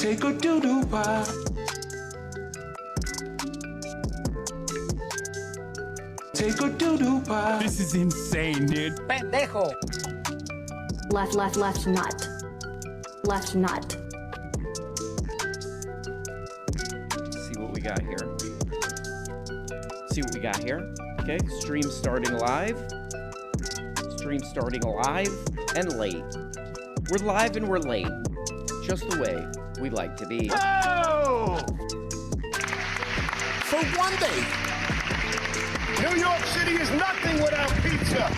Take a doo-doo bath. Take a doo-doo bath. This is insane, dude. Pendejo. Left nut. Left nut. See what we got here. Okay, stream starting live. Stream starting live and late. We're live and we're late. Just the way we like to be. Oh! For one day. New York City is nothing without pizza.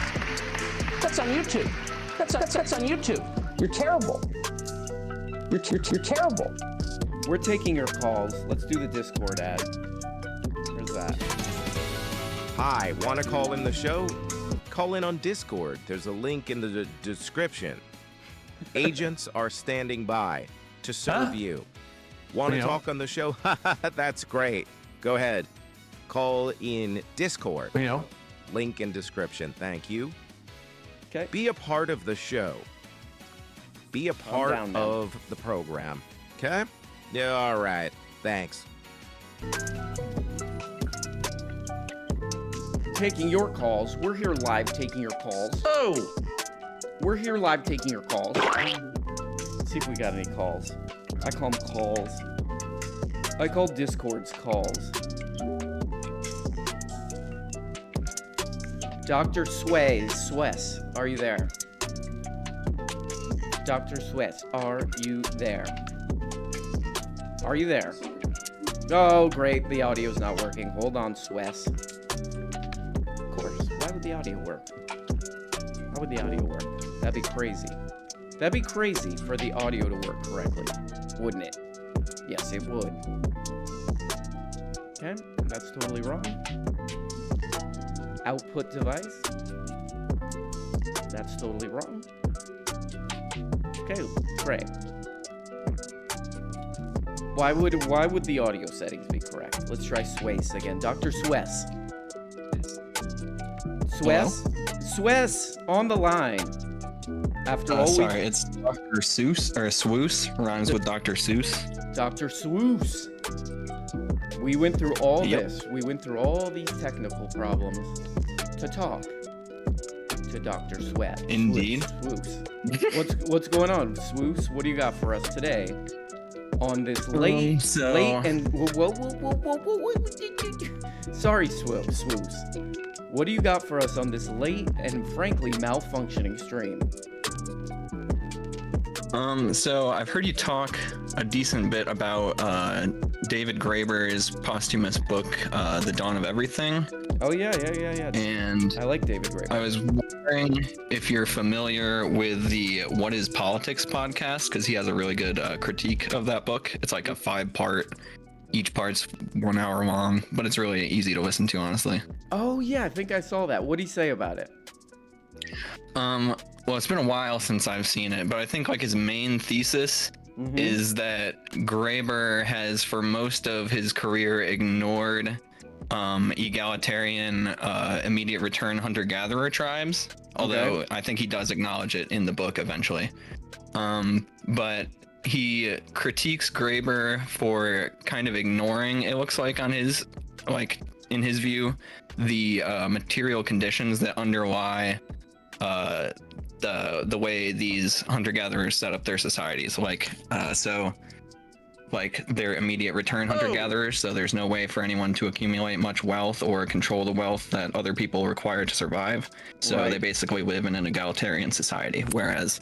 That's on YouTube. That's on YouTube. You're terrible. You're terrible. We're taking your calls. Let's do the Discord ad. Where's that? Hi, want to call in the show? Call in on Discord. There's a link in the description. Agents are standing by to serve you. Want to talk on the show? That's great. Go ahead. Call in Discord. Link in description. Thank you. Okay. Be a part of the show. Be a part of the program. Okay? Yeah, all right. Thanks. Taking your calls. We're here live taking your calls. Oh! We're here live taking your calls. Let's see if we got any calls. I call them calls. I call Discords calls. Dr. Swess, are you there? Dr. Swess, are you there? Are you there? Oh, great. The audio's not working. Hold on, Swess. Of course. Why would the audio work? How would the audio work? That'd be crazy. That'd be crazy for the audio to work correctly, wouldn't it? Yes, it would. Okay, that's totally wrong. Output device. That's totally wrong. Okay, great. Why would the audio settings be correct? Let's try Swess again. Dr. Swess. Swess on the line. After all sorry, it's Dr. Seuss, or Swoos, rhymes with Dr. Seuss. Dr. Swoos. We went through all this. We went through all these technical problems to talk to Dr. Sweat. Indeed. Swoos. What's going on, Swoos? What do you got for us today on this late and sorry, Swoos. What do you got for us on this late and frankly malfunctioning stream? So I've heard you talk a decent bit about David Graeber's posthumous book, The Dawn of Everything. Oh yeah. And I like David Graeber. I was wondering if you're familiar with the What is Politics podcast, because he has a really good critique of that book. It's like a 5-part. Each part's 1 hour long, but it's really easy to listen to, honestly. Oh yeah, I think I saw that. What'd he say about it? Well, it's been a while since I've seen it, but I think like his main thesis is that Graeber has, for most of his career, ignored egalitarian immediate return hunter-gatherer tribes, although I think he does acknowledge it in the book eventually. But he critiques Graeber for kind of ignoring, it looks like on his, like in his view, the material conditions that underlie the way these hunter-gatherers set up their societies, like they're immediate return hunter-gatherers, so there's no way for anyone to accumulate much wealth or control the wealth that other people require to survive. So they basically live in an egalitarian society, whereas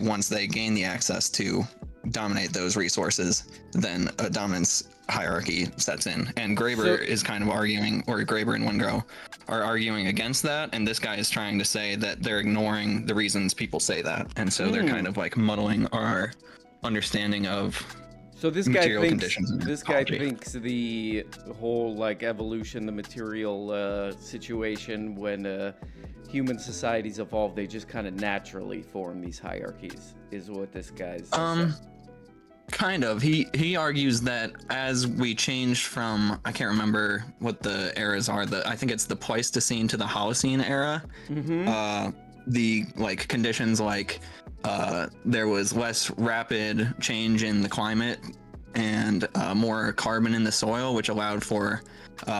once they gain the access to dominate those resources, then a dominance hierarchy sets in. And Graeber is kind of arguing, or Graeber and Wingro are arguing against that, and this guy is trying to say that they're ignoring the reasons people say that, and so they're kind of like muddling our understanding of material conditions. This guy thinks the whole like evolution, the material situation, when human societies evolve, they just kind of naturally form these hierarchies, is what this guy's kind of. He argues that as we changed from, I can't remember what the eras are, I think it's the Pleistocene to the Holocene era, the like conditions like there was less rapid change in the climate and more carbon in the soil, which allowed for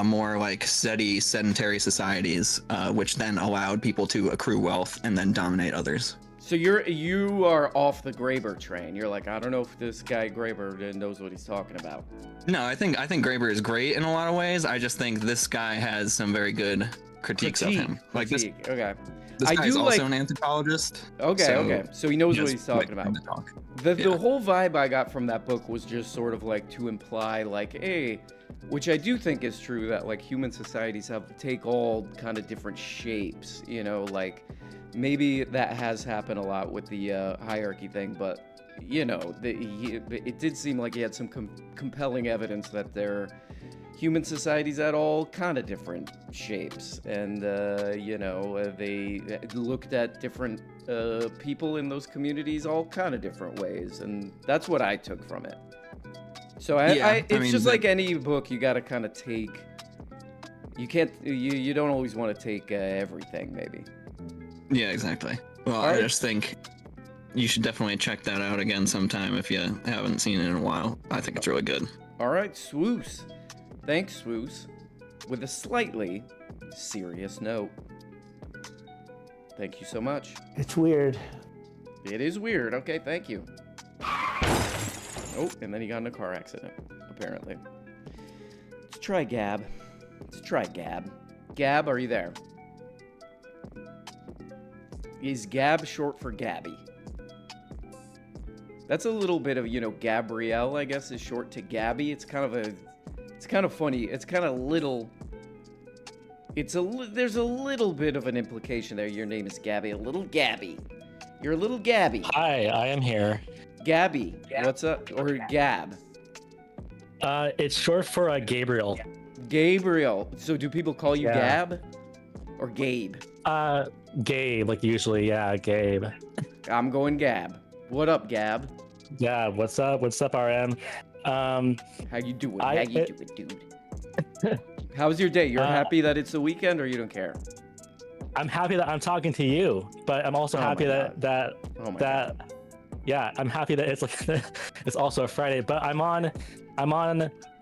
more like steady sedentary societies, which then allowed people to accrue wealth and then dominate others. So you are off the Graeber train. You're like, I don't know if this guy Graeber knows what he's talking about. No, I think Graeber is great in a lot of ways. I just think this guy has some very good critiques of him. Like this. Okay. This guy's also like an anthropologist. Okay. So he knows what he's talking about. The whole vibe I got from that book was just sort of like to imply like, hey, which I do think is true, that like human societies take all kind of different shapes, you know, like maybe that has happened a lot with the hierarchy thing, but you know, it did seem like he had some compelling evidence that human societies had all kind of different shapes, and you know, they looked at different people in those communities all kind of different ways, and that's what I took from it. So it's just like any book, you got to kind of take. You don't always want to take everything, maybe. Yeah, exactly. Well, I just think you should definitely check that out again sometime if you haven't seen it in a while. I think it's really good. All right, Swoos. Thanks, Swoos. With a slightly serious note. Thank you so much. It's weird. It is weird. Okay, thank you. Oh, and then he got in a car accident, apparently. Let's try Gab. Gab, are you there? Is Gab short for Gabby? That's a little bit of, you know, Gabrielle, I guess, is short to Gabby. It's kind of funny. It's kind of little. There's a little bit of an implication there. Your name is Gabby. A little Gabby. You're a little Gabby. Hi, I am here. Gabby, what's up? Or Gab? It's short for Gabriel. Gabriel. So do people call you Gab? Or Gabe? Gabe, like usually, yeah, Gabe. I'm going Gab. What up, Gab? Yeah, what's up? What's up, RM? How you doing? Doing, dude? How's your day? You're happy that it's the weekend, or you don't care? I'm happy that I'm talking to you, but I'm also happy that yeah, I'm happy that it's like it's also a Friday, but I'm on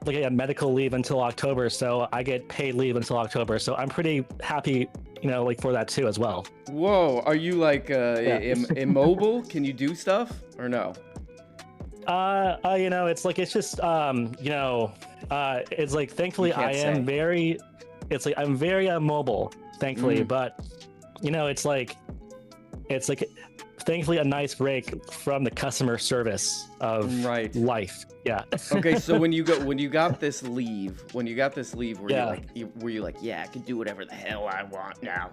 like a medical leave until October, so I get paid leave until October, so I'm pretty happy, you know, like for that too as well. Whoa, are you like immobile? Can you do stuff or no? You know, it's like, it's just you know, it's like, thankfully I'm very mobile, thankfully, but you know, it's like thankfully a nice break from the customer service of life. Yeah. Okay, so when you got this leave, were you like, yeah, I can do whatever the hell I want now?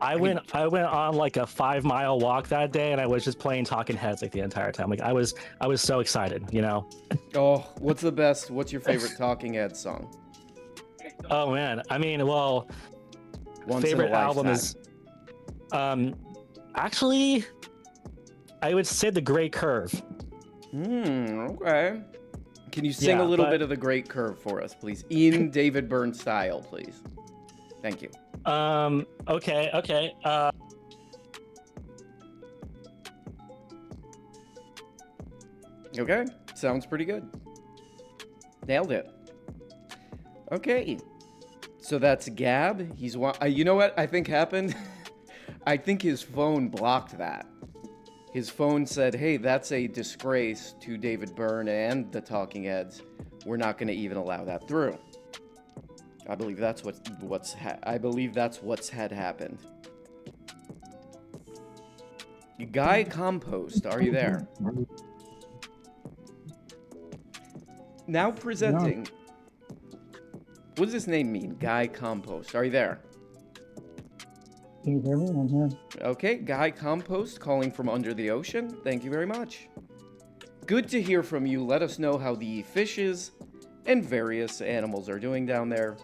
I went on like a 5-mile walk that day, and I was just playing Talking Heads like the entire time. Like I was so excited, you know. Oh, what's your favorite Talking Heads song? Oh man, I mean, well, favorite album is actually, I would say The Great Curve. Okay. Can you sing a little bit of The Great Curve for us, please? In David Byrne style, please. Thank you. Okay. Okay, sounds pretty good. Nailed it. Okay. So that's Gab. He's you know what I think happened? I think his phone blocked that. His phone said, hey, that's a disgrace to David Byrne and the Talking Heads. We're not going to even allow that through. I believe that's what's had happened. Guy Compost, are you there? Now presenting. What does this name mean? Guy Compost. Are you there? Can you hear me? I'm here. Okay, Guy Compost calling from under the ocean. Thank you very much. Good to hear from you. Let us know how the fishes and various animals are doing down there.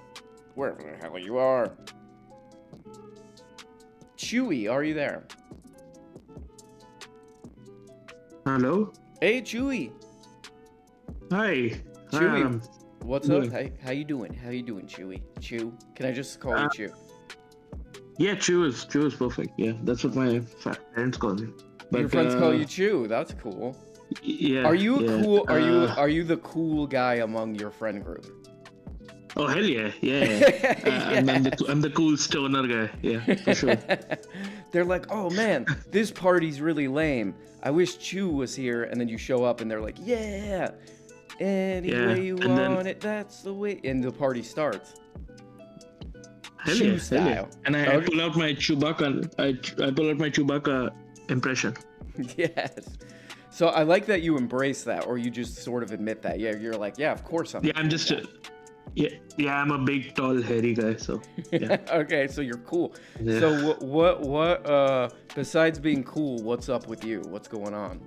Wherever the hell you are. Chewy, are you there? Hello? Hey, Chewy. Hi. Chewy, what's up? How you doing? How you doing, Chewy? Chew? Can I just call you Chew? Yeah, Chew is perfect. Yeah, that's what my parents call me. But, Your friends call you Chew. That's cool. Yeah. Are you yeah. cool? Are you the cool guy among your friend group? Oh hell yeah, yeah. I'm the cool stoner guy. Yeah, for sure. They're like, oh man, this party's really lame. I wish Chew was here. And then you show up and they're like, yeah, any way you want it, that's the way. And the party starts. Hell Chew yeah, style. hell yeah. And I pull out my Chewbacca. I pull out my Chewbacca impression. Yes. So I like that you embrace that, or you just sort of admit that. Yeah, you're like, yeah, of course I'm. Yeah, I'm just. Yeah, I'm a big, tall, hairy guy. So. Yeah. Okay, so you're cool. Yeah. So what? Besides being cool, what's up with you? What's going on?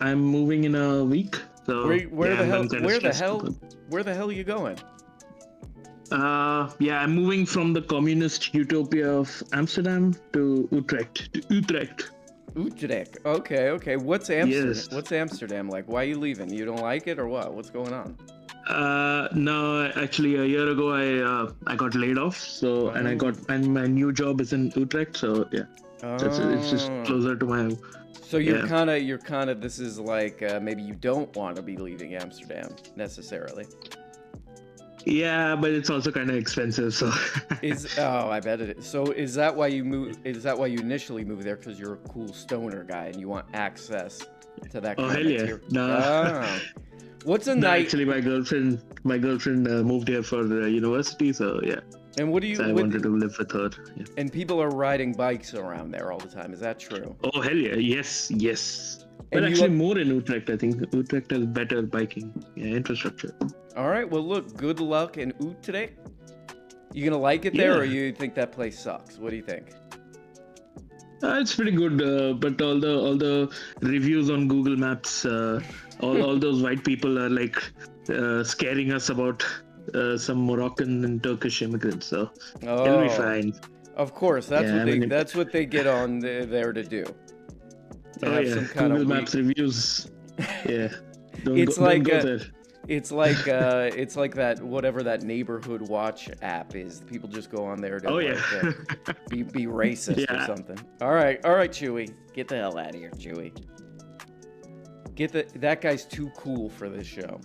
I'm moving in a week. So. Where the hell are you going? Yeah, I'm moving from the communist utopia of Amsterdam to Utrecht. Utrecht. Okay. What's Amsterdam? Yes. What's Amsterdam like? Why are you leaving? You don't like it or what? What's going on? No, actually, a year ago I got laid off. So and my new job is in Utrecht. So yeah, it's just closer to my. So you're kind of. This is like maybe you don't want to be leaving Amsterdam necessarily. Yeah, but it's also kind of expensive. So. I bet it is. So is that why you move? Is that why you initially moved there? Because you're a cool stoner guy and you want access to that kind of material? No. What's a night? Actually, my girlfriend moved here for university. So yeah. And what do you? So I wanted to live with her. Yeah. And people are riding bikes around there all the time. Is that true? Oh hell yeah! Yes. But actually, more in Utrecht. I think Utrecht has better biking infrastructure. All right. Well, look. Good luck in Utrecht. You gonna like it there, or you think that place sucks? What do you think? It's pretty good, but all the reviews on Google Maps, all those white people are like scaring us about some Moroccan and Turkish immigrants. So it'll be fine. Of course, that's what they get on there to do. Google Maps reviews. Yeah, don't go there. It's like that whatever that neighborhood watch app is. People just go on there to be racist or something. All right, Chewy, get the hell out of here, Chewy. That guy's too cool for this show.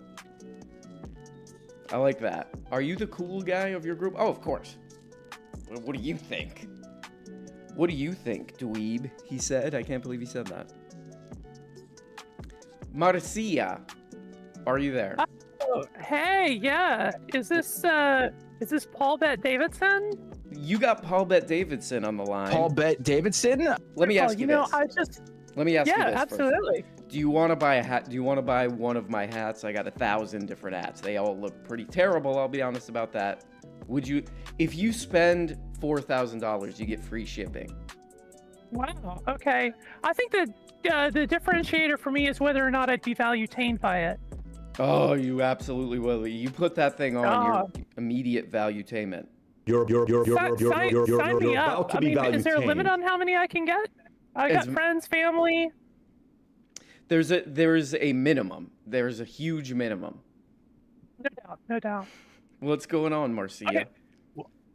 I like that. Are you the cool guy of your group? Oh, of course. What do you think? What do you think, dweeb? He said. I can't believe he said that. Marcia, are you there? Oh, hey, yeah. Is this Paul Bet Davidson? You got Paul Bet Davidson on the line. Paul Bet Davidson? Let me ask you this. Let me ask you this. Yeah, absolutely. First. Do you want to buy a hat? Do you want to buy one of my hats? I got 1,000 different hats. They all look pretty terrible. I'll be honest about that. Would you, if you spend $4,000, you get free shipping? Wow. Okay. I think that the differentiator for me is whether or not I'd be value-tained by it. Oh, you absolutely will. You put that thing on your immediate valuetainment. You're sign me up. I mean, is there a limit on how many I can get? I got friends, family. There's a minimum. There's a huge minimum. No doubt. What's going on, Marcia? Okay.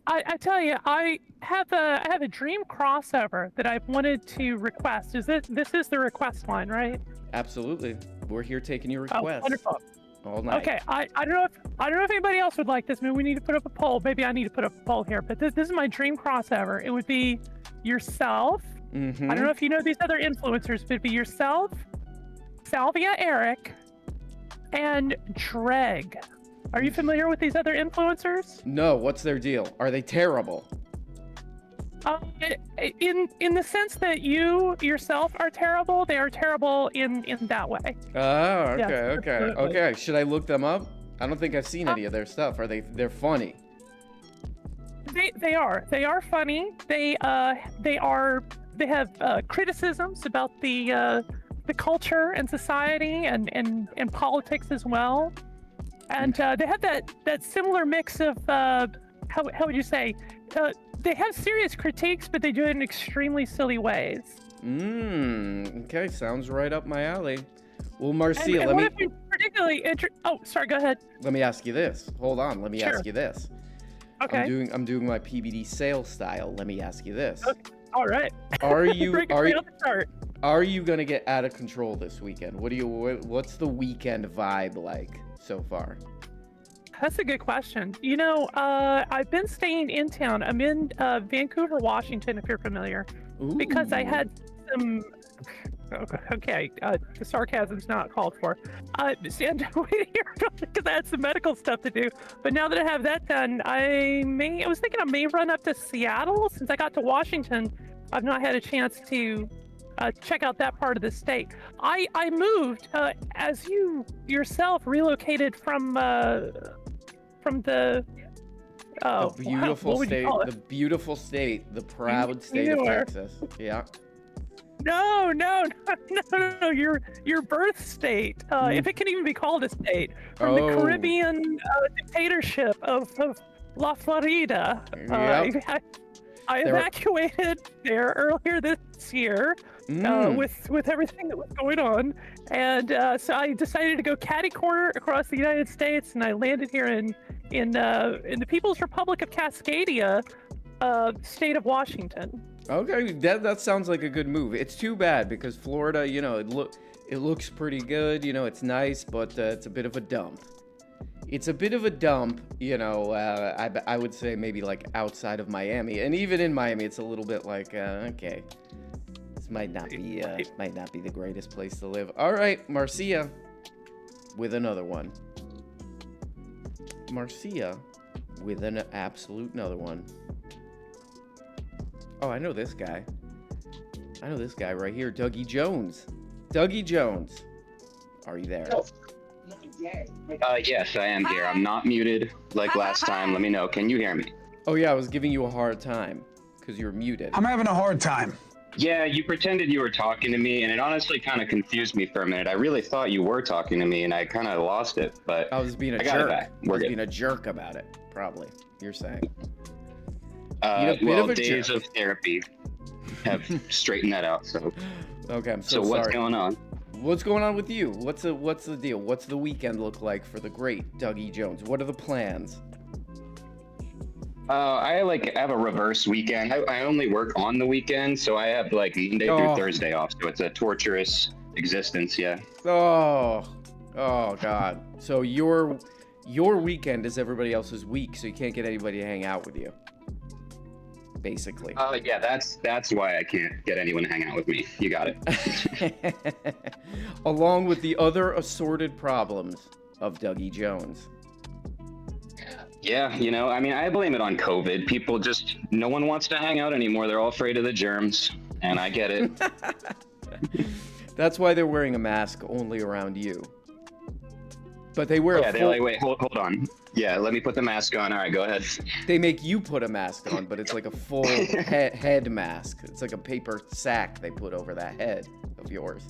I tell you, I have a dream crossover that I've wanted to request. This is the request line, right? Absolutely. We're here taking your request. Oh, wonderful. All night. Okay, I don't know if anybody else would like this. Maybe we need to put up a poll. Maybe I need to put up a poll here. But this is my dream crossover. It would be yourself. Mm-hmm. I don't know if you know these other influencers, but it'd be yourself, Salvia Eric, and Dreg. Are you familiar with these other influencers? No. What's their deal? Are they terrible? In the sense that you yourself are terrible, they are terrible in that way. Oh, okay, yes, okay, absolutely. okay. Should I look them up? I don't think I've seen any of their stuff. They're funny? They are funny. They have criticisms about the culture and society and politics as well. And they have that similar mix of how would you say? They have serious critiques, but they do it in extremely silly ways. Okay, sounds right up my alley. Well, Marcia, let me particularly oh, sorry, go ahead. Let me ask you this. Hold on, let me ask you this. Okay. I'm doing my PBD sales style. Let me ask you this. Okay. All right. Are you Start. are you gonna get out of control this weekend? What's the weekend vibe like so far? That's a good question. You know, I've been staying in town. I'm in Vancouver, Washington, if you're familiar, because I had some. Okay, the sarcasm's not called for. Stand waiting here because I had some medical stuff to do. But now that I have that done, I was thinking I may run up to Seattle. Since I got to Washington, I've not had a chance to check out that part of the state. I moved as you yourself relocated from the beautiful state, the proud state of Texas. Yeah. No, your birth state, if it can even be called a state, from the Caribbean dictatorship of La Florida. I evacuated there earlier this year with everything that was going on, and so I decided to go catty-corner across the United States, and I landed here in the People's Republic of Cascadia, state of Washington. Okay, that sounds like a good move. It's too bad because Florida, you know, it looks pretty good, you know, it's nice, but it's a bit of a dump. It's a bit of a dump, you know. I would say maybe like outside of Miami, and even in Miami, it's a little bit like okay, this might not be the greatest place to live. All right, Marcia, with another one. Marcia, with an absolute another one. Oh, I know this guy. I know this guy right here, Douggee Jones. Douggee Jones, are you there? Yes, I am here. I'm not muted like last time. Let me know. Can you hear me? Oh yeah, I was giving you a hard time because you were muted. I'm having a hard time. Yeah, you pretended you were talking to me, and it honestly kind of confused me for a minute. I really thought you were talking to me, and I kind of lost it, but I was being a jerk. I was being a jerk about it, probably, you're saying. Days of therapy have straightened that out, so... Okay, I'm so sorry. What's going on? What's going on with you? What's the deal? What's the weekend look like for the great Douggee Jones? What are the plans? I have a reverse weekend. I only work on the weekend, so I have like Monday through Thursday off. So it's a torturous existence, yeah. Oh God. So your weekend is everybody else's week, so you can't get anybody to hang out with you. Basically. Yeah, that's why I can't get anyone to hang out with me. You got it. Along with the other assorted problems of Douggee Jones. Yeah, you know, I mean, I blame it on COVID. People no one wants to hang out anymore. They're all afraid of the germs, and I get it. That's why they're wearing a mask only around you. But they wear they're like, wait, hold on. Yeah, let me put the mask on. All right, go ahead. They make you put a mask on, but it's like a full head mask. It's like a paper sack they put over that head of yours.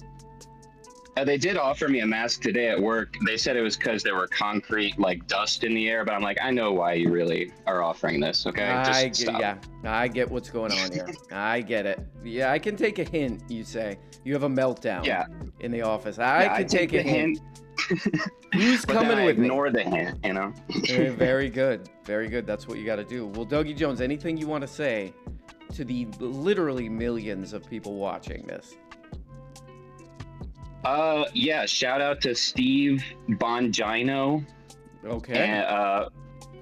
They did offer me a mask today at work. They said it was because there were concrete, like, dust in the air, but I'm like, I know why you really are offering this, okay? Yeah, I get what's going on here. I get it. Yeah, I can take a hint, you say. You have a meltdown in the office. I can take a hint. Who's coming with me? Ignore the hint, you know? Very good. Very good. That's what you got to do. Well, Douggee Jones, anything you want to say to the literally millions of people watching this? Yeah, shout out to Steve Bongino. Okay. And,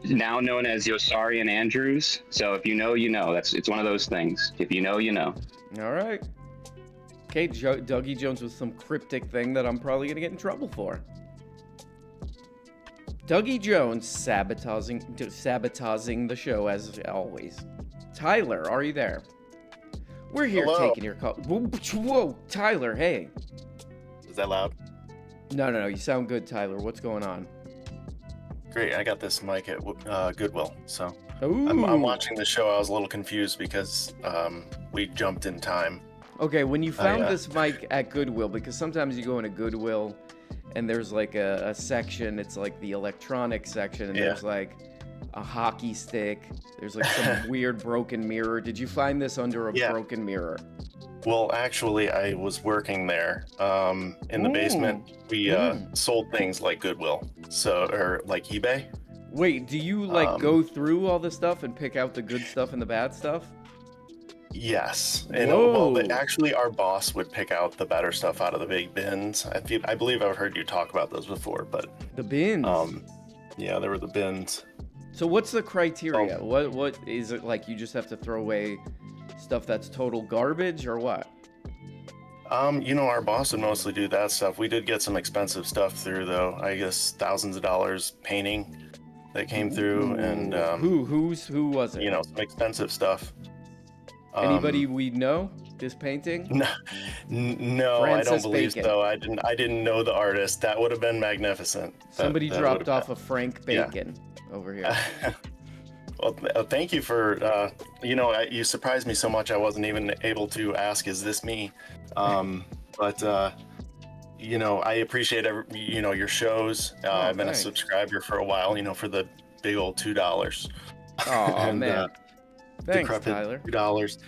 now known as Yosarian Andrews. So if you know, you know. It's one of those things. If you know, you know. All right. Okay, Douggee Jones with some cryptic thing that I'm probably going to get in trouble for. Douggee Jones sabotaging the show as always. Tyler, are you there? We're here taking your call. Whoa, Tyler, hey. Is that loud? No, you sound good, Tyler. What's going on? Great, I got this mic at Goodwill, so I'm watching the show. I was a little confused because we jumped in time. Okay, when you found this mic at Goodwill, because sometimes you go into Goodwill and there's like a section, it's like the electronic section, and there's like a hockey stick, there's like some weird broken mirror. Did you find this under a broken mirror? Well, actually, I was working there. In the basement, we sold things like Goodwill, or like eBay. Wait, do you like go through all the stuff and pick out the good stuff and the bad stuff? Yes, and well, actually, our boss would pick out the better stuff out of the big bins. I believe I've heard you talk about those before, but the bins. Yeah, there were the bins. So what's the criteria? What is it like? You just have to throw away stuff that's total garbage, or what? You know, our boss would mostly do that stuff. We did get some expensive stuff through, though. I guess thousands of dollars painting that came through, and who was it? You know, some expensive stuff. Anybody we know this painting? No, I don't believe so. I didn't know the artist. That would have been magnificent. Somebody dropped off a Frank Bacon over here. Well, thank you for, you know, you surprised me so much I wasn't even able to ask, is this me? But, you know, I appreciate, you know, your shows. I've been a subscriber for a while, you know, for the big old $2. Oh, man. Thanks, Tyler. $2.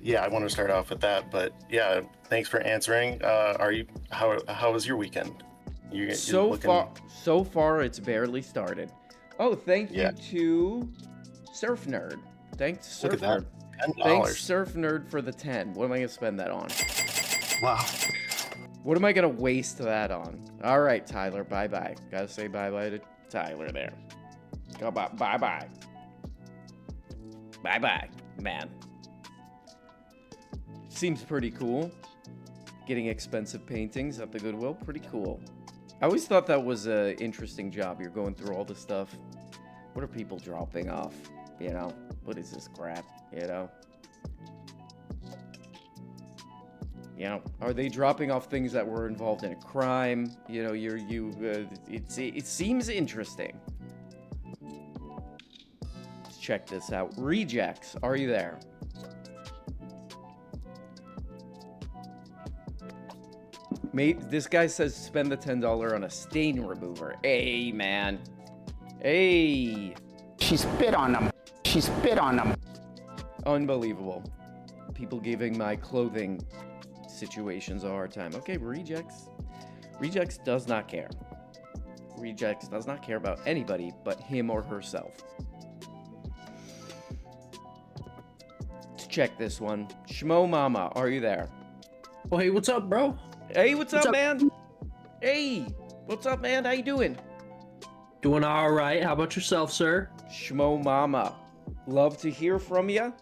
Yeah, I want to start off with that, but yeah, thanks for answering. How was your weekend? So far it's barely started. Oh, thank you to Surf Nerd. Thanks, Surf Nerd. Thanks, Surf Nerd, for the 10. What am I gonna spend that on? Wow. What am I gonna waste that on? All right, Tyler. Bye bye. Gotta say bye bye to Tyler there. Go bye bye bye. Bye bye, man. Seems pretty cool. Getting expensive paintings at the Goodwill, pretty cool. I always thought that was an interesting job. You're going through all this stuff. What are people dropping off? You know, what is this crap? You know, are they dropping off things that were involved in a crime? You know, it seems interesting. Let's check this out. Rejects, are you there? This guy says spend the $10 on a stain remover. Hey, man. Hey. She spit on them. She spit on them. Unbelievable. People giving my clothing situations a hard time. Okay, Rejects. Rejects does not care. Rejects does not care about anybody but him or herself. Let's check this one. Schmo Mama, are you there? Oh, hey, what's up, bro? Hey, what's up, man? Hey, what's up, man? How you doing? Doing all right. How about yourself, sir? Schmo Mama, love to hear from you.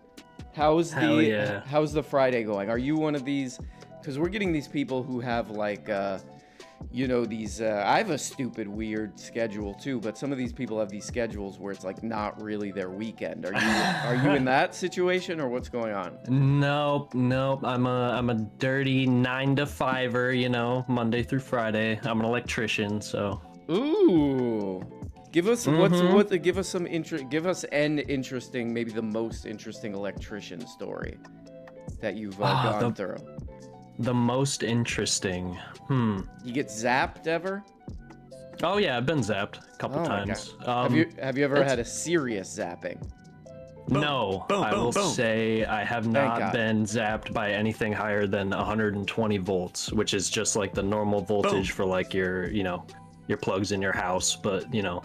How's the Friday going? Are you one of these? Because we're getting these people who have like, you know, these. I have a stupid, weird schedule too, but some of these people have these schedules where it's like not really their weekend. Are you in that situation, or what's going on? Nope. I'm a dirty 9 to 5er. You know, Monday through Friday. I'm an electrician, so. Ooh. Give us give us an interesting, maybe the most interesting electrician story that you've gone through. The most interesting. You get zapped ever? Oh yeah, I've been zapped a couple times. Have you ever had a serious zapping? No, I will say I have not been zapped by anything higher than 120 volts, which is just like the normal voltage for like your plugs in your house. But you know,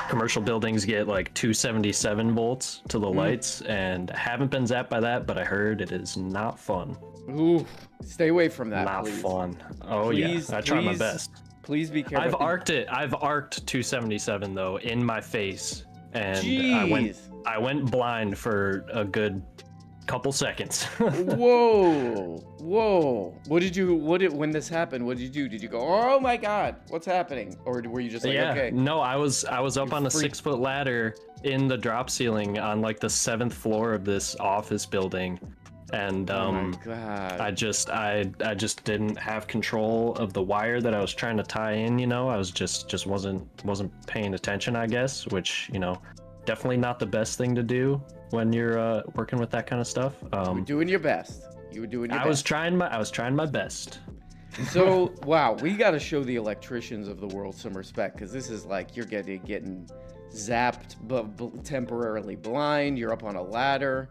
commercial buildings get like 277 volts to the lights, and I haven't been zapped by that, but I heard it is not fun. Ooh, stay away from that. Not please. Fun. Oh please, yeah, I try my best. Please be careful. I've arced 277 though in my face, and Jeez. I went blind for a good couple seconds. Whoa. When this happened, what did you do? Did you go, oh my God, what's happening? Or were you just like, okay? No, I was up on a 6-foot ladder in the drop ceiling on like the 7th floor of this office building. And oh my God. I just didn't have control of the wire that I was trying to tie in, you know. I was just wasn't paying attention, I guess, which, you know, definitely not the best thing to do when you're working with that kind of stuff. You were doing your best. I was trying my best. So, wow, we got to show the electricians of the world some respect, because this is like you're getting zapped, but temporarily blind. You're up on a ladder.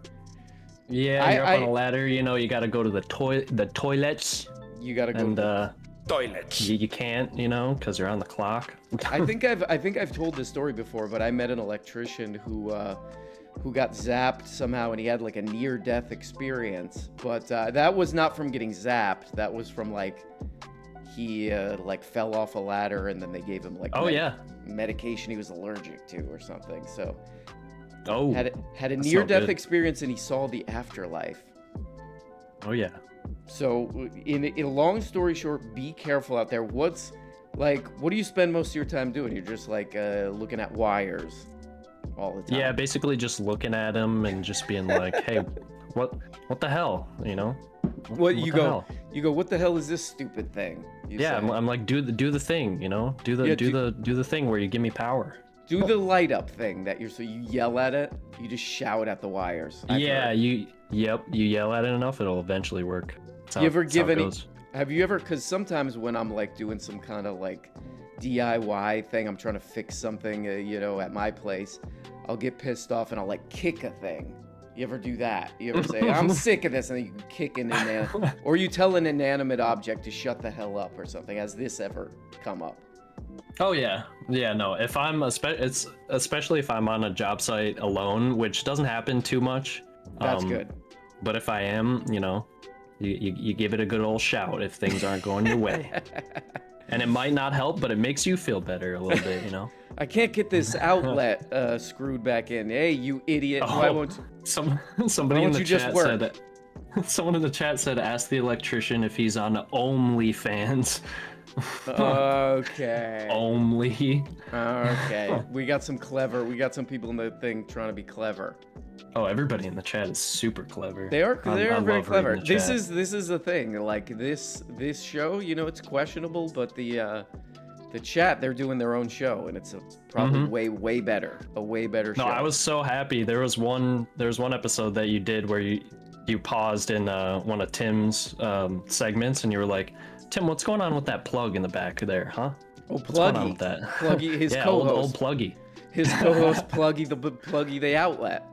Yeah, you're up on a ladder. You know, you got to go to the toilets. You got to go. And Toilet. You can't, you know, because you're on the clock. I think I've told this story before, but I met an electrician who got zapped somehow, and he had like a near-death experience. But that was not from getting zapped. That was from like he like fell off a ladder, and then they gave him like medication he was allergic to or something. So had a near-death experience, and he saw the afterlife. Oh yeah. So in a long story short, be careful out there. What do you spend most of your time doing? You're just like looking at wires all the time. Yeah, basically just looking at them and just being like, hey, what the hell, you know? What go, what the hell is this stupid thing? I'm like, do the thing, you know? Do the thing where you give me power. Do the light up thing that you yell at it, you just shout at the wires. You yell at it enough, it'll eventually work. Have you ever, because sometimes when I'm like doing some kind of like DIY thing, I'm trying to fix something, you know, at my place, I'll get pissed off and I'll like kick a thing. You ever do that? You ever say, I'm sick of this, and then you kick an inanimate, or you tell an inanimate object to shut the hell up or something? Has this ever come up? Oh yeah, no. If I'm especially if I'm on a job site alone, which doesn't happen too much. That's good. But if I am, you know, you give it a good old shout if things aren't going your way. And it might not help, but it makes you feel better a little bit, you know? I can't get this outlet screwed back in. Hey, you idiot. Why won't somebody in the chat said, someone in the chat said, ask the electrician if he's on OnlyFans. Okay. Only. Okay. We got some people in the thing trying to be clever. Oh, everybody in the chat is super clever. They are very clever. This is the thing. Like this show, you know, it's questionable, but the chat, they're doing their own show, and it's probably way better. A way better show. No, I was so happy. There was one episode that you did where you paused in one of Tim's segments, and you were like, Tim, what's going on with that plug in the back there, huh? Oh, Pluggy. What's going on with that? Pluggy, his yeah, co-host. Old Pluggy. His co-host, Pluggy the outlet.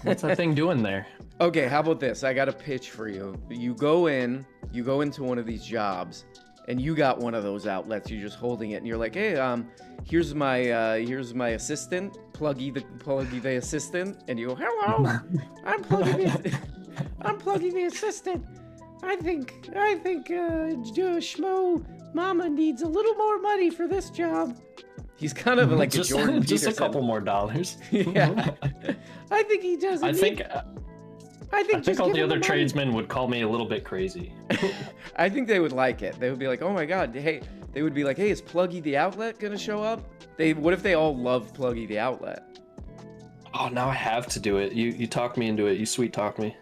What's that thing doing there? Okay, how about this? I got a pitch for you. You go into one of these jobs, and you got one of those outlets. You're just holding it, and you're like, hey, here's my assistant, Pluggy the assistant, and you go, hello, I'm Pluggy the assistant. I think Schmo Mama needs a little more money for this job. He's kind of like a Jordan just Peterson. a couple more dollars. Yeah, I think he does. I think all the other tradesmen would call me a little bit crazy. I think they would like it. They would be like, oh my god, hey. They would be like, hey, is Pluggy the outlet gonna show up? What if they all love Pluggy the outlet? Oh, now I have to do it. You talk me into it. You sweet talk me.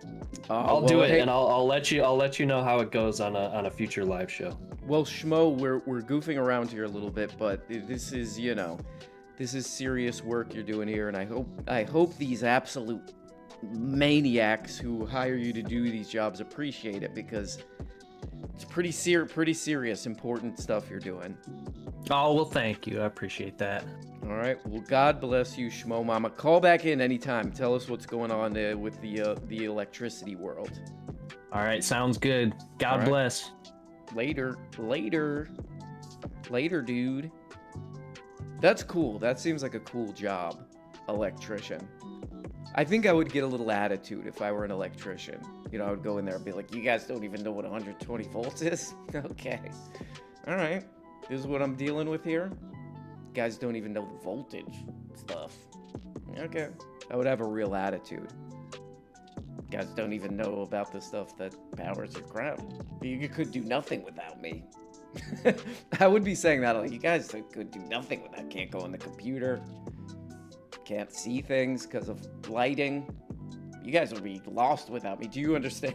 I'll well, do it, hey, and I'll let you know how it goes on a future live show. Well, Schmo, we're goofing around here a little bit, but this is, you know, this is serious work you're doing here, and I hope these absolute maniacs who hire you to do these jobs appreciate it, because it's pretty serious, important stuff you're doing. Oh, well, thank you. I appreciate that. All right. Well, God bless you, Schmo Mama. Call back in anytime. Tell us what's going on with the electricity world. All right. Sounds good. God bless. Later, dude. That's cool. That seems like a cool job, electrician. I think I would get a little attitude if I were an electrician. You know, I would go in there and be like, you guys don't even know what 120 volts is? Okay. All right. This is what I'm dealing with here. You guys don't even know the voltage stuff. Okay. I would have a real attitude. You guys don't even know about the stuff that powers your crap. You could do nothing without me. I would be saying that, like, you guys could do nothing without. Can't go on the computer. Can't see things because of lighting. You guys would be lost without me. Do you understand?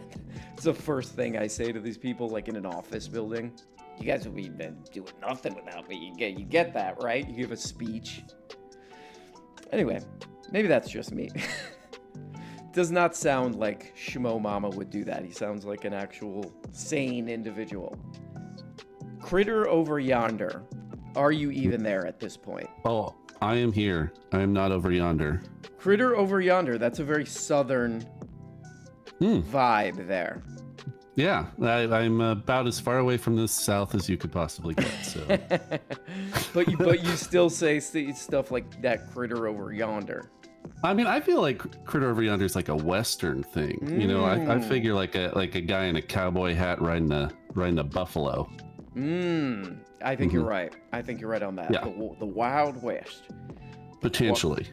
It's the first thing I say to these people, like in an office building. You guys would be doing nothing without me. You get that, right? You give a speech. Anyway, maybe that's just me. Does not sound like Schmo Mama would do that. He sounds like an actual sane individual. Critter over yonder. Are you even there at this point? Oh, I am here. I am not over yonder. Critter over yonder. That's a very southern vibe there. Yeah, I'm about as far away from the South as you could possibly get. So, but you still say stuff like that critter over yonder. I mean, I feel like critter over yonder is like a Western thing. You know, I figure like a guy in a cowboy hat riding a buffalo. I think you're right. I think you're right on that. Yeah. The Wild West. Potentially.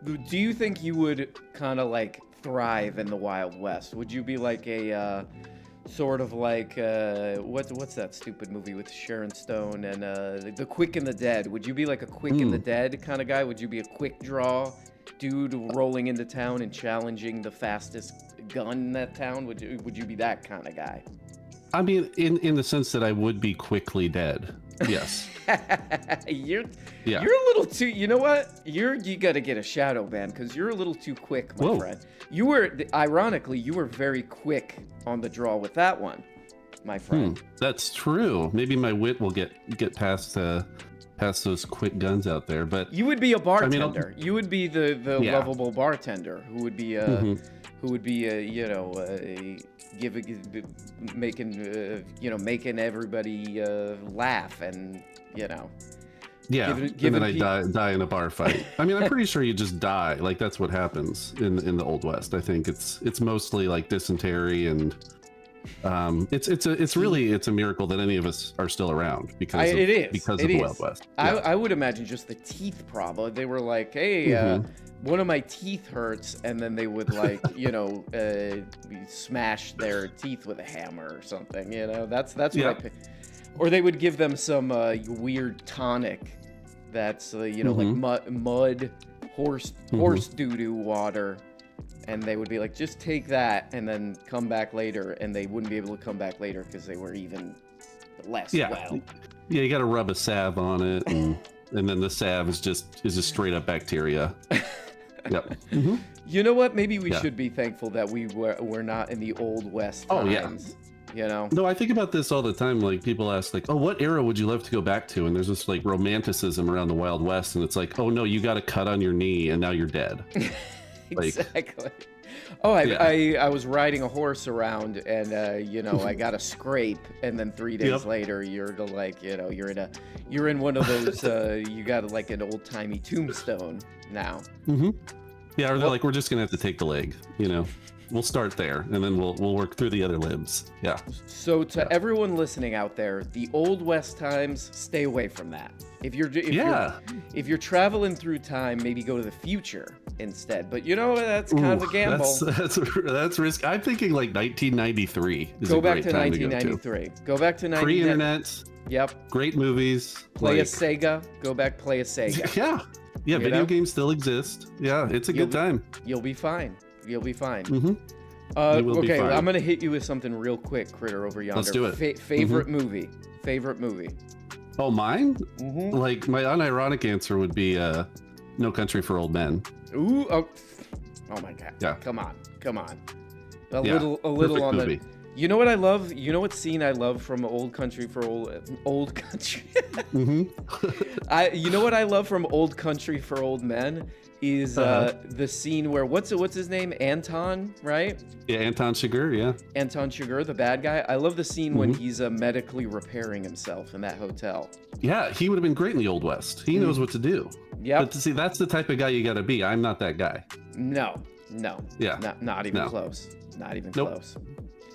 Do you think you would kind of like thrive in the Wild West? Would you be like a sort of like what's that stupid movie with Sharon Stone and The Quick and the Dead? Would you be like a Quick and the Dead kind of guy? Would you be a quick draw dude rolling into town and challenging the fastest gun in that town? Would you be that kind of guy? I mean, in the sense that I would be quickly dead. Yes. You're a little too. You know what? You got to get a shadow ban because you're a little too quick, my friend. You were ironically very quick on the draw with that one, my friend. That's true. Maybe my wit will get past those quick guns out there. But you would be a bartender. You would be the lovable bartender who would be making everybody laugh and Yeah, and then I die in a bar fight. I mean, I'm pretty sure you just die. Like that's what happens in the Old West. I think it's mostly like dysentery and it's really a miracle that any of us are still around because of the Wild West. Yeah. I would imagine just the teeth problem. They were like, hey, one of my teeth hurts, and then they would like smash their teeth with a hammer or something. That's what or they would give them some weird tonic that's like mud horse doo-doo water, and they would be like, just take that and then come back later, and they wouldn't be able to come back later because they were even less well. Yeah, you got to rub a salve on it, and then the salve is just straight up bacteria. Yep. You know what? Maybe we should be thankful that we're not in the Old West times. No, I think about this all the time. Like people ask, like, "Oh, what era would you love to go back to?" And there's this like romanticism around the Wild West, and it's like, "Oh no, you got a cut on your knee, and now you're dead." Exactly. Oh, I was riding a horse around, and I got a scrape, and then 3 days later, you're like, you're in one of those, you got like an old timey tombstone now. Yeah, or they're like, we're just gonna have to take the leg. We'll start there, and then we'll work through the other limbs. Yeah. So to everyone listening out there, the Old West times, stay away from that. If you're traveling through time, maybe go to the future instead. But that's kind of a gamble. That's risk. I'm thinking like 1993. Go back to 1993. Go back to 1993. Pre-internet. Yep. Great movies. Play a Sega. Go back, play a Sega. Yeah. Video games still exist. Yeah, it's a good time. You'll be fine. You'll be fine. Okay, I'm gonna hit you with something real quick, Critter over yonder. Let's do it. Favorite movie. Favorite movie. Oh, mine? Like my unironic answer would be No Country for Old Men. Ooh. Oh my God. Yeah. Come on. A little on movie. the. You know what I love? You know what scene I love from Old Country for Old Country? You know what I love from Old Country for Old Men? Is the scene where what's his name? Anton, right? Yeah, Anton Chigurh, yeah. Anton Chigurh, the bad guy. I love the scene when he's medically repairing himself in that hotel. Yeah, he would have been great in the Old West. He knows what to do. Yeah. But see, that's the type of guy you got to be. I'm not that guy. No. Yeah. Not even close. Not even close.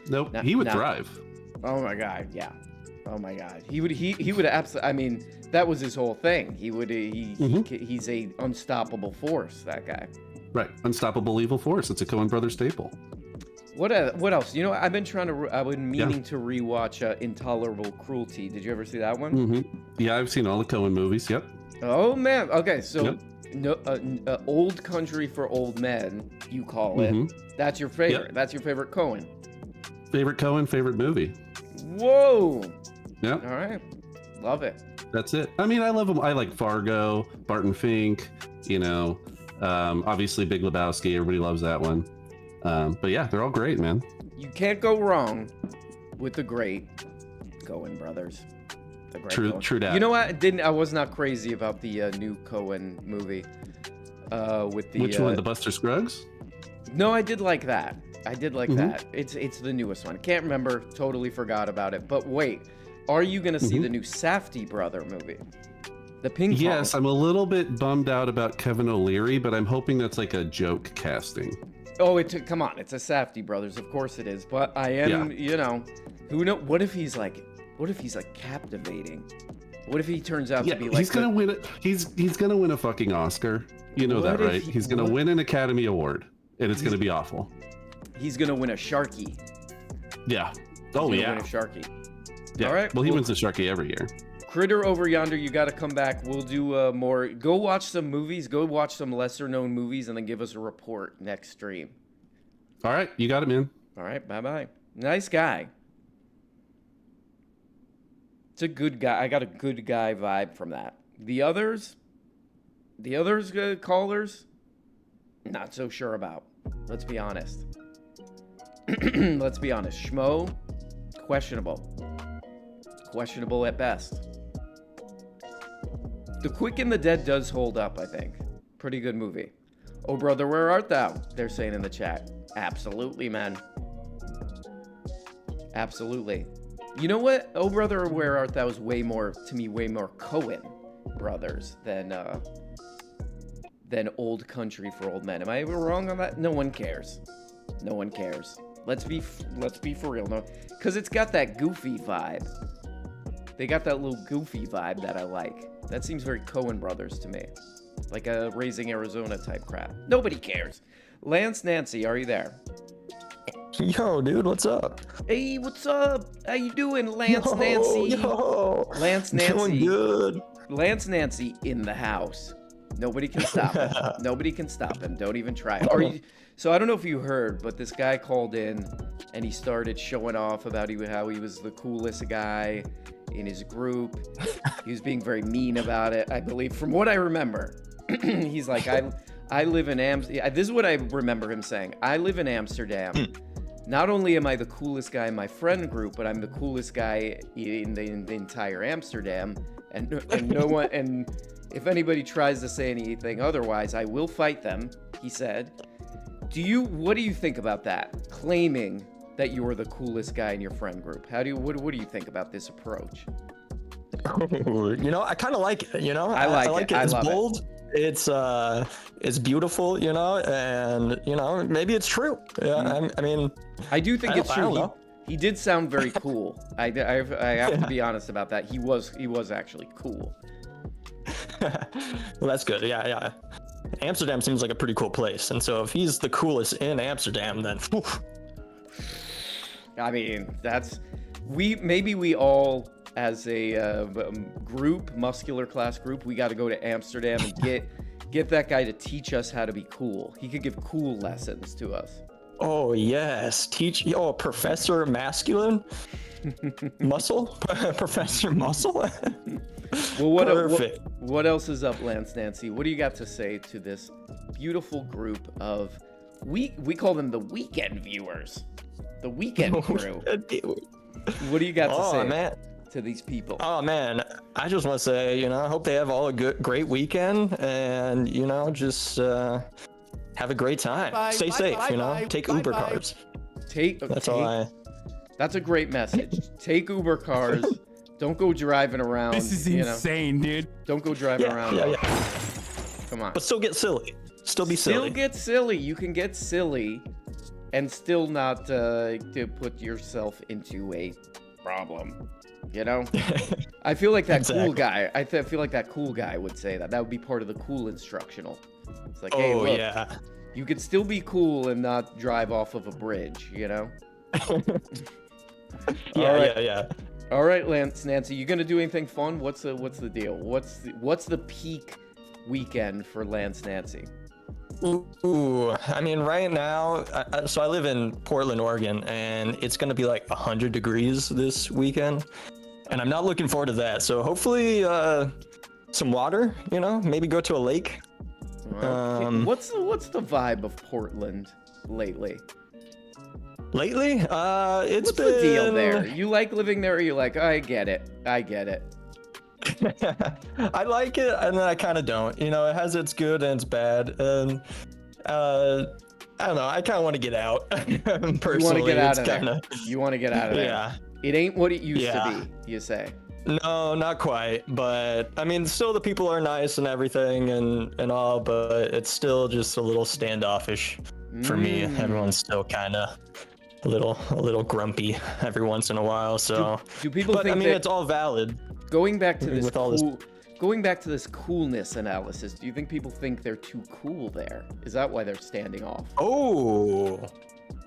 Nope. He would thrive. Oh my God. Yeah. Oh my God. He would absolutely. I mean, that was his whole thing. He's a unstoppable force. That guy. Right. Unstoppable evil force. It's a Coen Brothers staple. What else? I've been meaning to rewatch Intolerable Cruelty. Did you ever see that one? Yeah, I've seen all the Coen movies. Yep. Oh man. Okay. So. Old Country for Old Men, you call it. That's your favorite. That's your favorite Coen. Favorite Coen, favorite movie. Whoa. Yeah. All right. Love it. That's it. I mean, I love them. I like Fargo, Barton Fink, obviously Big Lebowski. Everybody loves that one. But yeah, they're all great, man. You can't go wrong with the great Coen brothers. True that. You know what? I was not crazy about the new Coen movie. With the which one? The Buster Scruggs? No, I did like that. I did like that. It's the newest one. Can't remember. Totally forgot about it. But wait, are you gonna see the new Safdie brother movie? The ping pong. Yes, I'm a little bit bummed out about Kevin O'Leary, but I'm hoping that's like a joke casting. Oh, come on, it's a Safdie brothers, of course it is. But I am, you know, who know? What if he's like captivating? What if he turns out to be like? He's gonna win it. He's gonna win a fucking Oscar. You know that, right? He's gonna win an Academy Award, and it's gonna be awful. He's gonna win a Sharky. Yeah. Oh yeah. Win a Sharky. Yeah. All right. Well, he wins a Sharky every year. Critter over yonder, you got to come back. We'll do more. Go watch some movies. Go watch some lesser known movies, and then give us a report next stream. All right, you got it, man. All right, bye bye. Nice guy. It's a good guy. I got a good guy vibe from that. The others callers, not so sure about. Let's be honest. Let's be honest. Schmo, questionable. Questionable at best. The Quick and the Dead does hold up, I think. Pretty good movie. Oh, brother, where art thou? They're saying in the chat. Absolutely, man. Absolutely. You know what? Oh, brother, where art thou is way more Coen brothers than Old Country for Old Men. Am I wrong on that? No one cares. No one cares. Let's be for real, no, because it's got that goofy vibe. They got that little goofy vibe that I like. That seems very Coen brothers to me, like a Raising Arizona type crap. Nobody cares. Lance Nancy, are you there? Yo, dude, what's up? Hey, what's up? How you doing, Lance Nancy? Yo. Lance Nancy. Doing good. Lance Nancy in the house. Nobody can stop him. Nobody can stop him. Don't even try. So I don't know if you heard, but this guy called in and he started showing off about how he was the coolest guy in his group. He was being very mean about it, I believe, from what I remember. He's like, I live in Amsterdam. This is what I remember him saying. I live in Amsterdam. Not only am I the coolest guy in my friend group, but I'm the coolest guy in the entire Amsterdam. And no one, and if anybody tries to say anything otherwise, I will fight them, he said. What do you think about that? Claiming that you are the coolest guy in your friend group. What do you think about this approach? You know, I kind of like it, you know? I like it. It's bold. It's beautiful, you know, and you know, maybe it's true. Yeah, I mean, I do think it's true. He did sound very cool. I have to be honest about that. He was actually cool. Well, that's good. Yeah. Amsterdam seems like a pretty cool place, and so if he's the coolest in Amsterdam, then. Whew. I mean, we all as a group, muscular class group, we got to go to Amsterdam and get that guy to teach us how to be cool. He could give cool lessons to us. Oh yes, Professor Masculine, Muscle, Professor Muscle. Well, what else is up, Lance Nancy? What do you got to say to this beautiful group of we call them the weekend viewers, the weekend crew? What do you got to say to these people? Oh man, I just want to say, you know, I hope they have all a great weekend, and you know, just have a great time. Stay safe, you know. Take Uber cars. That's a great message. Take Uber cars. Don't go driving around. This is insane, dude. Don't go driving around. Yeah. Come on. But still get silly. Still be silly. Still get silly. You can get silly and still not to put yourself into a problem. You know? I feel like that cool guy. I feel like that cool guy would say that. That would be part of the cool instructional. It's like, hey, look, you could still be cool and not drive off of a bridge, you know? Yeah. All right, Lance Nancy, you gonna do anything fun? What's the deal? What's the peak weekend for Lance Nancy? Ooh, I mean, right now, so I live in Portland, Oregon, and it's gonna be like 100 degrees this weekend, and I'm not looking forward to that. So hopefully, some water, you know, maybe go to a lake. What's the vibe of Portland lately? Lately, What's the deal there? You like living there, or you like, I get it. I like it, and then I kind of don't. You know, it has its good and its bad. And I don't know. I kind of want to get out. Personally, You want to get out of kinda... there. You want to get out of there. Yeah. It ain't what it used to be, you say. No, not quite. But I mean, still the people are nice and everything and all, but it's still just a little standoffish for me. Everyone's still kind of a little grumpy every once in a while. So do people but, think I mean, that it's all valid. Going back to this with all this... Going back to this coolness analysis, do you think people think they're too cool there? Is that why they're standing off? Oh,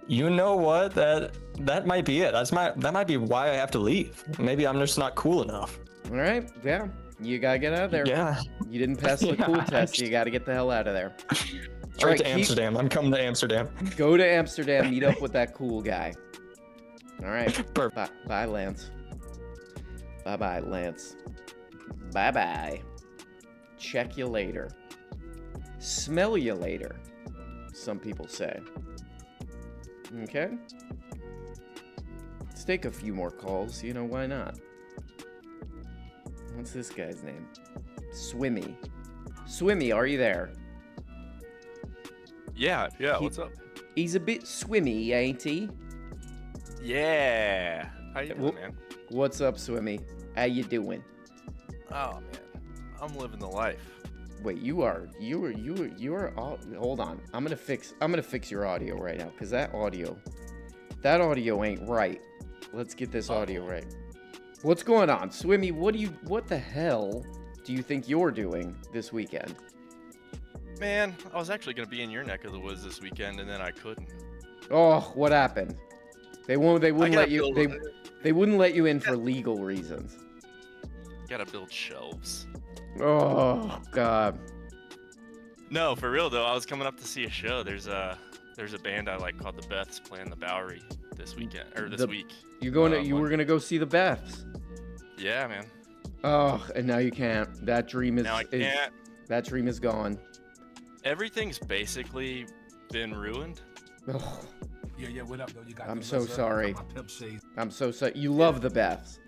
you know what? That might be it. That might be why I have to leave. Maybe I'm just not cool enough. All right, yeah. You gotta get out of there. Yeah. You didn't pass the cool test. You gotta get the hell out of there. Straight to Amsterdam. I'm coming to Amsterdam. Go to Amsterdam. Meet up with that cool guy. All right. Bye, Lance. Bye, Lance. Bye. Check you later. Smell you later. Some people say. Okay. Let's take a few more calls. You know, why not? What's this guy's name? Swimmy. Swimmy, are you there? Yeah, what's up? He's a bit swimmy, ain't he? Yeah. How you doing, man? What's up, Swimmy? How you doing? Oh man, I'm living the life. Wait, you are all, hold on. I'm gonna fix your audio right now, because that audio ain't right. Let's get this audio right. What's going on? Swimmy, what the hell do you think you're doing this weekend? Man, I was actually gonna be in your neck of the woods this weekend, and then I couldn't. Oh, what happened? They wouldn't let you they wouldn't let you in for legal reasons. Gotta build shelves. Oh God. No, for real though. I was coming up to see a show. There's a band I like called the Beths playing the Bowery this weekend or this week. You were gonna go see the Beths. Yeah, man. Oh, and now you can't. That dream is. Now I can't. That dream is gone. Everything's basically been ruined. Oh. Yeah. What up, though? You got. I'm so sorry. I'm so sorry. You love the Beths.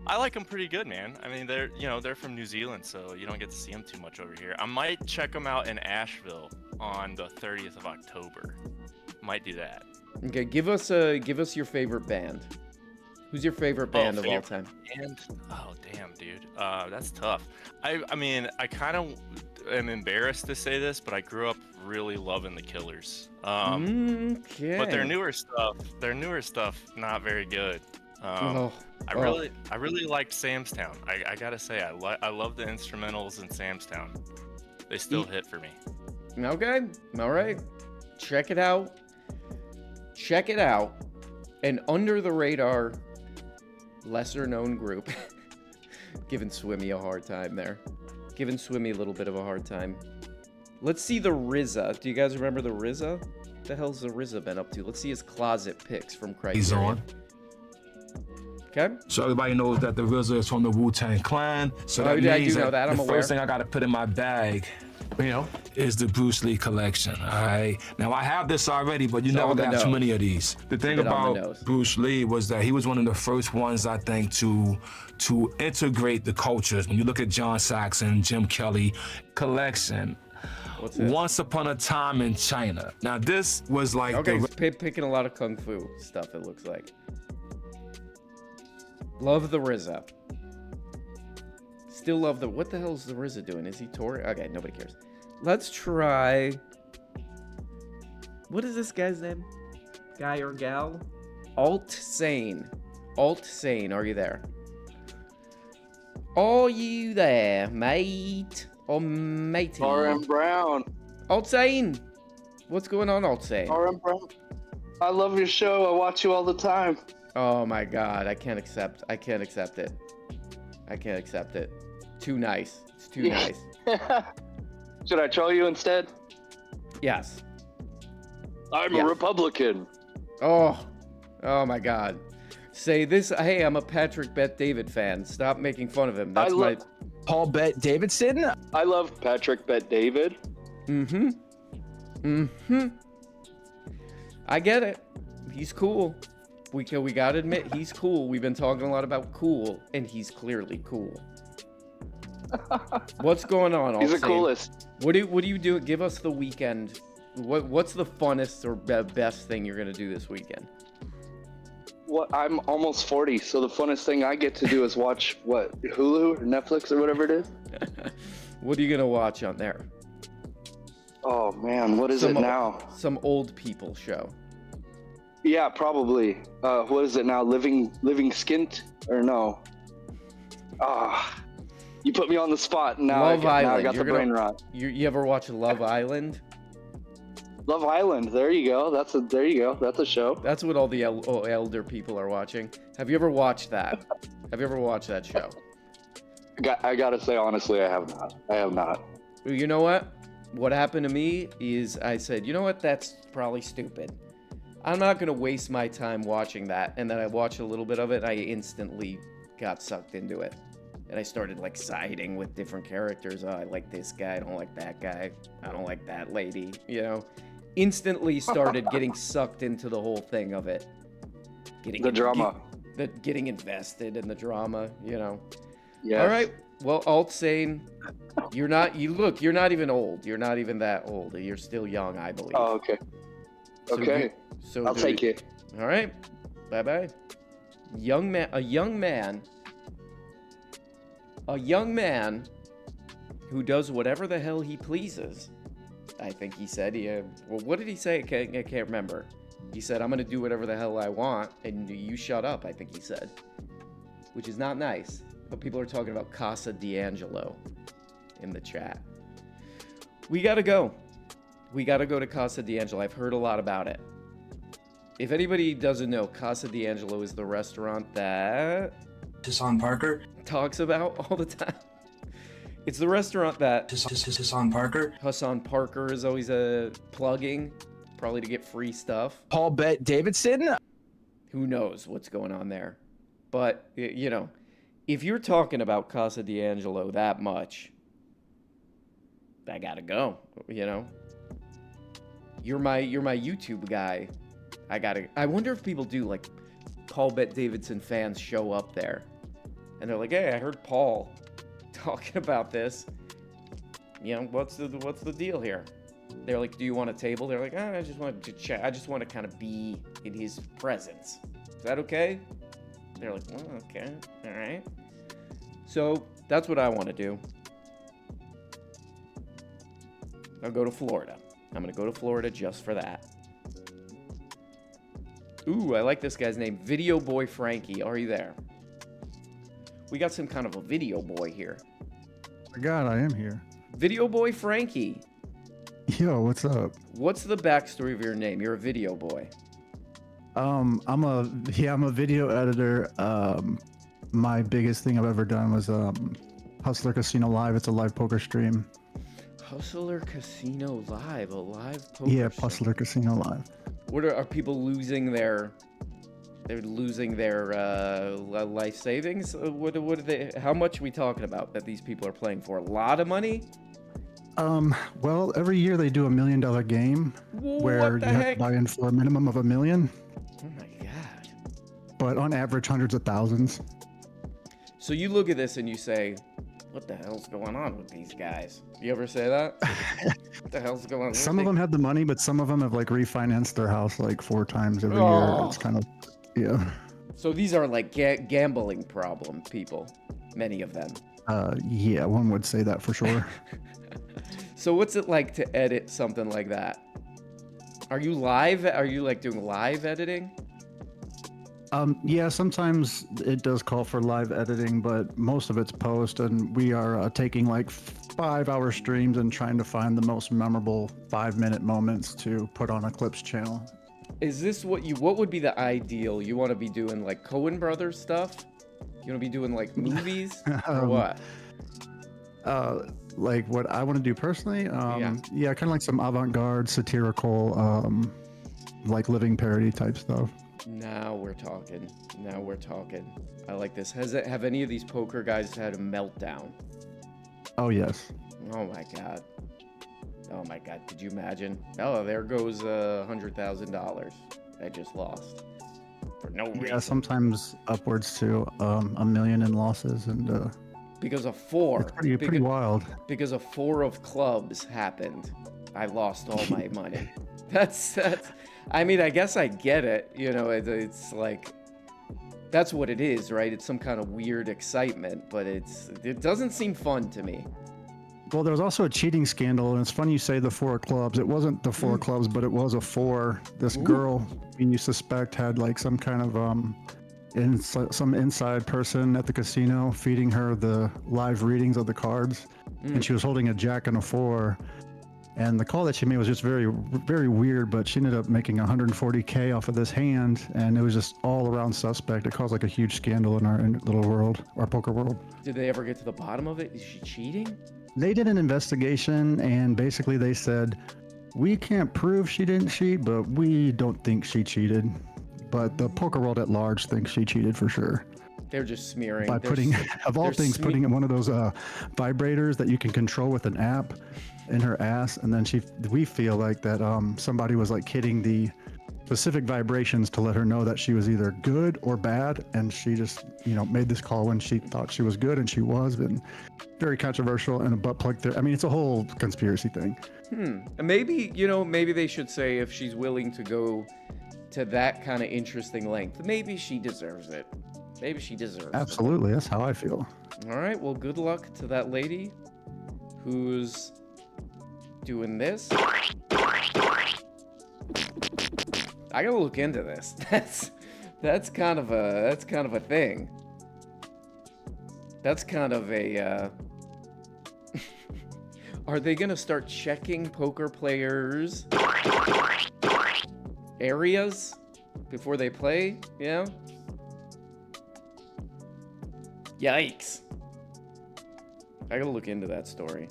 I like them pretty good, man. I mean, they're from New Zealand, so you don't get to see them too much over here. I might check them out in Asheville on the 30th of October. Might do that. Okay, give us your favorite band. Who's your favorite band of all time? Oh, damn, dude. That's tough. I mean, I kind of am embarrassed to say this, but I grew up really loving the Killers. Okay. But their newer stuff, not very good. I really liked Sam's Town. I gotta say, I love the instrumentals in Sam's Town. They still hit for me. Okay, all right. Check it out. An under the radar, lesser known group. Giving Swimmy a hard time there. Giving Swimmy a little bit of a hard time. Let's see the RZA. Do you guys remember the RZA? What the hell's the RZA been up to? Let's see his closet pics from Criterion. He's on. Okay. So everybody knows that the RZA is from the Wu-Tang Clan. So I do know that. I'm the aware. first thing I got to put in my bag, is the Bruce Lee collection. All right. Now I have this already, but you never got too many of these. The thing about Bruce Lee was that he was one of the first ones, I think, to integrate the cultures. When you look at John Saxon, Jim Kelly collection. Once Upon a Time in China. Now this was like picking a lot of kung fu stuff. It looks like. Love the RZA. Still love the. What the hell is the RZA doing? Is he touring? Okay, nobody cares. Let's try. What is this guy's name? Guy or gal? Sane. Sane, are you there? Are you there, mate? Or matey? RM Brown. Sane. What's going on, Sane? RM Brown. I love your show. I watch you all the time. Oh my God, I can't accept it. Too nice. It's too nice. Should I troll you instead? Yes. I'm a Republican. Oh my God. Say this. Hey, I'm a Patrick Bet David fan. Stop making fun of him. That's Paul Bet Davidson. I love Patrick Bet David. I get it. He's cool. We gotta admit, he's cool. We've been talking a lot about cool, and he's clearly cool. What's going on? He's the coolest. What do you do? Give us the weekend What's the funnest or best thing you're gonna do this weekend? What? I'm almost 40, so the funnest thing I get to do is watch Hulu or Netflix or whatever it is. What are you gonna watch on there? Oh man, what is it now? Some old people show. Yeah, probably. What is it now? Living Skint or no? You put me on the spot. Now Love Island. Now I got the brain rot. You ever watch Love Island? Love Island. There you go. That's a show. That's what all the elder people are watching. Have you ever watched that? Have you ever watched that show? I gotta say honestly, I have not. You know what? What happened to me is I said, you know what? That's probably stupid. I'm not gonna waste my time watching that. And then I watched a little bit of it. And I instantly got sucked into it. And I started like siding with different characters. Oh, I like this guy. I don't like that guy. I don't like that lady. You know, instantly started getting sucked into the whole thing of it. The drama. Getting invested in the drama. You know. Yes. All right. Well, Sane, you're not even old. You're not even that old. You're still young, I believe. Oh, okay. Okay. I'll take it. All right. Bye-bye. A young man who does whatever the hell he pleases. I think he said, well, what did he say? I can't remember. He said, I'm going to do whatever the hell I want, and you shut up, I think he said. Which is not nice. But people are talking about Casa D'Angelo in the chat. We gotta go. We gotta go to Casa D'Angelo. I've heard a lot about it. If anybody doesn't know, Casa D'Angelo is the restaurant that Hassan Parker talks about all the time. It's the restaurant that Hassan Parker is always plugging, probably to get free stuff. Paul Bet Davidson? Who knows what's going on there? But, you know, if you're talking about Casa D'Angelo that much, I gotta go, you know? You're my YouTube guy. I wonder if people do, like, Paul Bet Davidson fans show up there. And they're like, hey, I heard Paul talking about this. You know, what's the deal here? They're like, do you want a table? They're like, I just want to chat. I just want to kind of be in his presence. Is that okay? They're like, oh, okay, all right. So that's what I want to do. I'll go to Florida. I'm going to go to Florida just for that. Ooh, I like this guy's name. Video Boy Frankie. Are you there? We got some kind of a video boy here. My God, I am here. Video Boy Frankie. Yo, what's up? What's the backstory of your name? You're a video boy. I'm a video editor. My biggest thing I've ever done was Hustler Casino Live. It's a live poker stream. Hustler Casino Live, a live poker. Yeah, Hustler Casino Live. What are people losing their? They're losing their life savings. What are they? How much are we talking about that these people are playing for? A lot of money. Well, every year they do $1 million game where you have to buy in for a minimum of $1 million. Oh my God. But on average, hundreds of thousands. So you look at this and you say, what the hell's going on with these guys? You ever say that? What the hell's going on? Some of them have the money, but some of them have like refinanced their house like 4 times every year. It's kind of, yeah. So these are like gambling problem people, many of them. Yeah, one would say that for sure. So what's it like to edit something like that? Are you live? Are you like doing live editing? Yeah, sometimes it does call for live editing, but most of it's post, and we are taking like 5-hour streams and trying to find the most memorable 5-minute moments to put on a Clips channel. Is this what would be the ideal? You want to be doing like Coen Brothers stuff? You want to be doing like movies or what? Like what I want to do personally? Yeah, kind of like some avant-garde, satirical, like living parody type stuff. Now we're talking. I like this. Have any of these poker guys had a meltdown? Oh, yes. Oh my God. Could you imagine? Oh, there goes $100,000 I just lost for no reason. Yeah, sometimes upwards to $1 million in losses, and because of 4. It's pretty wild. Because a 4 of clubs happened. I lost all my money. That's. I mean, I guess I get it. You know, it's like that's what it is, right? It's some kind of weird excitement, but it doesn't seem fun to me. Well, there was also a cheating scandal, and it's funny you say the 4 clubs. It wasn't the 4 clubs, but it was a 4. This girl, you suspect, had like some kind of some inside person at the casino feeding her the live readings of the cards, and she was holding a jack and a 4. And the call that she made was just very, very weird, but she ended up making $140K off of this hand, and it was just all around suspect. It caused like a huge scandal in our little world, our poker world. Did they ever get to the bottom of it? Is she cheating? They did an investigation, and basically they said, we can't prove she didn't cheat, but we don't think she cheated. But the poker world at large thinks she cheated for sure. They're just smearing. By putting, of all things, putting in one of those vibrators that you can control with an app in her ass, and then we feel like that somebody was like hitting the specific vibrations to let her know that she was either good or bad, and she just made this call when she thought she was good, and she was. And very controversial, and a butt plug there. I mean, it's a whole conspiracy thing. And maybe maybe they should say if she's willing to go to that kind of interesting length, maybe she deserves it. Maybe she deserves Absolutely, that's how I feel. All right, well, good luck to that lady who's doing this. I gotta look into this. That's kind of a thing. That's kind of a. Are they gonna start checking poker players' areas before they play? Yeah. Yikes. I gotta look into that story.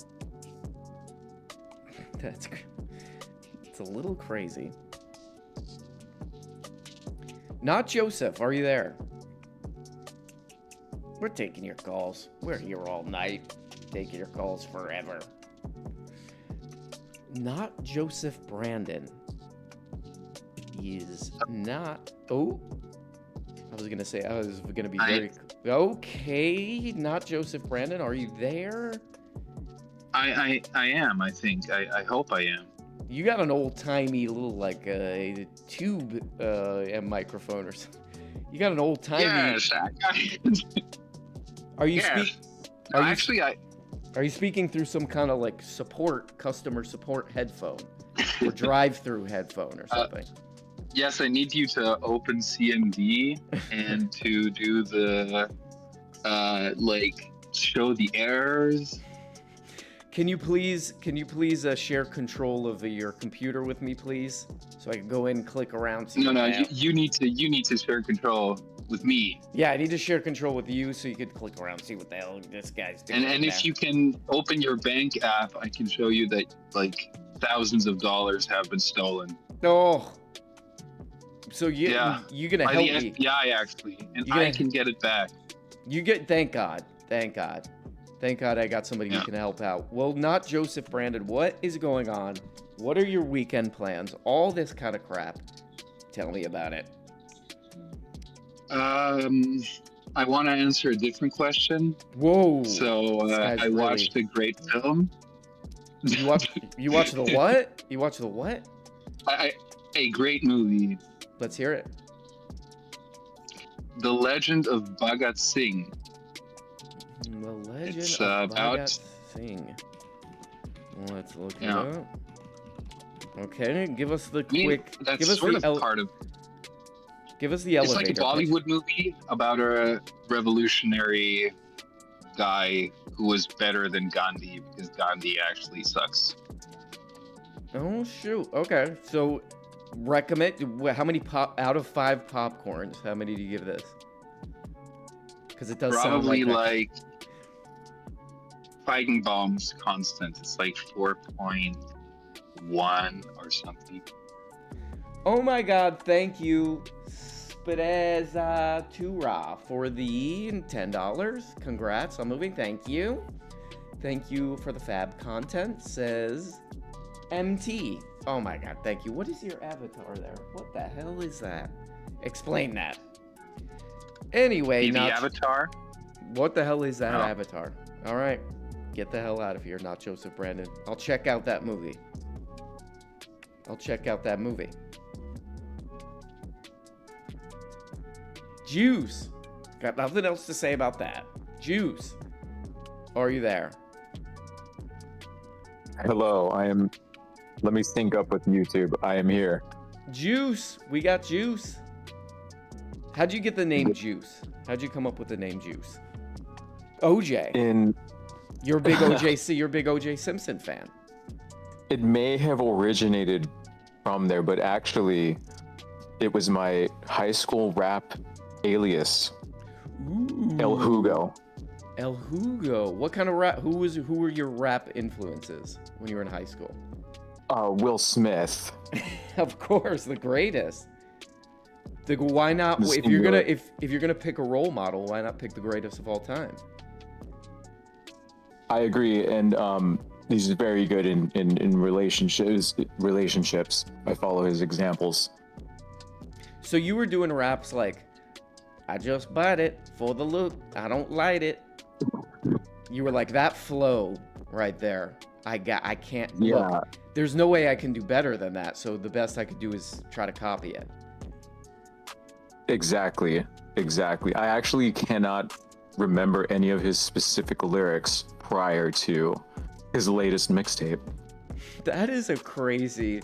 It's a little crazy. Not Joseph, are you there? We're taking your calls. We're here all night, taking your calls forever. Not Joseph Brandon. Is not. Oh, I was gonna be very. Okay, not Joseph Brandon. Are you there? I am. I think. I hope I am. You got an old-timey little like tube microphone or something. You got an old-timey. Yes. Are you Are you speaking through some kind of like customer support headphone or drive-through headphone or something? Yes, I need you to open CMD and to do the show the errors. Can you please share control of your computer with me, please, so I can go in and click around? You need to share control with me. Yeah, I need to share control with you so you could click around, see what the hell this guy's doing. And if you can open your bank app, I can show you that like thousands of dollars have been stolen. Oh. So you gonna help the me? FBI actually, and I can get it back. Thank God. Thank God I got somebody who can help out. Well, not Joseph Brandon. What is going on? What are your weekend plans? All this kind of crap. Tell me about it. I want to answer a different question. Whoa. So I watched a great film. You watched the what? You watched the what? A great movie. Let's hear it. The Legend of Bhagat Singh. The Legend It's of about Bhagat Singh. Let's look it up. Okay, give us the quick. That's give us sort the of part of. Give us the elevator. It's like a Bollywood movie about a revolutionary guy who was better than Gandhi because Gandhi actually sucks. Oh shoot. Okay, so recommend. How many out of 5 popcorns? How many do you give this? Because it does probably sound like fighting bombs constant. It's like 4.1 or something. Oh my God! Thank you, Spedeza Tura, for the $10. Congrats on moving. Thank you. Thank you for the fab content. Says MT. Oh my God! Thank you. What is your avatar there? What the hell is that? Explain that. Anyway, the avatar. What the hell is that avatar? All right, get the hell out of here, not Joseph Brandon. I'll check out that movie. I'll check out that movie. Juice. Got nothing else to say about that. Juice. Are you there? Hello, let me sync up with YouTube. I am here. Juice. We got Juice. How'd you get the name Juice? How'd you come up with the name Juice? OJ. You're a big OJ Simpson fan. It may have originated from there, but actually it was my high school rap alias. Ooh. El Hugo. El Hugo. What kind of rap? Who were your rap influences when you were in high school? Will Smith. Of course, the greatest. Why not? If you're gonna pick a role model, why not pick the greatest of all time? I agree, and he's very good in relationships. I follow his examples. So you were doing raps like, I just bought it for the look, I don't light it. You were like, that flow right there. I can't. Yeah. Look, there's no way I can do better than that. So the best I could do is try to copy it. Exactly. I actually cannot remember any of his specific lyrics prior to his latest mixtape. That is a crazy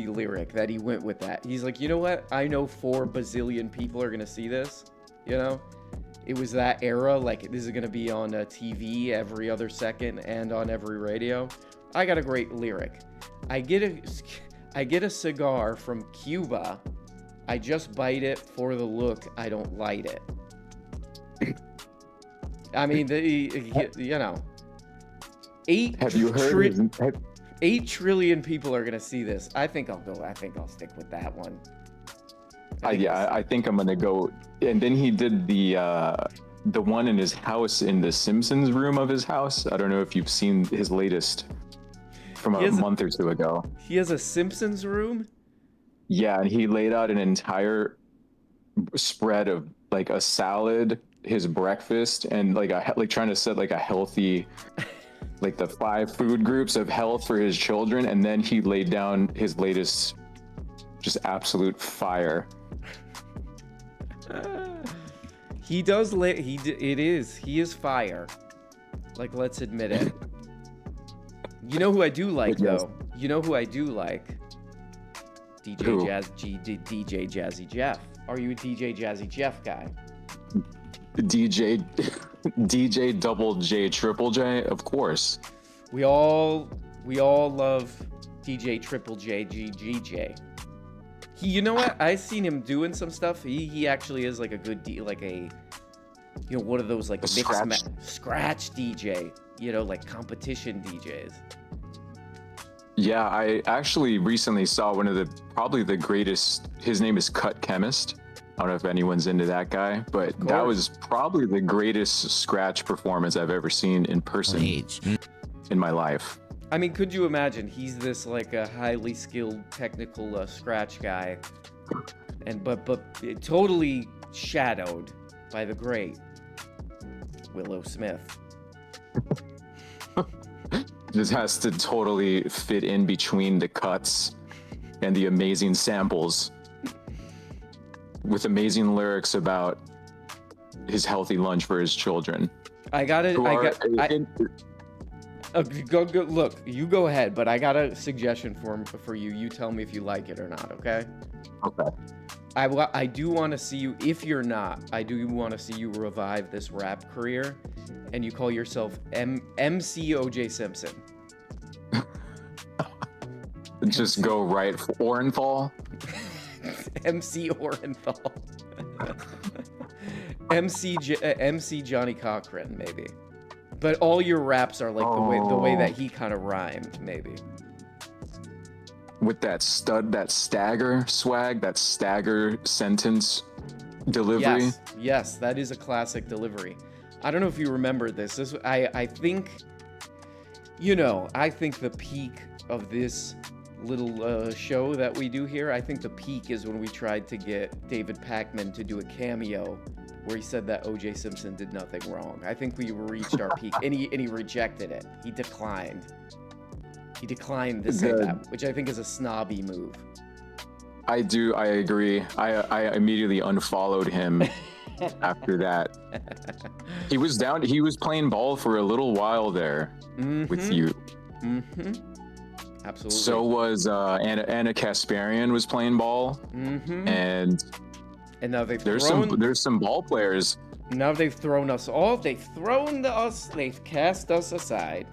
lyric that he went with that. He's like, you know what? I know 4 bazillion people are gonna see this. You know, it was that era. Like, this is gonna be on TV every other second and on every radio. I got a great lyric. I get a cigar from Cuba. I just bite it for the look. I don't light it. I mean, you know, 8 trillion people are gonna see this. I think I'll stick with that one. I think I'm gonna go. And then he did the one in his house, in the Simpsons room of his house. I don't know if you've seen his latest from a month or 2 ago. He has a Simpsons room? Yeah, and he laid out an entire spread of like a salad, his breakfast, and like trying to set like a healthy, like the 5 food groups of health for his children, and then he laid down his latest, just absolute fire. He does. He is fire. Like, let's admit it. You know who I do like though? You know who I do like? DJ Jazzy Jeff. Are you a DJ Jazzy Jeff guy? DJ Double J Triple J, of course. We all love DJ Triple J GJ. You know what? I've seen him doing some stuff. He actually is like a good one of those like scratch DJ. You know, like competition DJs. Yeah, I actually recently saw one of probably the greatest. His name is Cut Chemist. I don't know if anyone's into that guy, but that was probably the greatest scratch performance I've ever seen in person in my life. I mean, could you imagine? He's this like a highly skilled technical scratch guy, but totally shadowed by the great Willow Smith. This has to totally fit in between the cuts and the amazing samples with amazing lyrics about his healthy lunch for his children. Look, you go ahead, but I got a suggestion for you. You tell me if you like it or not, okay? Okay. I do want to see you, if you're not, I do want to see you revive this rap career, and you call yourself MC OJ Simpson. Just go right for Orenthal. MC Orenthal. MC Johnny Cochran, maybe. But all your raps are like the way that he kind of rhymed, maybe. With that stagger swag, that stagger sentence delivery. Yes, that is a classic delivery. I don't know if you remember this. I think the peak of this little show that we do here, I think the peak is when we tried to get David Pakman to do a cameo where he said that OJ Simpson did nothing wrong. I think we reached our peak, and he rejected it. He declined. He declined to say that, which I think is a snobby move. I agree. I immediately unfollowed him after that. He was playing ball for a little while there with you. Absolutely. So was Anna Kasparian was playing ball. And now there's some ball players. Now they've thrown us all. They've cast us aside.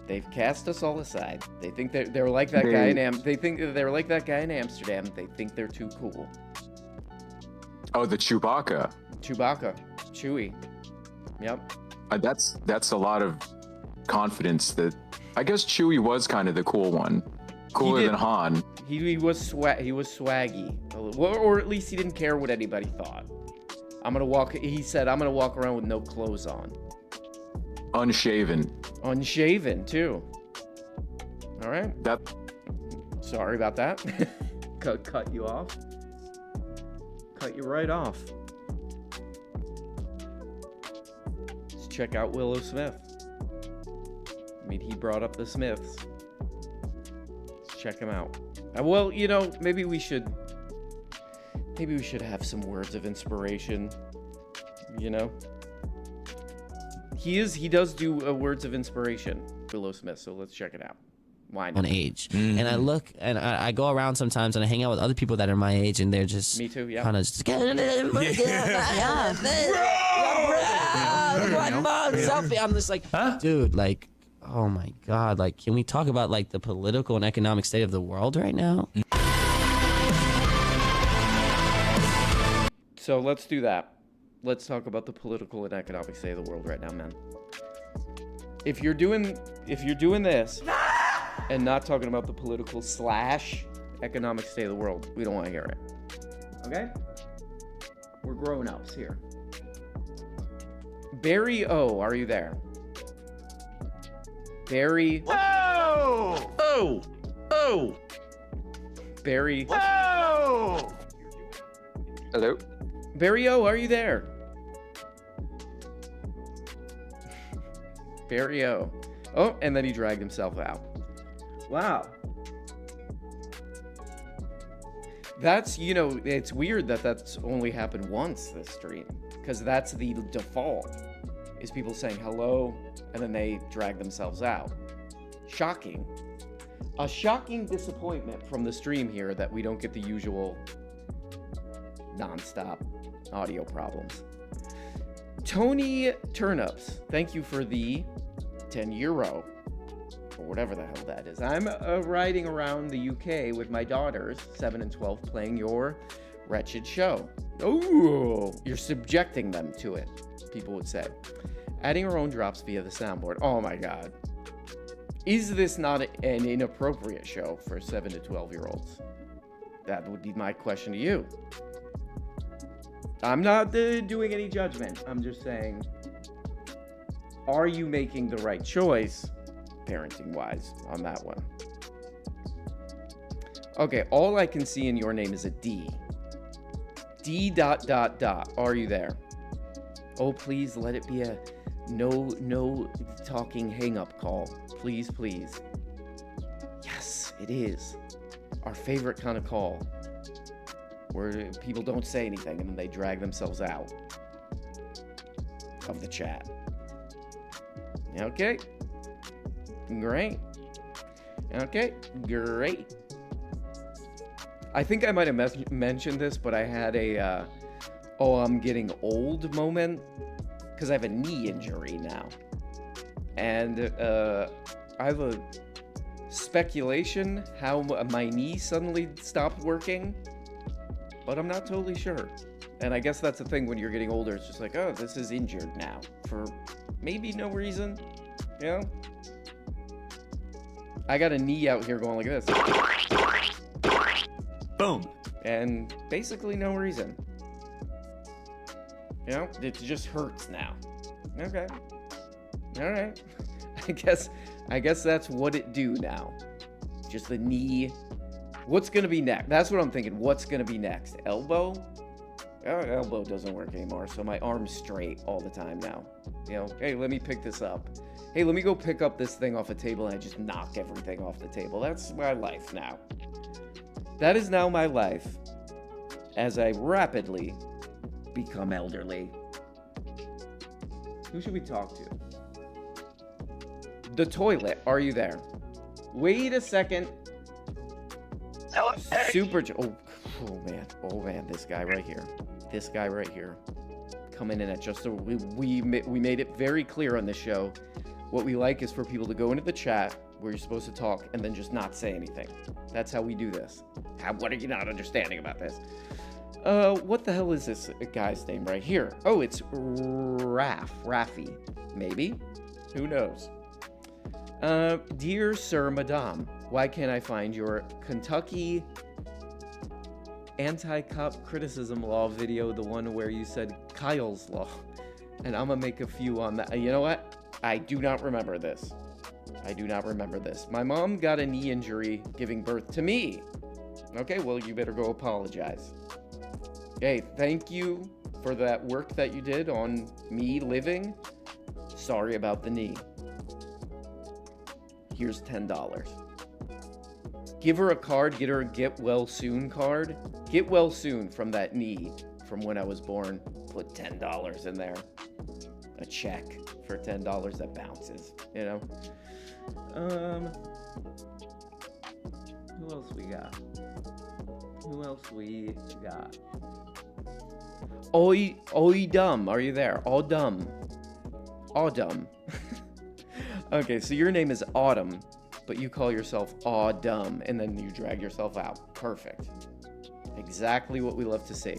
They've cast us all aside. They think they're like that guy in They think they're like that guy in Amsterdam. They think they're too cool. Oh, the Chewbacca. Chewy. Yep. That's a lot of confidence. That I guess Chewy was kind of the cool one, cooler than Han. He was swaggy, or at least he didn't care what anybody thought. He said, I'm gonna walk around with no clothes on. Unshaven too. All right. Sorry about that. Cut you off. Cut you right off. Let's check out Willow Smith. I mean, he brought up the Smiths. Let's check him out. Well, maybe we should have some words of inspiration. He does do words of inspiration, Willow Smith, so let's check it out. Why not? On age. And I look and I go around sometimes and I hang out with other people that are my age and they're just me too, yeah. Kind of just I'm just like, dude, like, oh my god, like, can we talk about like the political and economic state of the world right now? So let's do that. Let's talk about the political and economic state of the world right now, man. If you're doing this and not talking about the political / economic state of the world, we don't want to hear it. Okay? We're grown-ups here. Barry O, are you there? Barry. Whoa! Oh! Barry. Whoa! Hello? Barry O, are you there? Barry O. Oh, and then he dragged himself out. Wow. That's, it's weird that that's only happened once this stream, because that's the default, is people saying hello, and then they drag themselves out. Shocking. A shocking disappointment from the stream here that we don't get the usual non-stop audio problems. Tony Turnips, thank you for the €10, or whatever the hell that is. I'm riding around the UK with my daughters, 7 and 12, playing your wretched show. Oh, you're subjecting them to it, people would say. Adding our own drops via the soundboard. Oh my god. Is this not an inappropriate show for 7 to 12-year-olds? That would be my question to you. I'm not doing any judgment. I'm just saying, are you making the right choice, parenting-wise, on that one? Okay, all I can see in your name is a D. D ... Are you there? Oh, please let it be a no talking hang-up call. Please, please. Yes, it is. Our favorite kind of call. Where people don't say anything and then they drag themselves out of the chat. Okay. Great. Okay, great. I think I might have mentioned this, but I had a, I'm getting old moment, because I have a knee injury now. And I have a speculation how my knee suddenly stopped working, but I'm not totally sure. And I guess that's the thing when you're getting older, it's just like, oh, this is injured now, for maybe no reason, you know? I got a knee out here going like this. Boom. And basically no reason. You know, it just hurts now. Okay. All right. I guess that's what it do now. Just the knee. What's gonna be next? That's what I'm thinking. What's gonna be next? Elbow? elbow doesn't work anymore, so my arm's straight all the time now. You know, hey, let me pick this up. Hey, let me go pick up this thing off a table, and I just knock everything off the table. That's my life now. That is now my life as I rapidly become elderly. Who should we talk to? The toilet. Are you there? Wait a second. Super. Oh man, this guy right here. This guy right here. Coming in at just a. We made it very clear on this show. What we like is for people to go into the chat where you're supposed to talk and then just not say anything. That's how we do this. What are you not understanding about this? What the hell is this guy's name right here? Oh, it's Raffy, maybe? Who knows? Dear Sir, Madame, why can't I find your Kentucky anti-cop criticism law video, the one where you said Kyle's law? And I'm gonna make a few on that. You know what? I do not remember this. I do not remember this. My mom got a knee injury giving birth to me. Okay, well, you better go apologize. Hey, thank you for that work that you did on me living. Sorry about the knee. Here's $10. Give her a card. Get her a get well soon card. Get well soon from that knee from when I was born. Put $10 in there. A check for $10 that bounces, you know? Who else we got? Who else we got? Oi dumb, are you there? Autumn. Okay, so your name is Autumn, but you call yourself Autumn, and then you drag yourself out. Perfect. Exactly what we love to see.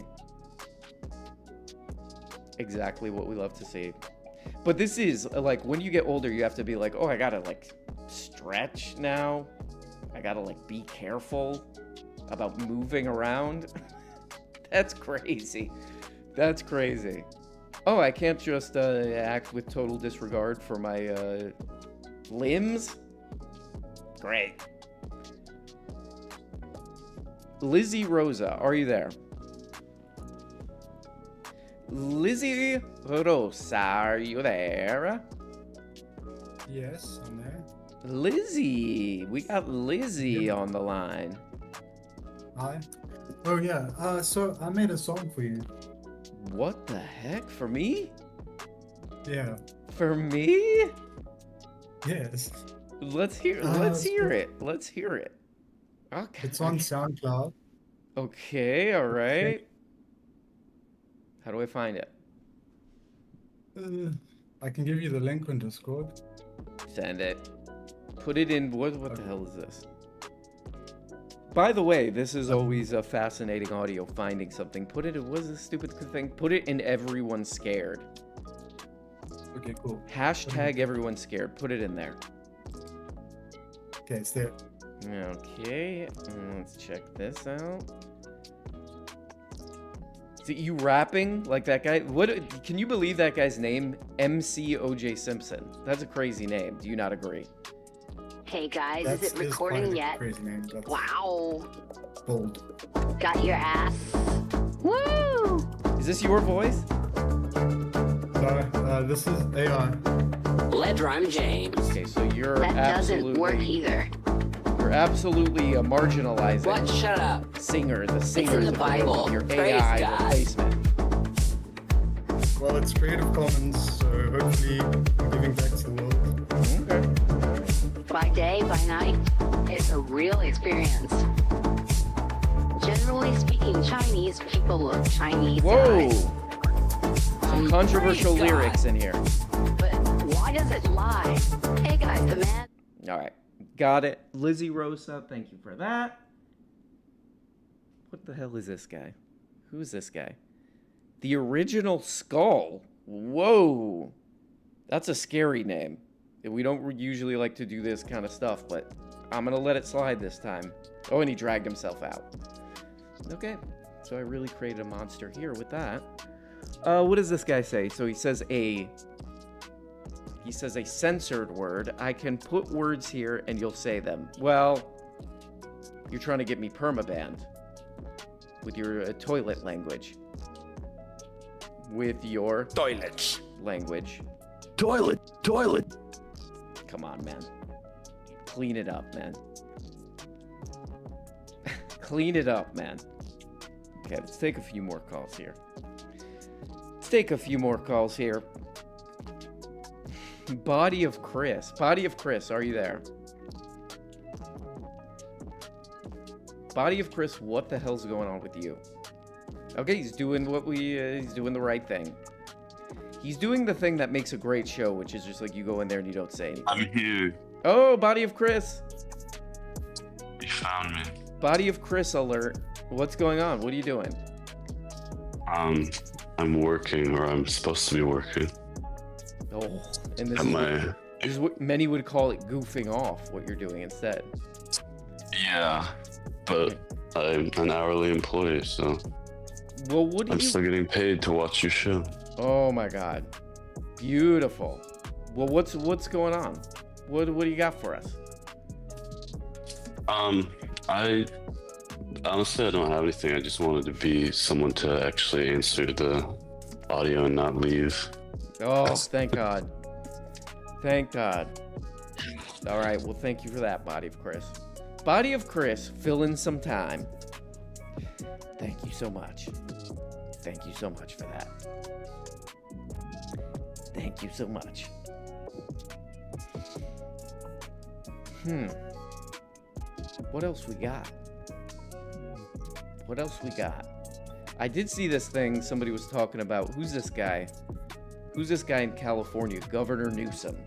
Exactly what we love to see. But this is, like, when you get older, you have to be like, oh, I gotta, like, stretch now. I gotta, like, be careful about moving around. That's crazy. That's crazy. Oh, I can't just act with total disregard for my limbs? Great. Lizzy Rosa, are you there? Lizzy Rosa, are you there? Yes, I'm there. Lizzy, we got Lizzy on the line. Hi. Oh yeah, so I made a song for you. What the heck? For me? Yeah. For me? Yes. Let's hear it. Let's hear it. Okay. It's on SoundCloud. Okay, all right. How do I find it? I can give you the link on Discord. Send it. Put it in. What the hell is this? By the way, this is always a fascinating audio, finding something. Put it in, what's this stupid thing? Put it in Everyone's Scared. Okay, cool. Hashtag Everyone's Scared. Put it in there. Okay, it's there. Okay, let's check this out. See, you rapping like that guy? What? Can you believe that guy's name? MC OJ Simpson. That's a crazy name. Do you not agree? Hey guys, is it recording yet? Crazy name. Wow. Bold. Got your ass. Woo! Is this your voice? Sorry, this is AI. Ledrum James. Okay, so you're that absolutely... doesn't work either. You're absolutely marginalizing... What? Shut up. Singer, the singers it's in the Bible. Your Praise AI God. replacement. Well, it's Creative Commons, so hopefully I'm giving back to the world. Okay. By day, by night, it's a real experience. Generally speaking, Chinese people look Chinese. Whoa! Some controversial lyrics in here. But why does it lie? Hey guys, the man... Alright, got it. Lizzy Rosa, thank you for that. What the hell is this guy? Who's this guy? The Original Skull. Whoa! That's a scary name. We don't usually like to do this kind of stuff, but I'm gonna let it slide this time. Oh, and he dragged himself out. Okay, so I really created a monster here with that. What does this guy say? So he says a censored word. I can put words here and you'll say them. Well, you're trying to get me permabanned with your toilet language. with your toilets language. Toilet. Come on, man. Clean it up, man. Clean it up, man. Okay, let's take a few more calls here. Body of Chris, are you there? Body of Chris, what the hell's going on with you? Okay, he's doing he's doing the right thing. He's doing the thing that makes a great show, which is just like you go in there and you don't say anything. I'm here. Oh, Body of Chris. You found me. Body of Chris alert. What's going on? What are you doing? I'm working, or I'm supposed to be working. Oh, and this is what many would call it goofing off, what you're doing instead. Yeah, but I'm an hourly employee, so well, I'm still getting paid to watch your show. Oh my god. Beautiful. Well, what's going on? What do you got for us? I honestly don't have anything. I just wanted to be someone to actually answer the audio and not leave. Oh, thank God. Thank God. All right, well, thank you for that, Body of Chris. Body of Chris, fill in some time. Thank you so much. Thank you so much for that. Thank you so much. What else we got? I did see this thing somebody was talking about. Who's this guy? Who's this guy in California? Governor Newsom.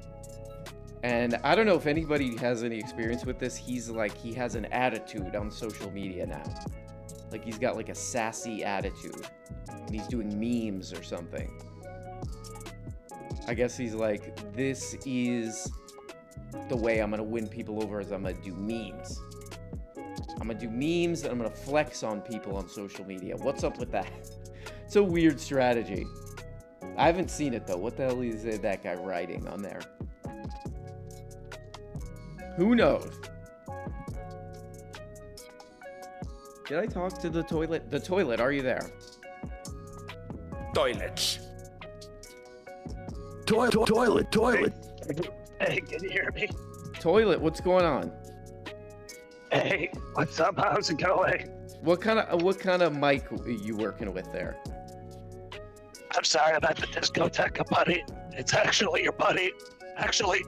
And I don't know if anybody has any experience with this. He has an attitude on social media now. Like he's got like a sassy attitude. And he's doing memes or something. I guess he's like, this is the way I'm gonna win people over, is I'm gonna do memes. I'm gonna do memes and I'm gonna flex on people on social media. What's up with that? It's a weird strategy. I haven't seen it though. What the hell is that guy writing on there? Who knows? Did I talk to the toilet? The toilet, are you there? Toilets. Toilet. Hey, can you hear me? Toilet, what's going on? Hey, what's up? How's it going? What kind of mic are you working with there? I'm sorry about the discotheque, buddy. It's actually your buddy. Actually,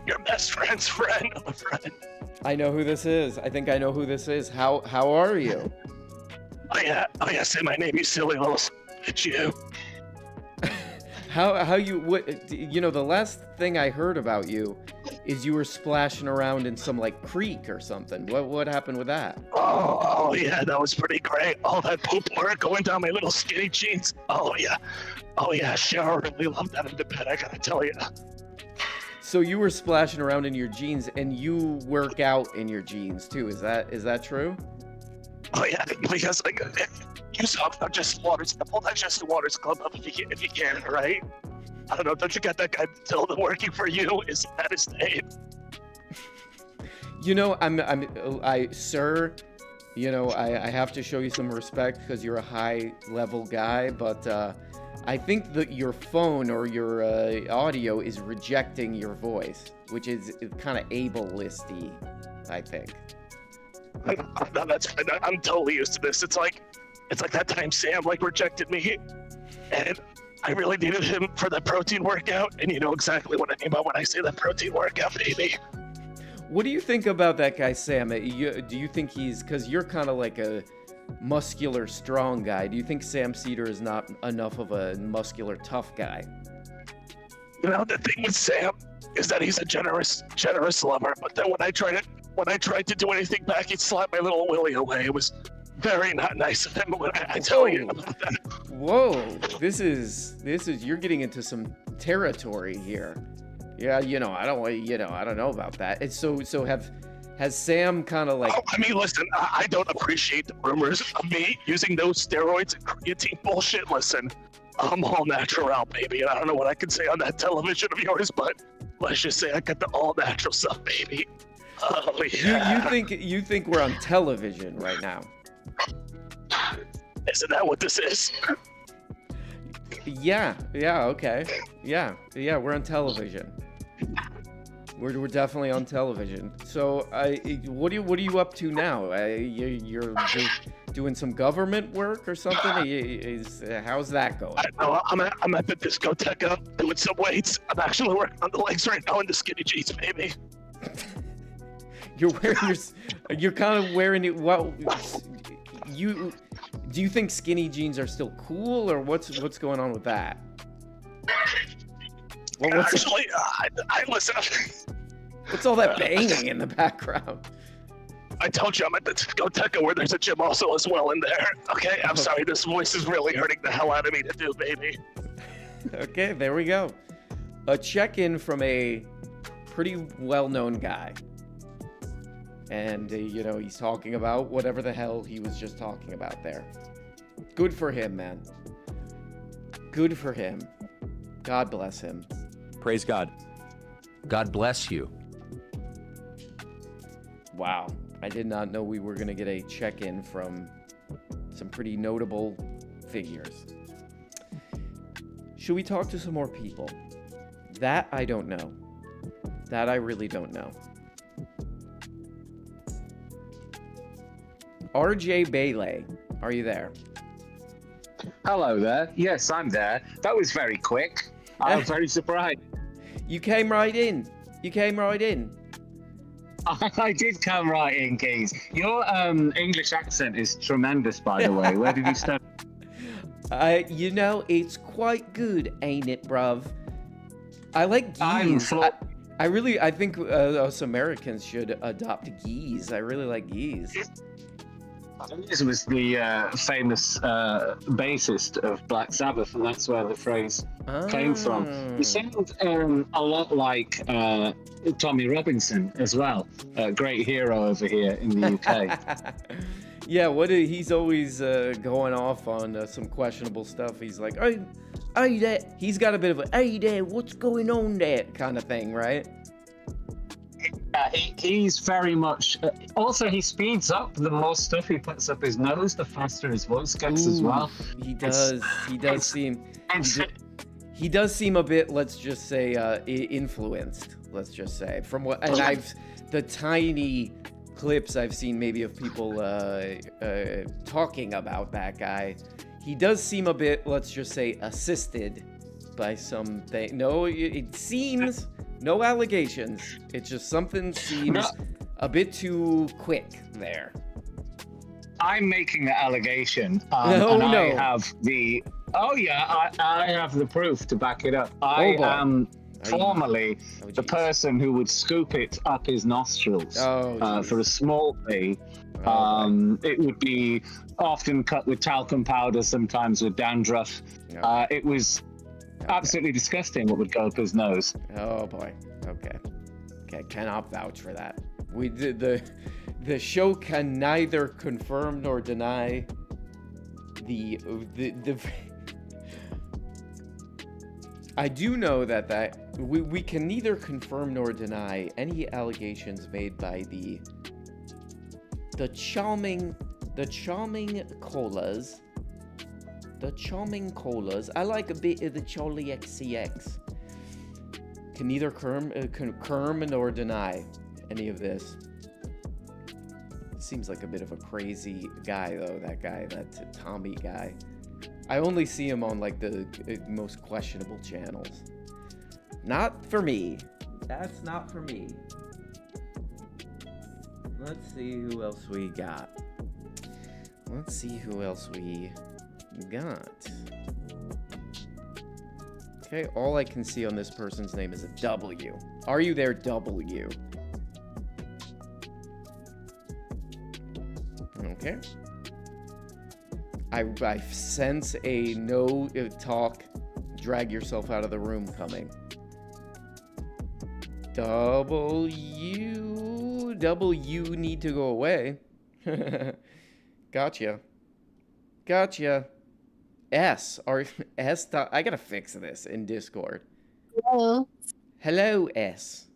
your best friend's friend of a friend. I know who this is. I think I know who this is. How are you? Oh yeah, say my name, you silly little it's you. How you, what, you know, the last thing I heard about you is you were splashing around in some like creek or something. What happened with that? Oh yeah, that was pretty great. All that poop water going down my little skinny jeans. Oh yeah, shower really loved that in the bed, I gotta tell you. So you were splashing around in your jeans and you work out in your jeans too, is that true? Oh yeah, because like, you saw just Waters, pull that Just Waters club up if you can, right? I don't know, don't you got that guy Tilda working for you? Is that his name? You know, sir, you know, I have to show you some respect because you're a high level guy, but I think that your phone or your audio is rejecting your voice, which is kind of ableisty, I think. No, that's fine. I'm totally used to this. It's like that time Sam like rejected me, and I really needed him for that protein workout, and you know exactly what I mean by when I say that protein workout, baby. What do you think about that guy Sam? Do you think he's, because you're kind of like a muscular, strong guy. Do you think Sam Cedar is not enough of a muscular, tough guy? You know, the thing with Sam is that he's a generous lover, but then when I tried to do anything back, he'd slap my little willy away. It was very not nice of him when I tell you about that. Whoa, this is you're getting into some territory here. Yeah, you know, I don't know about that. It's so has Sam kind of like... Oh, I mean, listen, I don't appreciate the rumors of me using those steroids and creatine bullshit. Listen, I'm all natural, baby, and I don't know what I can say on that television of yours, but let's just say I got the all natural stuff, baby. Oh yeah. You think we're on television right now? Isn't that what this is? Yeah, okay. Yeah, we're on television. We're definitely on television. So, what are you up to now? You're doing some government work or something? How's that going? I'm at the discoteca doing some weights. I'm actually working on the legs right now in the skinny jeans, baby. You're kind of wearing it. Well, do you think skinny jeans are still cool, or what's going on with that? Well, Actually, I listen. What's all that banging in the background? I told you I'm at the discoteca where there's a gym also as well in there. Okay, I'm sorry, this voice is really hurting the hell out of me to do, baby. Okay, there we go. A check-in from a pretty well-known guy. And, he's talking about whatever the hell he was just talking about there. Good for him, man. Good for him. God bless him. Praise God. God bless you. Wow. I did not know we were going to get a check-in from some pretty notable figures. Should we talk to some more people? That I don't know. That I really don't know. RJ Bailey, are you there? Hello there. Yes, I'm there. That was very quick. I was very surprised. You came right in. I did come right in, Keys. Your English accent is tremendous, by the way. Where did you study? It's quite good, ain't it, bruv? I like geese. I think us Americans should adopt geese. I really like geese. This was the famous bassist of Black Sabbath, and that's where the phrase came from. He sounds a lot like Tommy Robinson as well, a great hero over here in the UK. Yeah, he's always going off on some questionable stuff. He's like, hey there. He's got a bit of a, hey there, what's going on there kind of thing, right? He's very much. Also, he speeds up the more stuff he puts up his nose, the faster his voice gets as well. He does. He does seem a bit, let's just say, influenced. Let's just say from what, and the tiny clips I've seen maybe of people talking about that guy. He does seem a bit, let's just say, assisted by something. No, it seems. No allegations. It's just something seems a bit too quick there. I'm making the allegation. I have the. Oh yeah, I have the proof to back it up. I am formerly the person who would scoop it up his nostrils for a small fee. It would be often cut with talcum powder, sometimes with dandruff. It was absolutely disgusting what would go up his nose. Oh boy. Okay, cannot vouch for that. We did the show can neither confirm nor deny the I do know that we can neither confirm nor deny any allegations made by the charming colas. The charming colas. I like a bit of the Charlie XCX. Can neither confirm nor deny any of this. Seems like a bit of a crazy guy, though, that Tommy guy. I only see him on, like, the most questionable channels. Not for me. That's not for me. Let's see who else we got. Okay, all I can see on this person's name is a W. Are you there, W? Okay. I sense a no talk, drag yourself out of the room coming. W need to go away. Gotcha. S. I gotta fix this in Discord. Hello, S.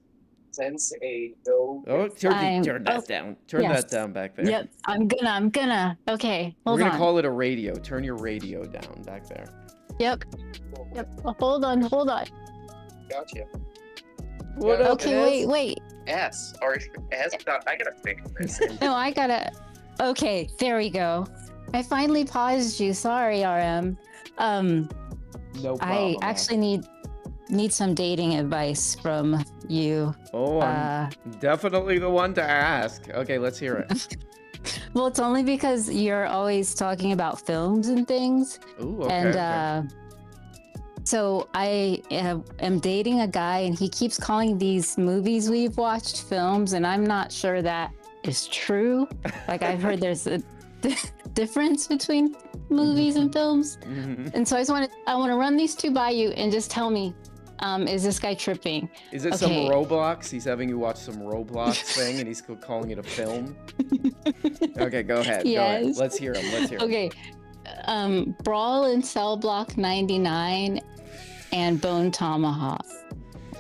Sense a no. Oh, turn that down. Turn that down back there. Yep, I'm gonna. Okay, hold on. We're gonna call it a radio. Turn your radio down back there. Yep. Hold on. Gotcha. What up, Okay, wait. S or S. I gotta think of this. No, I gotta. Okay, there we go. I finally paused you. Sorry, RM. No problem. I actually need some dating advice from you. Oh, I'm definitely the one to ask. Okay, let's hear it. Well, it's only because you're always talking about films and things. Ooh, okay. And so I am dating a guy, and he keeps calling these movies we've watched films, and I'm not sure that is true. Like, I've heard there's a difference between movies and films. And so I want to run these two by you and just tell me, is this guy tripping? Is it some Roblox? He's having you watch some Roblox thing, and he's calling it a film? Okay, go ahead. Yes. Go ahead. Let's hear him. Okay. Brawl in Cell Block 99 and Bone Tomahawk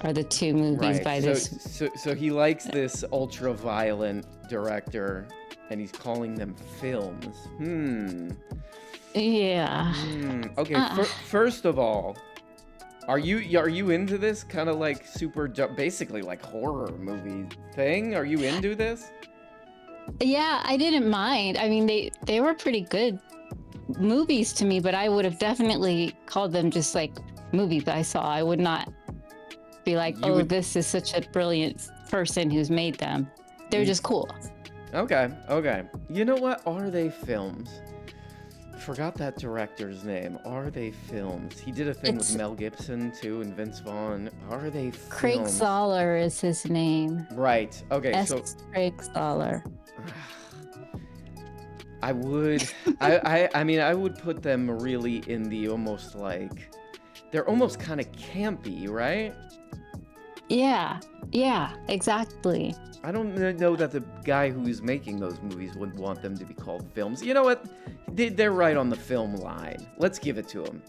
are the two movies by this. So he likes this ultra-violent director, and he's calling them films. Yeah. Okay. First of all, are you into this kind of like basically like horror movie thing? Are you into this? Yeah, I didn't mind. I mean, they were pretty good movies to me, but I would have definitely called them just like movies I saw. I would not be like, this is such a brilliant person who's made them. They're just cool. Okay. You know what? Are they films? Forgot that director's name. Are they films? He did a thing with Mel Gibson too and Vince Vaughn. Are they films? Craig Zahler is his name. Right. Okay. So Craig Zahler. I would. I mean, I would put them really in the almost like they're almost kind of campy, right? Yeah, exactly. I don't know that the guy who's making those movies would want them to be called films. You know what? They're right on the film line. Let's give it to him.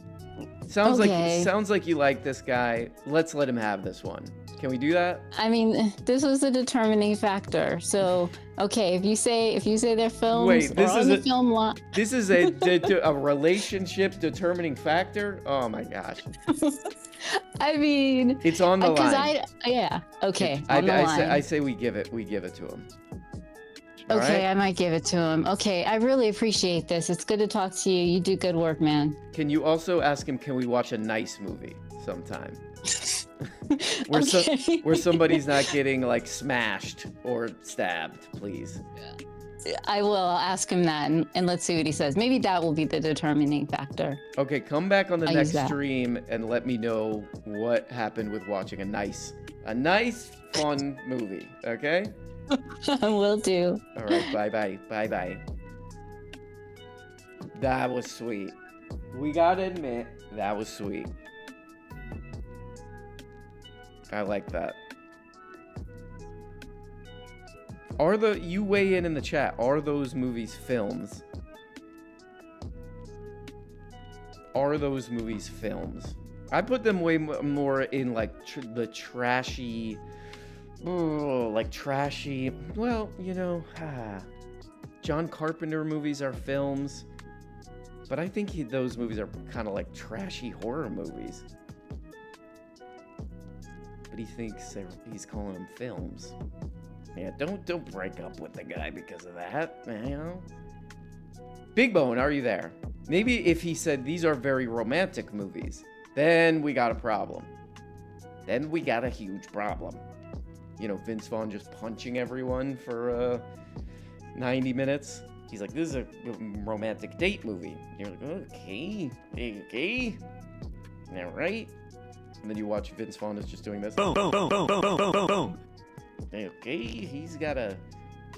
Sounds like you like this guy. Let's let him have this one. Can we do that? I mean, this was a determining factor. So, okay, if you say they're films, wait, this or is on the film line. This is a relationship determining factor. Oh my gosh. I mean, it's on the line. Okay. I say we give it to him. All okay, right? I might give it to him. Okay, I really appreciate this. It's good to talk to you. You do good work, man. Can you also ask him, can we watch a nice movie sometime? where somebody's not getting like smashed or stabbed, please. I will. I'll ask him that, and let's see what he says. Maybe that will be the determining factor. Okay, come back on the next stream and let me know what happened with watching a nice, fun movie. Okay. Will do. All right. Bye. That was sweet. We gotta admit, that was sweet. I like that. You weigh in the chat. Are those movies films? Are those movies films? I put them way more in like the trashy, well, you know, John Carpenter movies are films, but I think those movies are kind of like trashy horror movies. But he thinks he's calling them films. Yeah, don't break up with the guy because of that, you know? Big Bone, are you there? Maybe if he said these are very romantic movies, then we got a problem. Then we got a huge problem. You know, Vince Vaughn just punching everyone for 90 minutes. He's like, this is a romantic date movie. You're like, okay. All right. And then you watch Vince Vaughn is just doing this. Boom. Okay, he's got a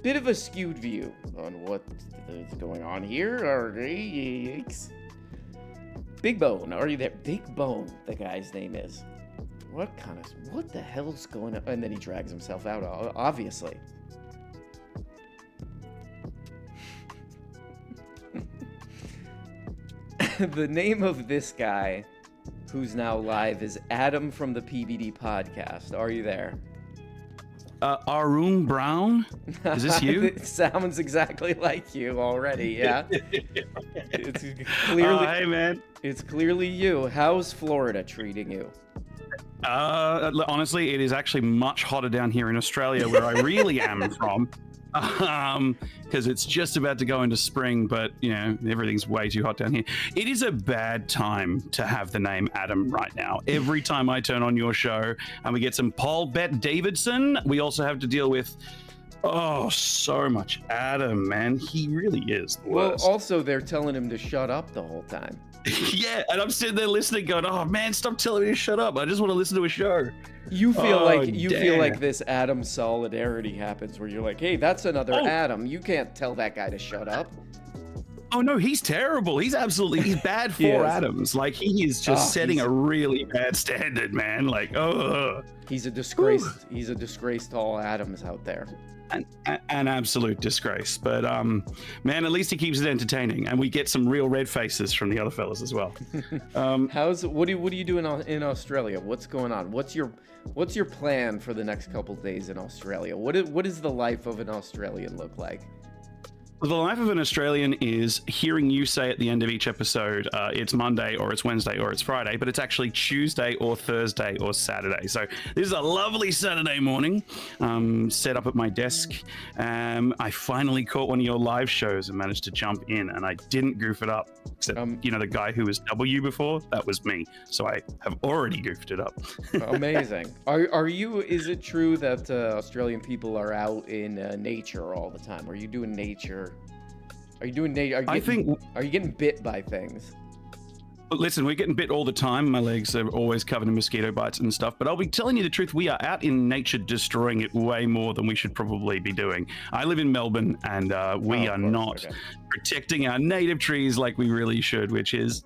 bit of a skewed view on what is going on here. Yikes. Big Bone, are you there? Big Bone, the guy's name is. What the hell's going on? And then he drags himself out, obviously. The name of this guy who's now live is Adam from the PBD podcast. Are you there? Arun Brown? Is this you? It sounds exactly like you already. Yeah. It's clearly. Hey, man. It's clearly you. How's Florida treating you? Honestly, it is actually much hotter down here in Australia, where I really am from. Because it's just about to go into spring, but you know, everything's way too hot down here. It is a bad time to have the name Adam right now. Every time I turn on your show and we get some Paul Bet Davidson, we also have to deal with so much Adam, man. He really is the worst. Well, also they're telling him to shut up the whole time. Yeah, and I'm sitting there listening, going, "Oh man, stop telling me to shut up! I just want to listen to a show." You feel feel like this Adam solidarity happens, where you're like, "Hey, that's another Adam. You can't tell that guy to shut up." Oh no, he's terrible. He's bad for Adams. Like he is just setting a really bad standard, man. Like, he's a disgrace. He's a disgrace to all Adams out there. An absolute disgrace, but man, at least he keeps it entertaining, and we get some real red faces from the other fellas as well. What do you do in Australia? What's going on? What's your plan for the next couple days in Australia? What does the life of an Australian look like? The life of an Australian is hearing you say at the end of each episode, it's Monday or it's Wednesday or it's Friday, but it's actually Tuesday or Thursday or Saturday. So this is a lovely Saturday morning, set up at my desk. I finally caught one of your live shows and managed to jump in, and I didn't goof it up. Except, the guy who was W before, that was me. So I have already goofed it up. Amazing. Is it true that Australian people are out in nature all the time? Are you doing nature? Are you getting bit by things? Listen, we're getting bit all the time. My legs are always covered in mosquito bites and stuff. But I'll be telling you the truth. We are out in nature destroying it way more than we should probably be doing. I live in Melbourne, and we are not protecting our native trees like we really should, which is,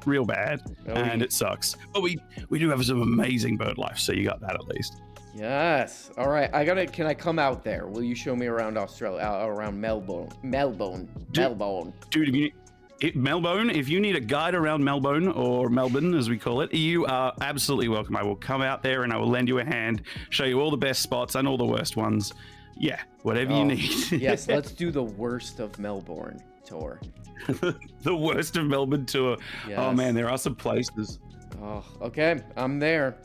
real bad. And it sucks. But we do have some amazing bird life, so you got that at least. Yes. All right. Can I come out there? Will you show me around Australia, around Melbourne? Dude, Melbourne, if you need a guide around Melbourne, or Melbourne as we call it, you are absolutely welcome. I will come out there and I will lend you a hand, show you all the best spots and all the worst ones. Yeah, whatever you need. Yes, let's do the worst of Melbourne tour. The worst of Melbourne tour. Yes. Oh man, there are some places. Oh, okay, I'm there.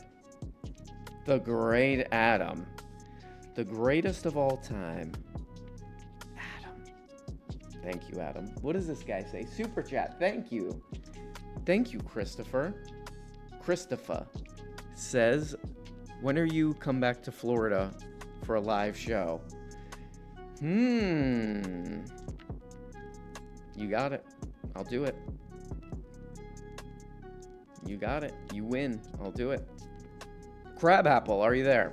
The great Adam. The greatest of all time. Thank you, Adam. What does this guy say? Super chat. Thank you. Thank you, Christopher. Christopher says, when are you come back to Florida for a live show? You got it. I'll do it. You got it. You win. I'll do it. Crabapple, are you there?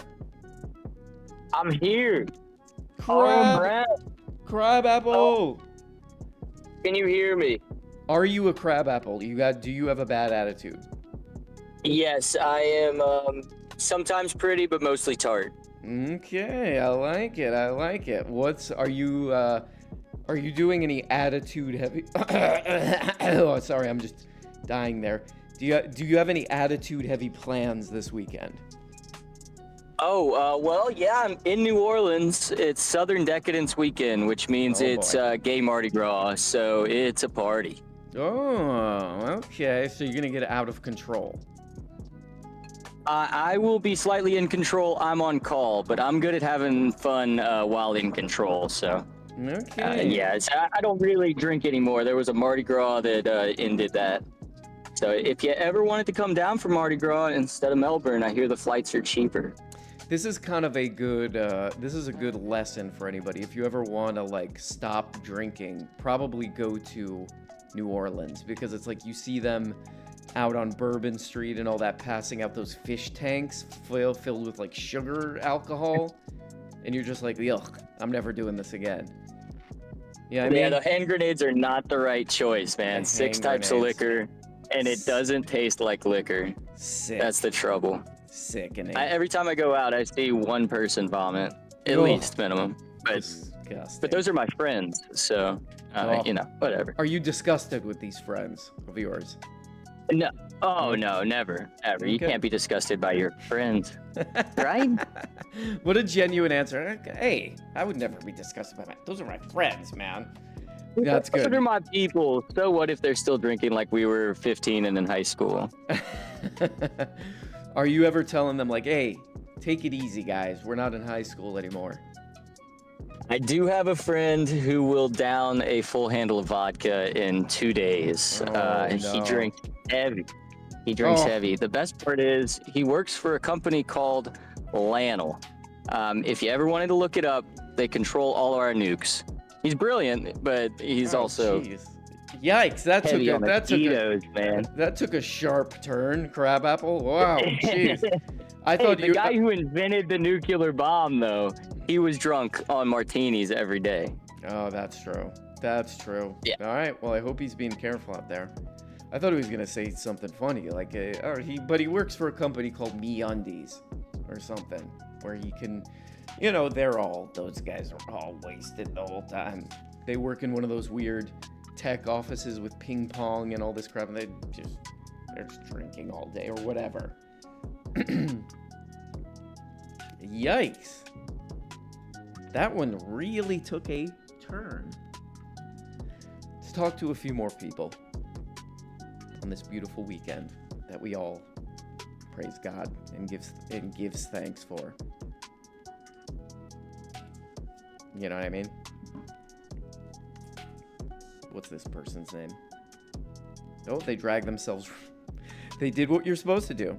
I'm here. Crabapple. Oh. Can you hear me? Are you a crabapple? Do you have a bad attitude? Yes, I am sometimes pretty, but mostly tart. Okay, I like it. Are you doing any attitude heavy? Oh, sorry, I'm just dying there. Do you have any attitude heavy plans this weekend? Well, yeah, I'm in New Orleans. It's Southern Decadence Weekend, which means it's gay Mardi Gras, so it's a party. Oh, okay. So you're going to get out of control. I will be slightly in control. I'm on call, but I'm good at having fun while in control, so. Okay. I don't really drink anymore. There was a Mardi Gras that ended that. So if you ever wanted to come down for Mardi Gras instead of Melbourne, I hear the flights are cheaper. This is kind of a good, lesson for anybody. If you ever want to, stop drinking, probably go to New Orleans, because it's like you see them out on Bourbon Street and all that, passing out those fish tanks filled with, sugar alcohol, and you're just like, yuck, I'm never doing this again. Yeah, the hand grenades are not the right choice, man. 6 types of liquor, and it doesn't taste like liquor. Sick. That's the trouble. Sickening. Every time I go out, I see one person vomit, at least minimum. But those are my friends, so whatever. Are you disgusted with these friends of yours? No. Oh, no, never. Ever. You can't be disgusted by your friends. Right? What a genuine answer. Hey, I would never be disgusted by those are my friends, man. That's good. Those are my people. So what if they're still drinking like we were 15 and in high school? Are you ever telling them like, hey, take it easy, guys. We're not in high school anymore. I do have a friend who will down a full handle of vodka in 2 days. He drinks heavy. He drinks heavy. The best part is he works for a company called Lannel. If you ever wanted to look it up, they control all our nukes. He's brilliant, but he's also yikes! That took a sharp turn. Crabapple. Wow. Jeez. I thought the guy who invented the nuclear bomb, though, he was drunk on martinis every day. Oh, that's true. That's true. Yeah. All right. Well, I hope he's being careful out there. I thought he was gonna say something funny, like, but he works for a company called MeUndies or something, where he can, those guys are all wasted the whole time. They work in one of those weird tech offices with ping pong and all this crap, and they're just drinking all day or whatever. Yikes. That one really took a turn. Let's talk to a few more people on this beautiful weekend that we all praise God and gives thanks for. You know what I mean? What's this person's name? Oh, they dragged themselves. They did what you're supposed to do.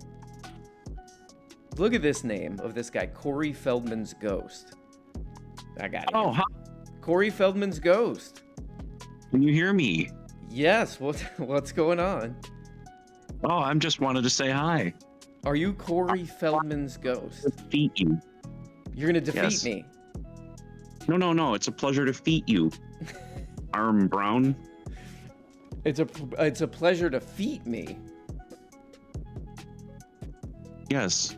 Look at this name of this guy, Corey Feldman's Ghost. I got it. Oh, huh? Corey Feldman's Ghost. Can you hear me? Yes. What's going on? Oh, I'm just wanted to say hi. Are you Corey Feldman's Ghost? Defeat you. You're gonna defeat me. No. It's a pleasure to defeat you. Arm Brown. It's a pleasure to feat me. Yes.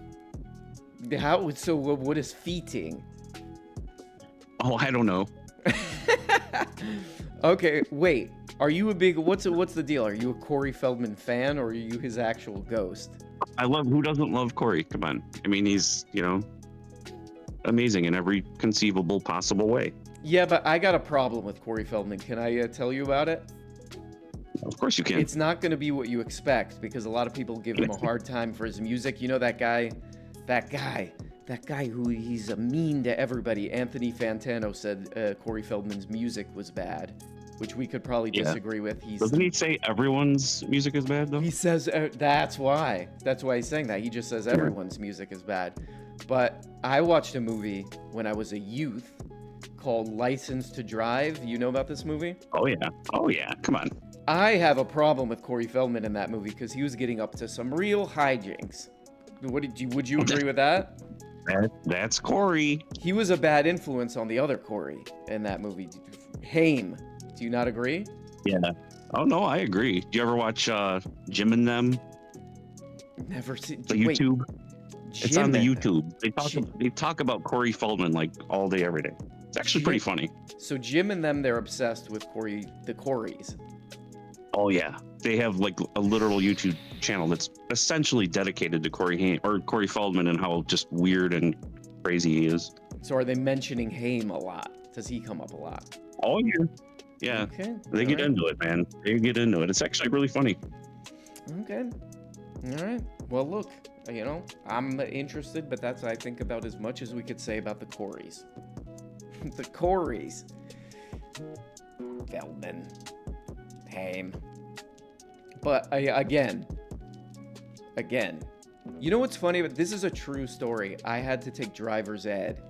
How? So what is feating? Oh, I don't know. Okay, wait. Are you a big? What's the deal? Are you a Corey Feldman fan, or are you his actual ghost? Who doesn't love Corey? Come on. I mean, he's amazing in every conceivable possible way. Yeah, but I got a problem with Corey Feldman. Can I tell you about it? Of course you can. It's not going to be what you expect, because a lot of people give him a hard time for his music. You know that guy who he's mean to everybody. Anthony Fantano said Corey Feldman's music was bad, which we could probably disagree with. Doesn't he say everyone's music is bad, though? He says that's why he's saying that. He just says everyone's music is bad. But I watched a movie when I was a youth called License to Drive. You know about this movie? Oh yeah. Come on. I have a problem with Corey Feldman in that movie because he was getting up to some real hijinks. Would you agree with that? That's Corey. He was a bad influence on the other Corey in that movie. Haim. Do you not agree? Yeah. Oh no, I agree. Do you ever watch Jim and Them? Never seen the YouTube. It's on the YouTube. They talk about Corey Feldman like all day, every day. It's actually pretty funny. So Jim and Them, they're obsessed with the Coreys. Oh yeah, they have like a literal YouTube channel that's essentially dedicated to Corey Feldman and how just weird and crazy he is. So are they mentioning Haim a lot? Does he come up a lot? Oh yeah, yeah. Okay. They get into it, man. They get into it. It's actually really funny. Okay. All right. Well, look, I'm interested, but that's I think about as much as we could say about the Coreys. The Coreys. Feldman. Haim. But again, you know what's funny? This is a true story. I had to take driver's ed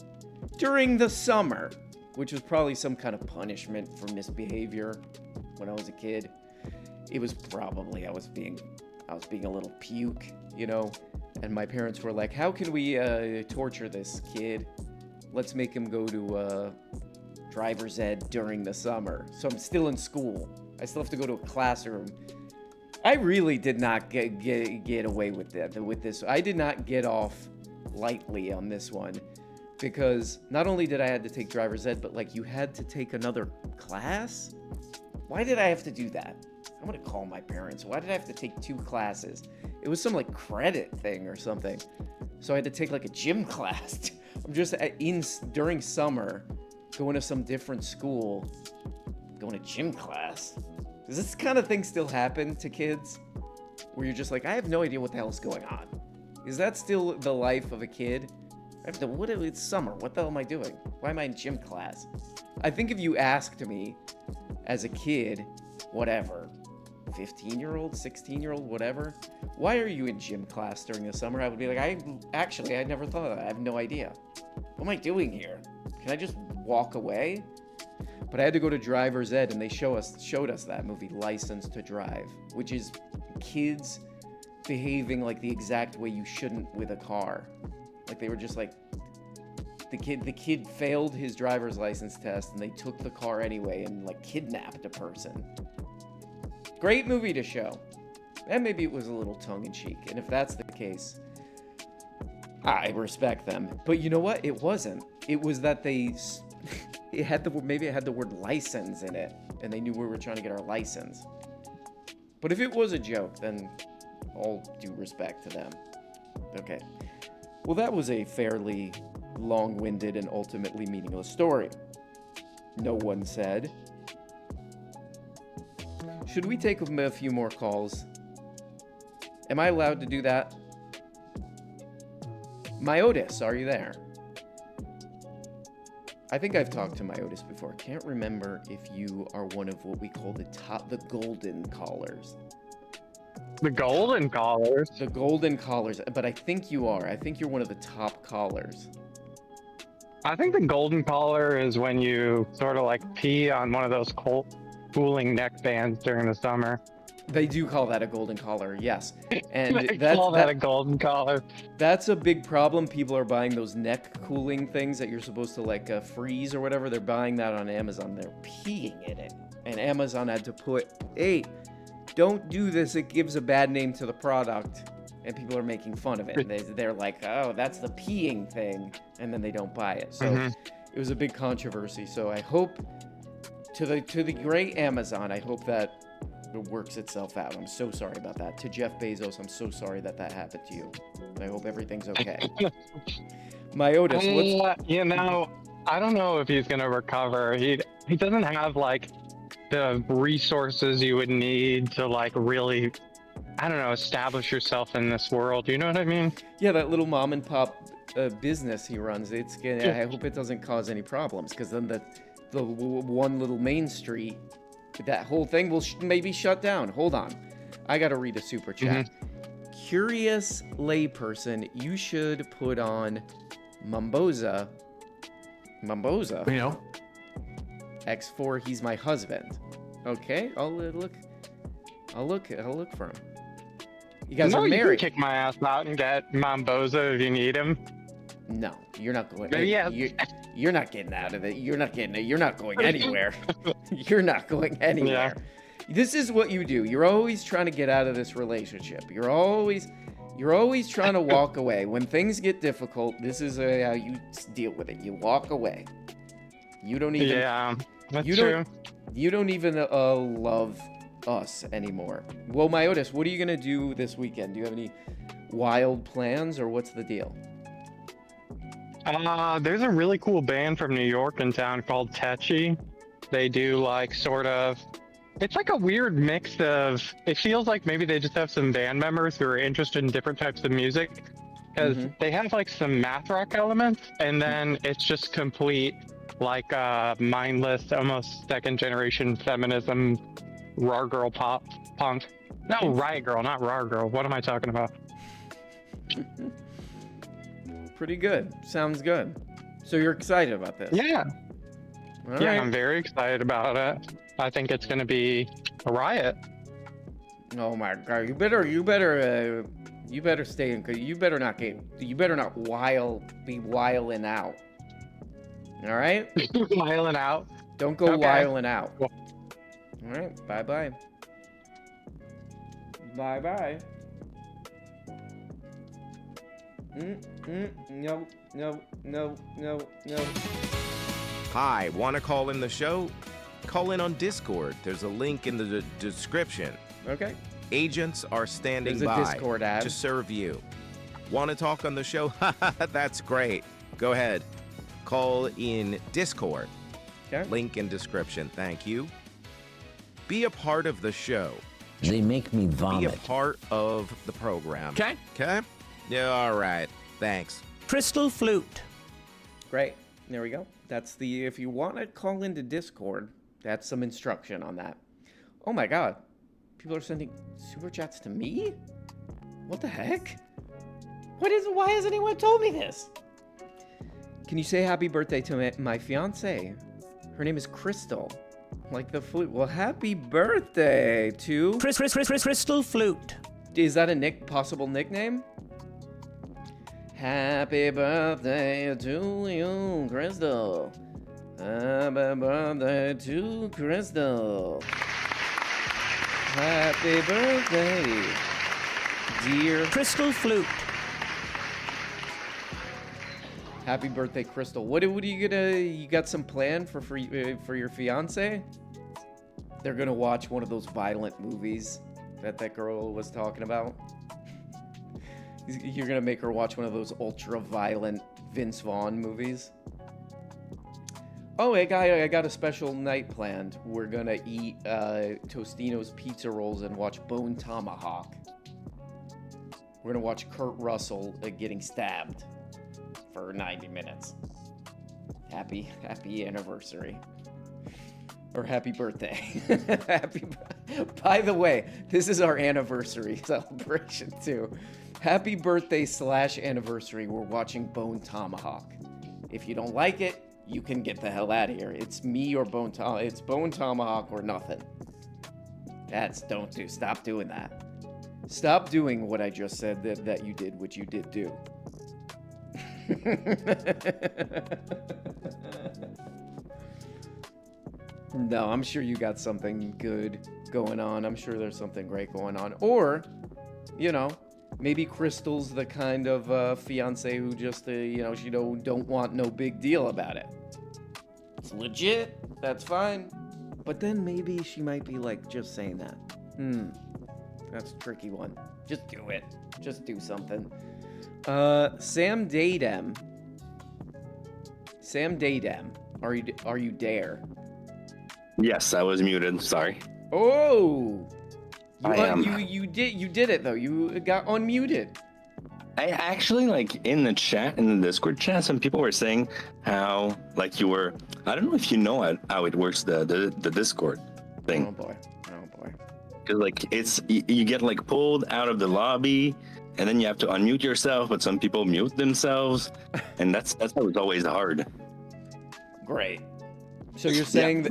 during the summer, which was probably some kind of punishment for misbehavior when I was a kid. It was probably I was being a little puke, and my parents were like, how can we torture this kid? Let's make him go to driver's ed during the summer. So I'm still in school. I still have to go to a classroom. I really did not get away with this. I did not get off lightly on this one, because not only did I have to take driver's ed, but like you had to take another class. Why did I have to do that? I'm gonna call my parents. Why did I have to take 2 classes? It was some like credit thing or something. So I had to take like a gym class. I'm just during summer going to some different school, going to gym class. Does this kind of thing still happen to kids? Where you're just like, I have no idea what the hell is going on. Is that still the life of a kid? It's summer. What the hell am I doing? Why am I in gym class? I think if you asked me as a kid, whatever, 15-year-old, 16-year-old, whatever, why are you in gym class during the summer? I would be like, I never thought of that. I have no idea. What am I doing here? Can I just walk away? But I had to go to driver's ed, and they showed us that movie, License to Drive, which is kids behaving like the exact way you shouldn't with a car. Like they were just like, the kid failed his driver's license test, and they took the car anyway and like kidnapped a person. Great movie to show. And maybe it was a little tongue-in-cheek, and if that's the case, I respect them. But you know what? It wasn't. It was that maybe it had the word license in it, and they knew we were trying to get our license. But if it was a joke, then all due respect to them. Okay. Well, that was a fairly long-winded and ultimately meaningless story. No one said. Should we take a few more calls? Am I allowed to do that? Myotis, are you there? I think I've talked to Myotis before. Can't remember if you are one of what we call the golden callers. The golden callers? The golden callers, but I think you are. I think you're one of the top callers. I think the golden collar is when you sort of like pee on one of those cooling neck bands during the summer. They do call that a golden collar, yes. And they call that a golden collar. That's a big problem. People are buying those neck cooling things that you're supposed to like freeze or whatever. They're buying that on Amazon. They're peeing in it. And Amazon had to put, hey, don't do this. It gives a bad name to the product. And people are making fun of it. And they're like, oh, that's the peeing thing. And then they don't buy it. So it was a big controversy. So I hope to the great Amazon, I hope that it works itself out. I'm so sorry about that. To Jeff Bezos, I'm so sorry that happened to you. I hope everything's okay. Myotis, what's... You know, I don't know if he's gonna recover. He doesn't have like the resources you would need to like really, I don't know, establish yourself in this world. You know what I mean? Yeah, that little mom and pop business he runs. I hope it doesn't cause any problems, because then the one little main street, that whole thing will maybe shut down. Hold on. I got to read a super chat. Curious layperson, you should put on Mamboza. You know. X4, he's my husband. Okay, I'll look for him. You guys are married. You can kick my ass out and get Mamboza if you need him. No, you're not going. Yeah. You're not getting out of it. You're not going anywhere. You're not going anywhere. Yeah. This is what you do. You're always trying to get out of this relationship. You're always trying to walk away. When things get difficult, this is how you deal with it. You walk away. You don't even. Yeah, that's true. You don't even love us anymore. Well, Myotis, what are you gonna do this weekend? Do you have any wild plans, or what's the deal? There's a really cool band from New York in town called Tetchy. They do like sort of, it's like a weird mix of, it feels like maybe they just have some band members who are interested in different types of music, because they have like some math rock elements, and then it's just complete like mindless, almost second generation feminism, raw girl pop punk. No, Riot Girl, not raw girl. What am I talking about? Pretty good. Sounds good. So you're excited about this? Yeah. All yeah, right. I'm very excited about it. I think it's going to be a riot. Oh my god! You better stay in. You better not be wiling out. All right. Wiling out. Don't go wiling out. All right. Bye bye. Bye bye. No. Hi, want to call in the show? call in on Discord. There's a link in the description. Okay. Agents are standing There's a by Discord ad. to serve you. Want to talk on the show? That's great. Go ahead. Call in Discord. Okay. Link in description. Thank you. Be a part of the show. They make me Be a vomit. part of the program. Okay. Okay? Yeah, all right. Thanks. Crystal flute. Great. There we go. That's the, if you want to call into Discord, that's some instruction on that. Oh my God. People are sending super chats to me? What the heck? Why has anyone told me this? Can you say happy birthday to my fiance? Her name is Crystal. Like the flute. Well, happy birthday to... Crystal flute. Is that a possible nickname? Happy birthday to you, Crystal. Happy birthday to Crystal. Happy birthday, dear Crystal flute. Happy birthday, Crystal. What are you gonna? You got some plan for your fiance? They're gonna watch one of those violent movies that girl was talking about. You're gonna make her watch one of those ultra-violent Vince Vaughn movies. Oh, hey, guy, I got a special night planned. We're gonna eat Tostino's pizza rolls and watch Bone Tomahawk. We're gonna watch Kurt Russell getting stabbed for 90 minutes. Happy anniversary. Or happy birthday. By the way, this is our anniversary celebration too. Happy birthday / anniversary. We're watching Bone Tomahawk. If you don't like it, you can get the hell out of here. It's me or Bone Tomahawk. It's Bone Tomahawk or nothing. Stop doing that. Stop doing what I just said that you did, which you did do. No, I'm sure you got something good going on. I'm sure there's something great going on. Or, maybe Crystal's the kind of fiance who just, she don't want no big deal about it. It's legit. That's fine. But then maybe she might be just saying that. That's a tricky one. Just do it. Just do something. Sam Daydem. Are you there? Yes, I was muted. Sorry. Oh, I am. You did it though. You got unmuted. I actually in the chat, in the Discord chat, some people were saying how you were. I don't know if you know how it works, the Discord thing. Oh boy. Because it's you get pulled out of the lobby, and then you have to unmute yourself. But some people mute themselves, and that's how it's always hard. Great. So you're saying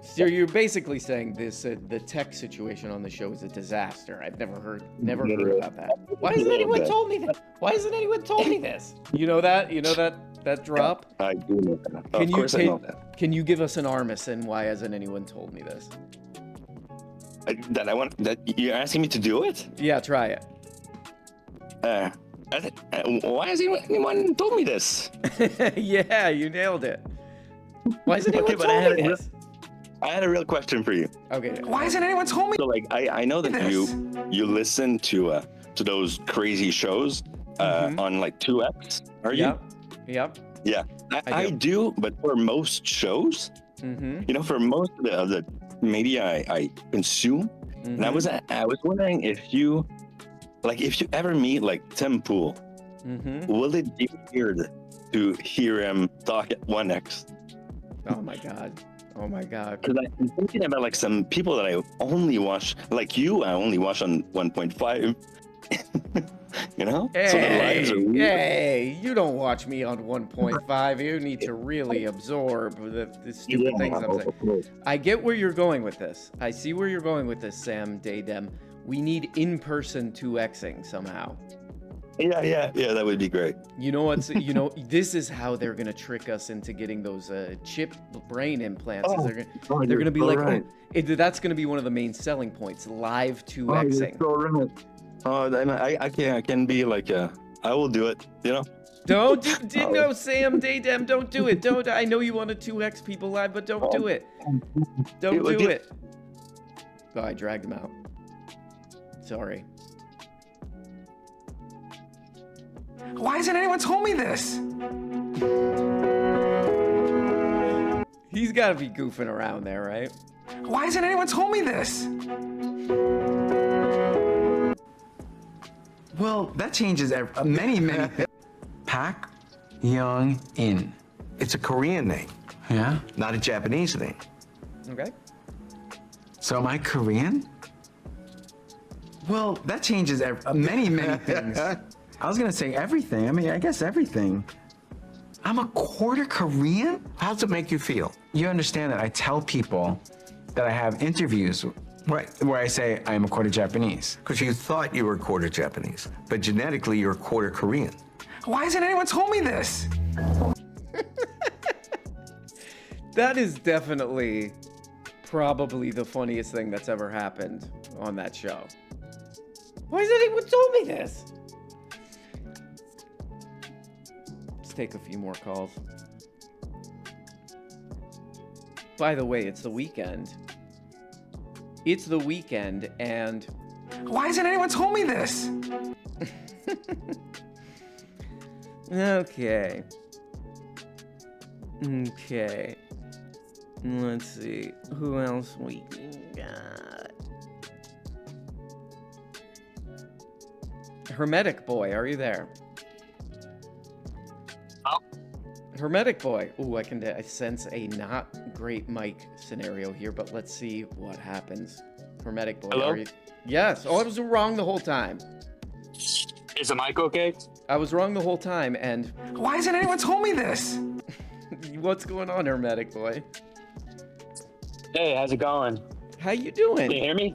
so you're basically saying this the tech situation on the show is a disaster. I've never heard about that. Why hasn't anyone told me that? Why hasn't anyone told me this? You know that? You know that drop? I do know that. Of course I know that. Can you give us an armis and why hasn't anyone told me this? That you're asking me to do it? Yeah, try it. Why has anyone told me this? Yeah, you nailed it. Why hasn't anyone told me this? I had a real question for you. Okay. Why hasn't anyone told me? So I know that you listen to those crazy shows on 2X. Are you? Yep. Yeah, I do, but for most shows, for most of the media I consume, and I was wondering if you ever meet Tim Pool, will it be weird to hear him talk at 1X? Oh my god. Because I'm thinking about some people that I only watch, I only watch on 1.5. Hey, so the lives are weird. Hey, you don't watch me on 1.5. You need to really absorb the stupid things I'm saying. I get where you're going with this. I see where you're going with this, Sam Daydem. We need in-person 2Xing somehow. Yeah, that would be great. You know what's this is how they're gonna trick us into getting those chip brain implants. They're gonna be that's gonna be one of the main selling points. Live 2Xing. Oh, then I can be I will do it. No, Sam, Daydem, don't do it. Don't. I know you want to 2x people live, but don't do it. Don't do it. Oh, I dragged him out. Sorry. Why hasn't anyone told me this? He's got to be goofing around there, right? Why hasn't anyone told me this? Well, that changes many. Pak Young In. It's a Korean name. Yeah? Not a Japanese name. Okay. So am I Korean? Well, that changes many things. I was gonna say everything. I mean, I guess everything. I'm a quarter Korean? How does it make you feel? You understand that I tell people that I have interviews Right. where I say I am a quarter Japanese. Because you thought you were quarter Japanese, but genetically you're quarter Korean. Why hasn't anyone told me this? That is definitely probably the funniest thing that's ever happened on that show. Why hasn't anyone told me this? Let's take a few more calls. By the way, it's the weekend. It's the weekend, and... Why hasn't anyone told me this? Okay. Let's see. Who else we got? Hermetic Boy, are you there? Oh. Hermetic Boy. Ooh, I sense a not great mic scenario here, but let's see what happens. Hermetic Boy, Hello? are you? Yes. Oh, I was wrong the whole time. Is the mic okay? I was wrong the whole time, and... Why hasn't anyone told me this? What's going on, Hermetic Boy? Hey, how's it going? How you doing? Can you hear me?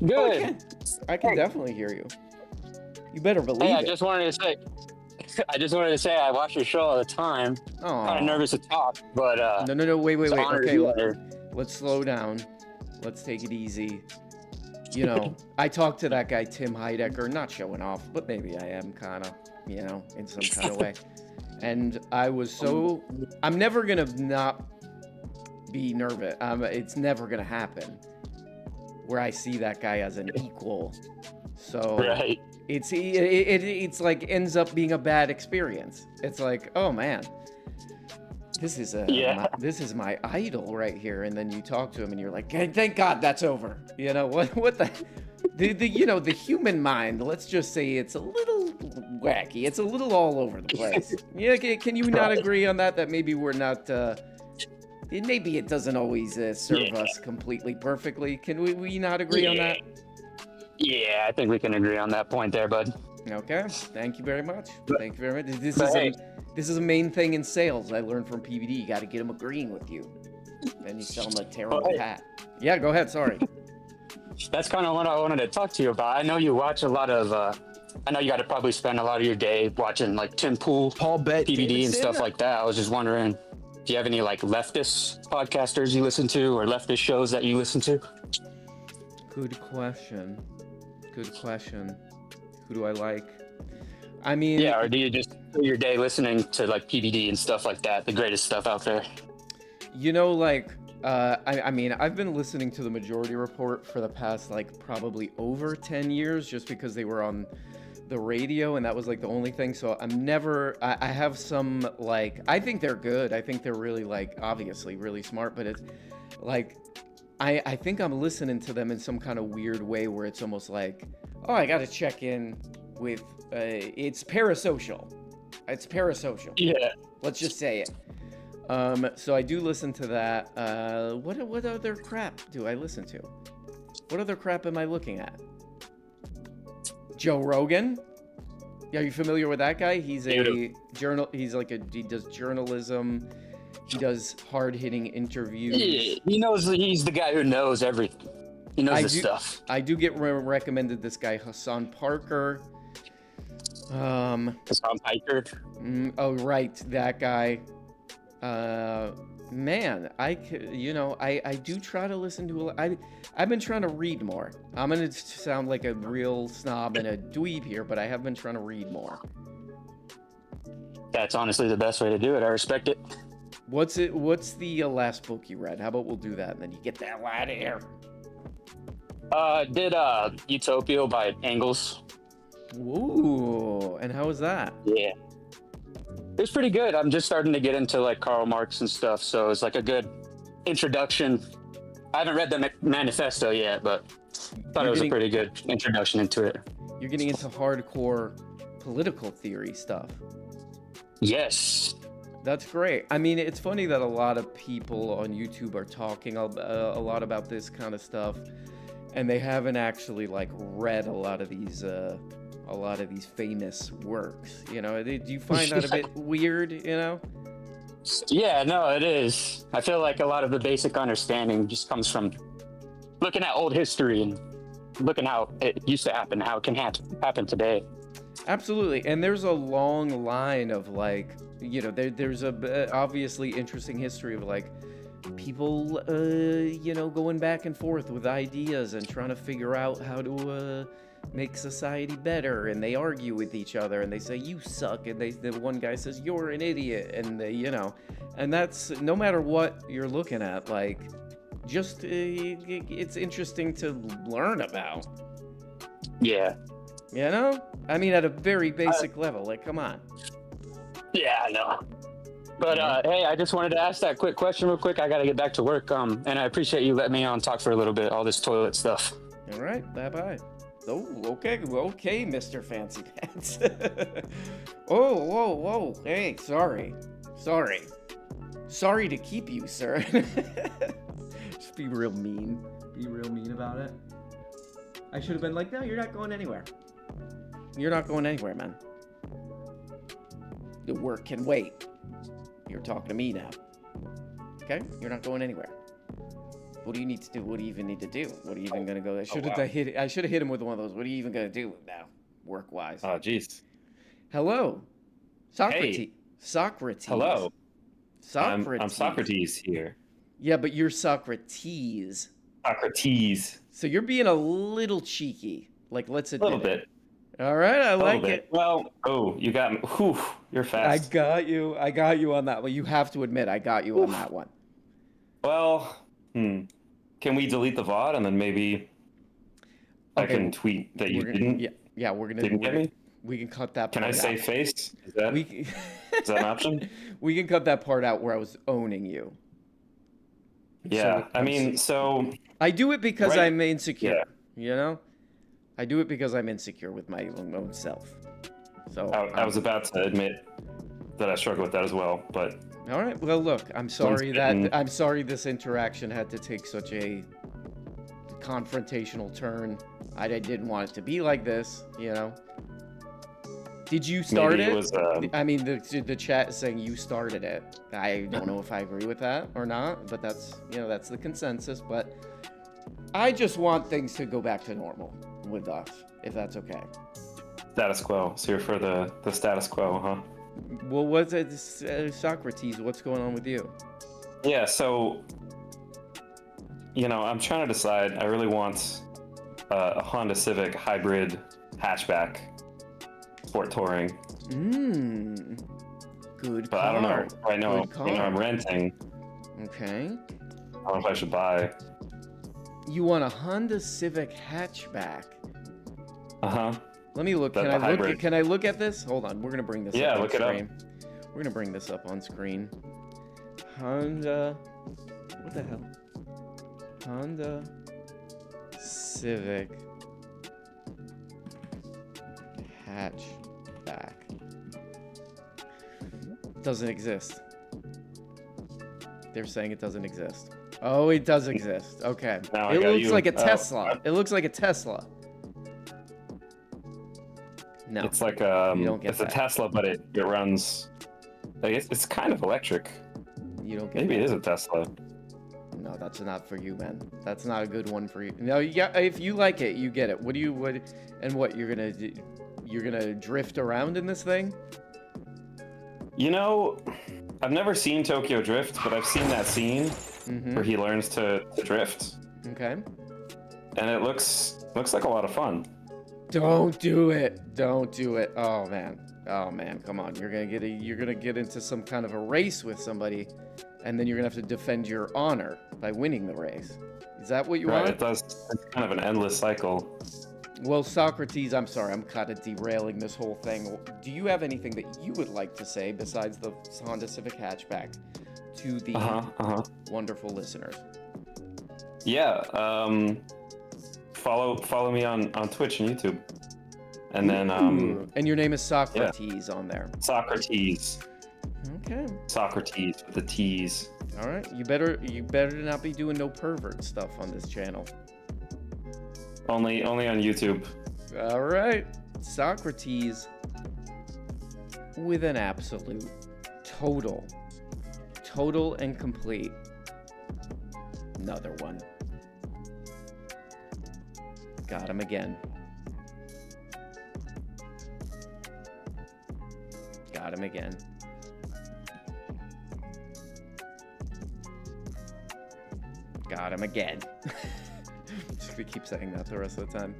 Oh, Good. I can definitely hear you. You better believe Hey, it. I just wanted to say I watch your show all the time. Aw. Kind of nervous to talk, but No, wait. it's an honor to Okay, be here. let's slow down. Let's take it easy. You know, I talked to that guy, Tim Heidecker, not showing off, but maybe I am kind of, you know, in some kind of way. And I was I'm never going to not be nervous. It's never going to happen where I see that guy as an equal. So Right. it's like ends up being a bad experience. It's like, oh man, this is my idol right here, and then you talk to him and you're like, hey, thank God that's over. You know what the you know, the human mind, let's just say it's a little wacky. It's a little all over the place. Yeah, can you not agree on that? That maybe we're not maybe it doesn't always serve us completely perfectly. Can we not agree on that? Yeah, I think we can agree on that point there, bud. Okay, thank you very much. Thank you very much. This is a main thing in sales I learned from PBD. You got to get them agreeing with you. Then you sell them a terrible hat. Yeah, go ahead. Sorry. That's kind of what I wanted to talk to you about. I know you watch a lot of. I know you got to probably spend a lot of your day watching like Tim Pool, Paul Bett, PBD, and Davidson. stuff like that. I was just wondering, do you have any like leftist podcasters you listen to, or leftist shows that you listen to? Good question. Who do I like? I mean... Yeah, or do you just spend your day listening to like PBD and stuff like that, the greatest stuff out there? You know, like, I mean, I've been listening to the Majority Report for the past, like, probably over 10 years, just because they were on the radio, and that was, like, the only thing. So I'm never... I have some, like... I think they're good. I think they're really, like, obviously really smart, but it's, like... I think I'm listening to them in some kind of weird way where it's almost like, oh, I got to check in with... it's parasocial. It's parasocial. Yeah. Let's just say it. So I do listen to that. What other crap do I listen to? What other crap am I looking at? Joe Rogan? Yeah, are you familiar with that guy? He's a he does journalism. He does hard-hitting interviews. Yeah, he's the guy who knows everything. He knows his stuff. I do get recommended this guy, Hassan Parker. Hassan Parker? Oh, right, that guy. Man, I do try to listen to I've been trying to read more. I'm gonna sound like a real snob and a dweeb here, but I have been trying to read more. that's honestly the best way to do it. I respect it. What's the last book you read? How about we'll do that, and then you get the hell out of here. Did Utopia by Engels. Ooh, and how was that? Yeah. It was pretty good. I'm just starting to get into like Karl Marx and stuff, so it's like a good introduction. I haven't read the manifesto yet, but thought it was a pretty good introduction into it. You're getting into hardcore political theory stuff. Yes. That's great. I mean, it's funny that a lot of people on YouTube are talking a lot about this kind of stuff, and they haven't actually like read a lot of these famous works. You know, do you find that a bit weird? You know? Yeah, no, it is. I feel like a lot of the basic understanding just comes from looking at old history and looking how it used to happen, how it can happen today. Absolutely, and there's a long line of like, you know, there's a obviously interesting history of like people, you know, going back and forth with ideas and trying to figure out how to make society better, and they argue with each other and they say you suck, and the one guy says you're an idiot, and you know, and that's no matter what you're looking at, like just it's interesting to learn about. Yeah. You know? I mean, at a very basic level. Like, come on. Yeah, I know. But, hey, I just wanted to ask that quick question real quick. I got to get back to work. And I appreciate you letting me on talk for a little bit, all this toilet stuff. All right. Bye-bye. Oh, okay, Mr. Fancy Pants. Oh, whoa. Hey, sorry. Sorry to keep you, sir. Just be real mean. Be real mean about it. I should have been like, no, you're not going anywhere. You're not going anywhere, man. The work can wait. You're talking to me now. Okay? You're not going anywhere. What do you need to do? What do you even need to do? What are you even gonna go? I should have hit him with one of those. What are you even gonna do now, work-wise? Oh, jeez. Hello, Socrates. Hey. Socrates. Hello. Socrates. I'm Socrates here. Yeah, but you're Socrates. Socrates. So you're being a little cheeky. Like, let's admit A little bit. All right, I like it. Well, you got me. Whew, you're fast. I got you on that one. You have to admit, I got you on that one. Well, can we delete the VOD and then maybe I can tweet that you didn't? Yeah, we're gonna. Didn't get me? We can cut that part Can I say out. face? Is that an option? We can cut that part out where I was owning you. Yeah, so I do it because right. I'm insecure. Yeah. You know, I do it because I'm insecure with my own self. So I was about to admit that I struggle with that as well, but all right. Well, look, I'm sorry this interaction had to take such a confrontational turn. I didn't want it to be like this. You know. Did you start it? I mean, the chat is saying you started it. I don't know if I agree with that or not, but that's the consensus. But I just want things to go back to normal with us, if that's okay. Status quo. So you're for the status quo, huh? Well, what's it, Socrates? What's going on with you? Yeah. So, I'm trying to decide. I really want a Honda Civic hybrid hatchback. Sport touring. Good. But I don't know. Right now, I'm renting. Okay. I don't know if I should buy. You want a Honda Civic hatchback? Let me look. Can I look at this? Hold on. We're gonna bring this. Yeah, up on look it up. We're gonna bring this up on screen. Honda. What the hell? Honda Civic hatchback. Doesn't exist. They're saying it doesn't exist. Oh, it does exist. Okay. It looks like a Tesla. It looks like a Tesla. No. It's like it's a Tesla, but it runs. I guess it's kind of electric. You don't get. Maybe it is a Tesla. No, that's not for you, man. That's not a good one for you. No, yeah. If you like it, you get it. What you're gonna do? You're gonna drift around in this thing? I've never seen Tokyo Drift, but I've seen that scene where he learns to drift. Okay. And it looks like a lot of fun. Don't do it. Don't do it. Oh man. Oh man, come on! You're gonna get into some kind of a race with somebody, and then you're gonna have to defend your honor by winning the race. Is that what you want? It's kind of an endless cycle. Well, Socrates, I'm sorry, I'm kind of derailing this whole thing. Do you have anything that you would like to say besides the Honda Civic hatchback to the wonderful listeners? Yeah, follow me on Twitch and YouTube. And then and your name is Socrates on there. Socrates. Okay. Socrates with the T's. All right. You better not be doing no pervert stuff on this channel. Only on YouTube. All right. Socrates with an absolute total and complete. Another one. Got him again. Got him again. Got him again. Just gonna keep saying that the rest of the time.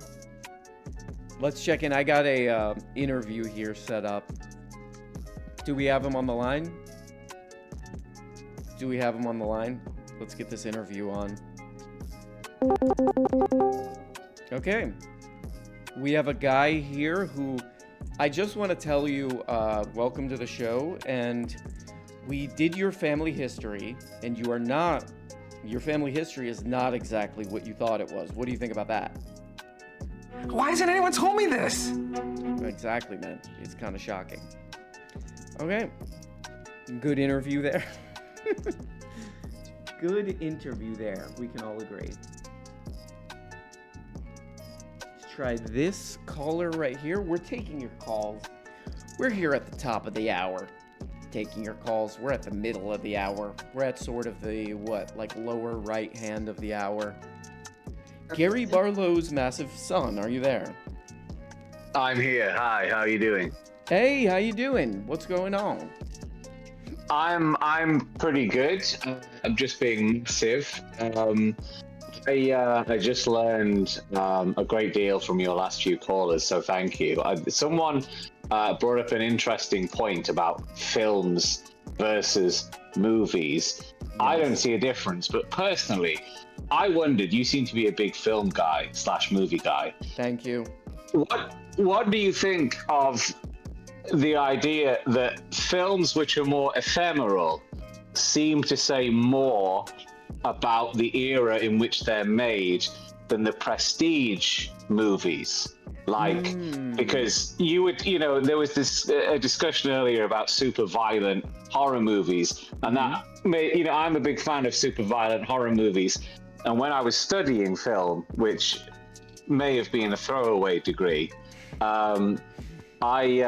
Let's check in. I got a interview here set up. Do we have him on the line? Do we have him on the line? Let's get this interview on. Okay. We have a guy here who I just want to tell you, welcome to the show, and we did your family history, and your family history is not exactly what you thought it was. What do you think about that? Why hasn't anyone told me this? Exactly, man. It's kind of shocking. Okay. Good interview there. Good interview there. We can all agree. Try this caller right here. We're taking your calls. We're here at the top of the hour taking your calls. We're at the middle of the hour. We're at sort of the lower right hand of the hour. Gary Barlow's massive son, are you there? I'm here. Hi, how are you doing? Hey, how you doing? What's going on? I'm pretty good. I'm just being massive. I just learned a great deal from your last few callers, so thank you. Someone brought up an interesting point about films versus movies. Yes. I don't see a difference, but personally, I wondered, you seem to be a big film guy / movie guy. Thank you. What do you think of the idea that films which are more ephemeral seem to say more about the era in which they're made than the prestige movies? Because there was this discussion earlier about super violent horror movies, and that I'm a big fan of super violent horror movies. And when I was studying film, which may have been a throwaway degree, we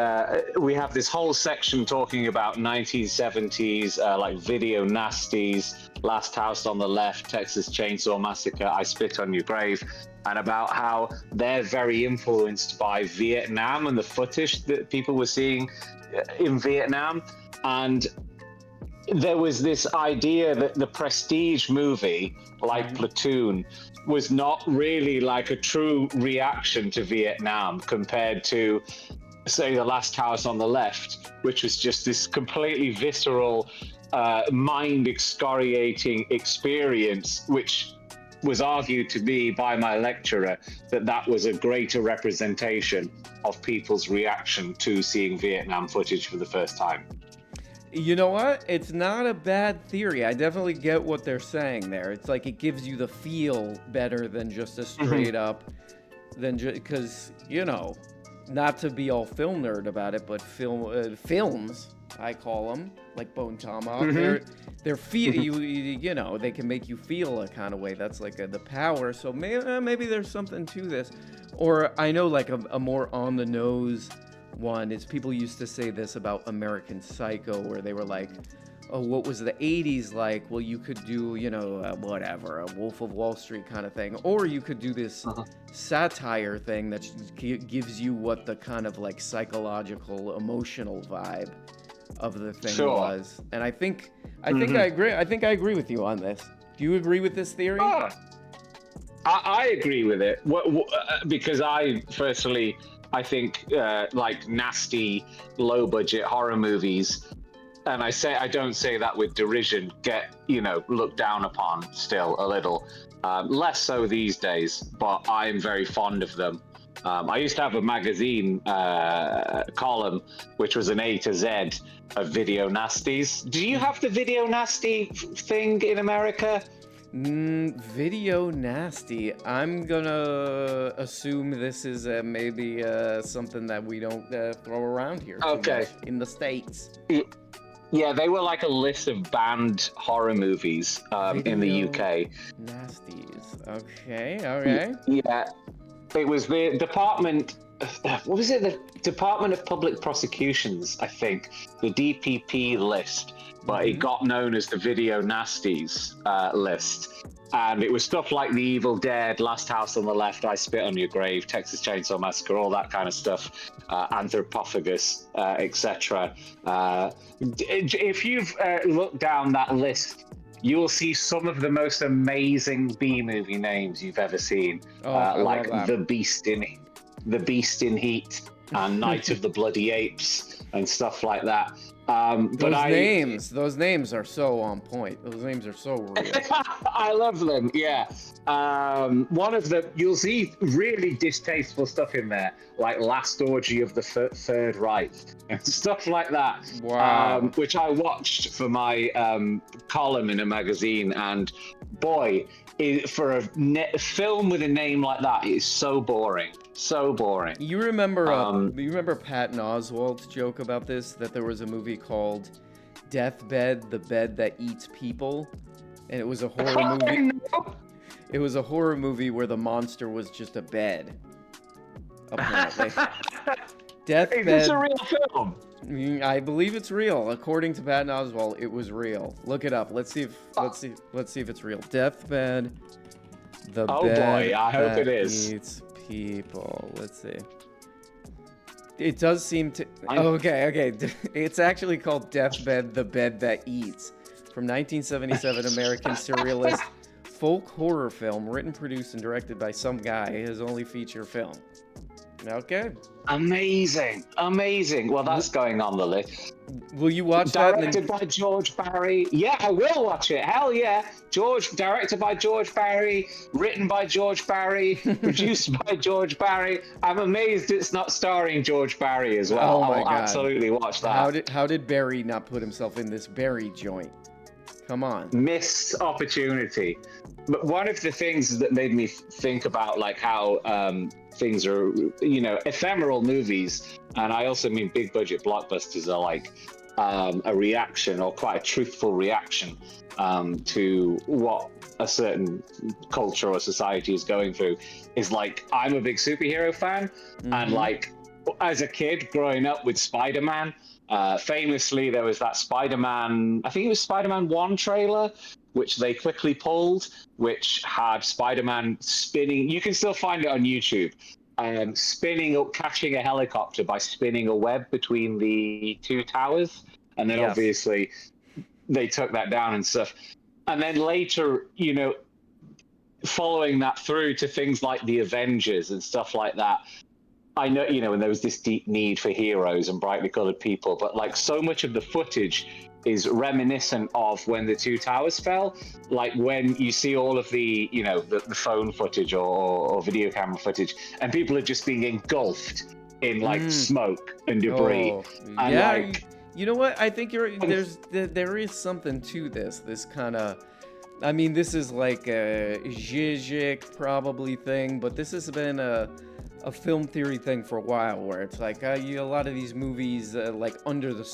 have this whole section talking about 1970s like video nasties, Last House on the Left, Texas Chainsaw Massacre, I Spit on Your Grave, and about how they're very influenced by Vietnam and the footage that people were seeing in Vietnam. And there was this idea that the prestige movie, like Platoon, was not really like a true reaction to Vietnam compared to, say, The Last House on the Left, which was just this completely visceral, mind excoriating experience, which was argued to me by my lecturer that was a greater representation of people's reaction to seeing Vietnam footage for the first time. You know what? It's not a bad theory. I definitely get what they're saying there. It's like it gives you the feel better than just a straight up, because, not to be all film nerd about it, but films, I call them, like Bone Tomahawk, they're they can make you feel a kind of way. That's like the power. So maybe there's something to this. Or I know like a more on the nose one is people used to say this about American Psycho, where they were like, oh, what was the 80s like? Well, you could do, whatever, a Wolf of Wall Street kind of thing. Or you could do this satire thing that gives you what the kind of like psychological, emotional vibe of the thing was. And I think I agree. I think I agree with you on this. Do you agree with this theory? I agree with it. Because I personally I think, like nasty, low-budget horror movies, and I don't say that with derision, get, looked down upon still a little. Less so these days, but I'm very fond of them. I used to have a magazine column, which was an A to Z of video nasties. Do you have the video nasty thing in America? Video nasty. I'm gonna assume this is maybe something that we don't throw around here too much in the States. Yeah, they were like a list of banned horror movies in the UK. Nasties. Okay. Yeah. It was the Department, what was it? The Department of Public Prosecutions, I think, the DPP list, but it got known as the Video Nasties list. And it was stuff like The Evil Dead, Last House on the Left, I Spit on Your Grave, Texas Chainsaw Massacre, all that kind of stuff, Anthropophagus, etc. If you've looked down that list, you will see some of the most amazing B-movie names you've ever seen, like The Beast in Heat and Night of the Bloody Apes and stuff like that. Those names are so on point. Those names are so real. I love them. Yeah. One of them, you'll see really distasteful stuff in there, like Last Orgy of the Third Reich and stuff like that. Wow. Which I watched for my column in a magazine, and boy, for a film with a name like that, it is so boring. So boring. You remember Patton Oswalt's joke about this? That there was a movie called Deathbed, the Bed That Eats People, and it was a horror movie. It was a horror movie where the monster was just a bed. Apparently. Deathbed. Is this a real film? I believe it's real. According to Patton Oswalt, it was real. Look it up. Let's see if it's real. Deathbed, the bed boy, I hope that it is. Eats people. Let's see. It does seem to. Okay. It's actually called Deathbed, the Bed That Eats, from 1977 American surrealist folk horror film, written, produced, and directed by some guy. His only feature film. Okay. Amazing. Well, that's going on the list. Will you watch Directed by George Barry. Yeah, I will watch it. Hell yeah. Directed by George Barry, written by George Barry, produced by George Barry. I'm amazed it's not starring George Barry as well. Oh my God. Absolutely watch that. How did Barry not put himself in this Barry joint? Come on. Missed opportunity. But one of the things that made me think about like how things are, ephemeral movies, and I also mean big budget blockbusters are like a reaction, or quite a truthful reaction to what a certain culture or society is going through, is like, I'm a big superhero fan, and like as a kid growing up with Spider-Man, famously there was that Spider-Man, I think it was Spider-Man 1 trailer, which they quickly pulled, which had Spider-Man spinning. You can still find it on YouTube. Catching a helicopter by spinning a web between the two towers. And then obviously they took that down and stuff. And then later, following that through to things like the Avengers and stuff like that. I know, when there was this deep need for heroes and brightly colored people, but like so much of the footage is reminiscent of when the two towers fell. Like when you see all of the, the phone footage or video camera footage, and people are just being engulfed in like smoke and debris. And yeah, you know what? I think there is something to this. This kind of, I mean, this is like a Zizek probably thing, but this has been a film theory thing for a while, where it's like a lot of these movies like under the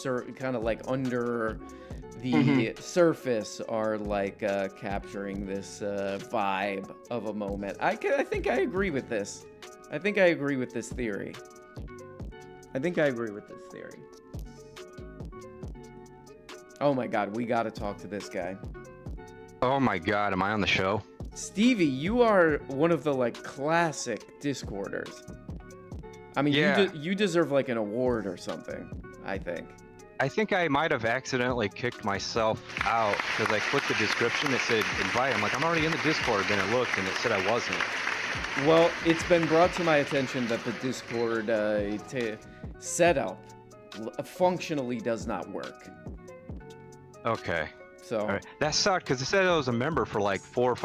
surface are like capturing this vibe of a moment. I think I agree with this. I think I agree with this theory. Oh my God, we gotta talk to this guy. Oh my God, am I on the show? Stevie, you are one of the like classic Discorders. I mean, you deserve like an award or something, I think. I think I might have accidentally kicked myself out because I clicked the description that said invite. I'm like, I'm already in the Discord. Then I looked and it said I wasn't. Well, it's been brought to my attention that the Discord setup functionally does not work. Okay. So all right. That sucked because it said I was a member for like 4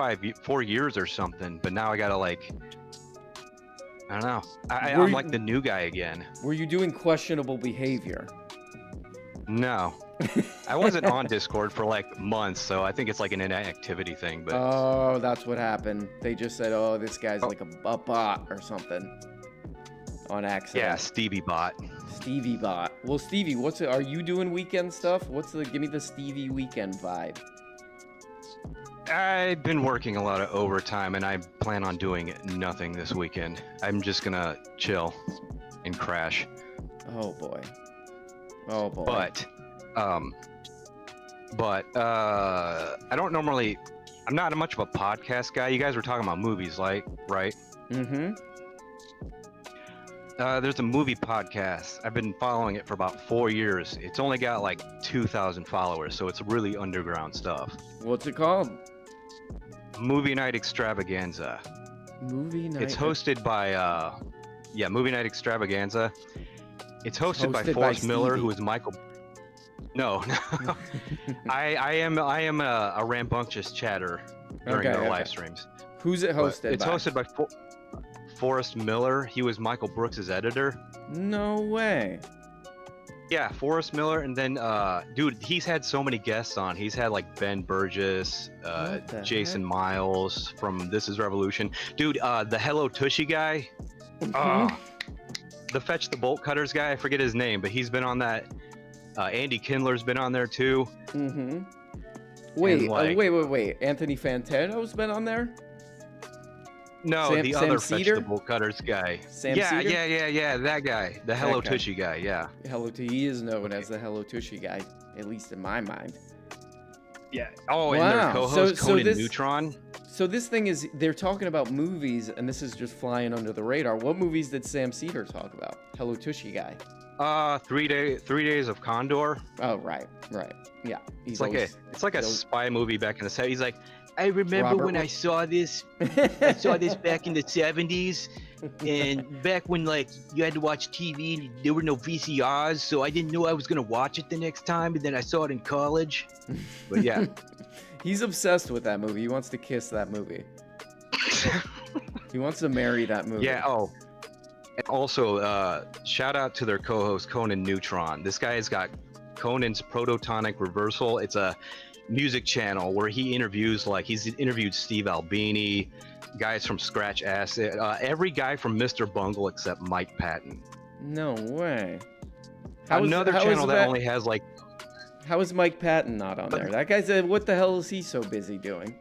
years or something, but now I gotta like, I don't know. I'm like the new guy again. Were you doing questionable behavior? No. I wasn't on Discord for like months, so I think it's like an inactivity thing. But oh, that's what happened. They just said, "Oh, this guy's like a bot or something," on accident. Yeah, Stevie bot. Stevie bot. Well, Stevie, are you doing weekend stuff? Give me the Stevie weekend vibe. I've been working a lot of overtime, and I plan on doing nothing this weekend. I'm just gonna chill and crash. Oh boy. Oh boy. But I don't normally. I'm not much of a podcast guy. You guys were talking about movies, like, right? Mm-hmm. There's a movie podcast. I've been following it for about 4 years. It's only got like 2,000 followers, so it's really underground stuff. What's it called? Movie Night Extravaganza. Movie Night. It's hosted by Movie Night Extravaganza. It's hosted by Forrest Miller, who is Michael. No, I am a rambunctious chatter during their live streams. Who's it hosted by? It's hosted by Forrest Miller. He was Michael Brooks' editor. No way. Yeah, Forrest Miller, and then dude, he's had so many guests on. He's had like Ben Burgess, Jason Miles from This Is Revolution. Dude, the Hello Tushy guy. The Fetch the Bolt Cutters guy, I forget his name, but he's been on that. Andy Kindler's been on there too. Mm-hmm. Wait. Anthony Fantano's been on there? No, the other Fetch the Bolt Cutters guy. Sam yeah, Cedar? yeah, that guy. The Hello Tushy guy, yeah. He is known as the Hello Tushy guy, at least in my mind. Yeah. Oh, and their co-host Conan Neutron. So this thing is, they're talking about movies, and this is just flying under the radar. What movies did Sam Cedar talk about? Hello Tushy guy. 3 Days of Condor. Oh, right. Yeah. It's like a spy movie back in the 70s. He's like, I remember when I saw this. I saw this back in the 70s, and back when like you had to watch TV and there were no VCRs, so I didn't know I was gonna watch it the next time. And then I saw it in college. But yeah, he's obsessed with that movie. He wants to kiss that movie. He wants to marry that movie. Yeah. Oh. And also, shout out to their co-host Conan Neutron. This guy has got Conan's Prototonic Reversal. It's a music channel where he interviews, like he's interviewed Steve Albini, guys from Scratch Acid, every guy from Mr. Bungle except Mike Patton. No way. Another channel that only has like. How is Mike Patton not on there? That guy's what the hell is he so busy doing?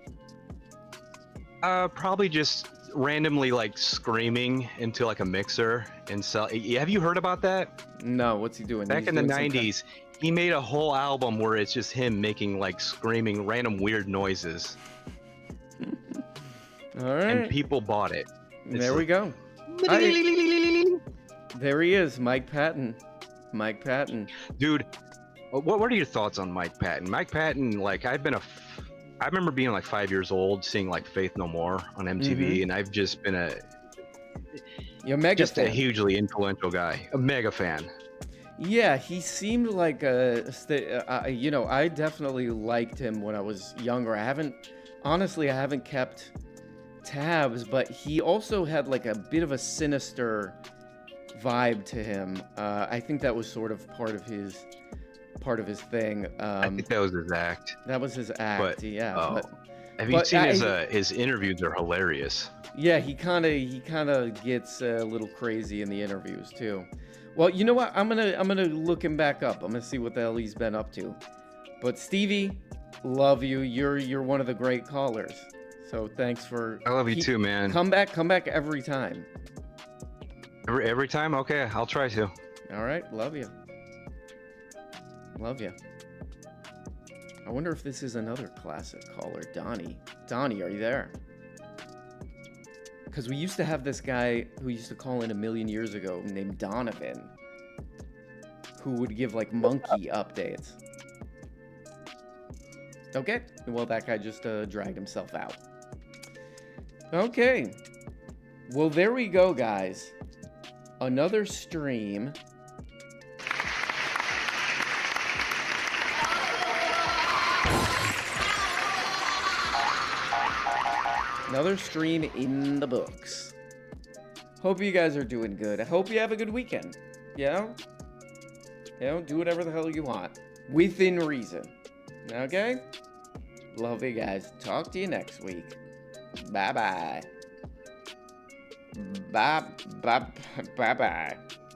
Probably just randomly like screaming into like a mixer and sell. Have you heard about that? No, what's he doing? Back in the 90s, he made a whole album where it's just him making like screaming random weird noises. All right. And people bought it. There we go. There he is, Mike Patton. Mike Patton. Dude, what are your thoughts on Mike Patton? Mike Patton, like I remember being like 5 years old, seeing like Faith No More on MTV, and I've just been a hugely influential guy, a mega fan. Yeah, he seemed like I definitely liked him when I was younger. I haven't kept tabs, but he also had like a bit of a sinister vibe to him. I think that was sort of part of his thing. I think that was his act. That was his act, yeah. Have you seen his interviews? Are hilarious. Yeah, he kind of gets a little crazy in the interviews too. Well, you know what? I'm gonna look him back up. I'm gonna see what the hell he's been up to. But Stevie, love you. You're one of the great callers. So thanks for. I love you too, man. Come back every time. Every time? Okay, I'll try to. All right, love you. Love you. I wonder if this is another classic caller, Donnie. Donnie, are you there? Because we used to have this guy who used to call in a million years ago named Donovan, who would give like monkey updates. Okay, well that guy just dragged himself out. Okay. Well, there we go, guys. Another stream. Another stream in the books. Hope you guys are doing good. I hope you have a good weekend. You know, do whatever the hell you want. Within reason. Okay? Love you guys. Talk to you next week. Bye-bye. Bye-bye.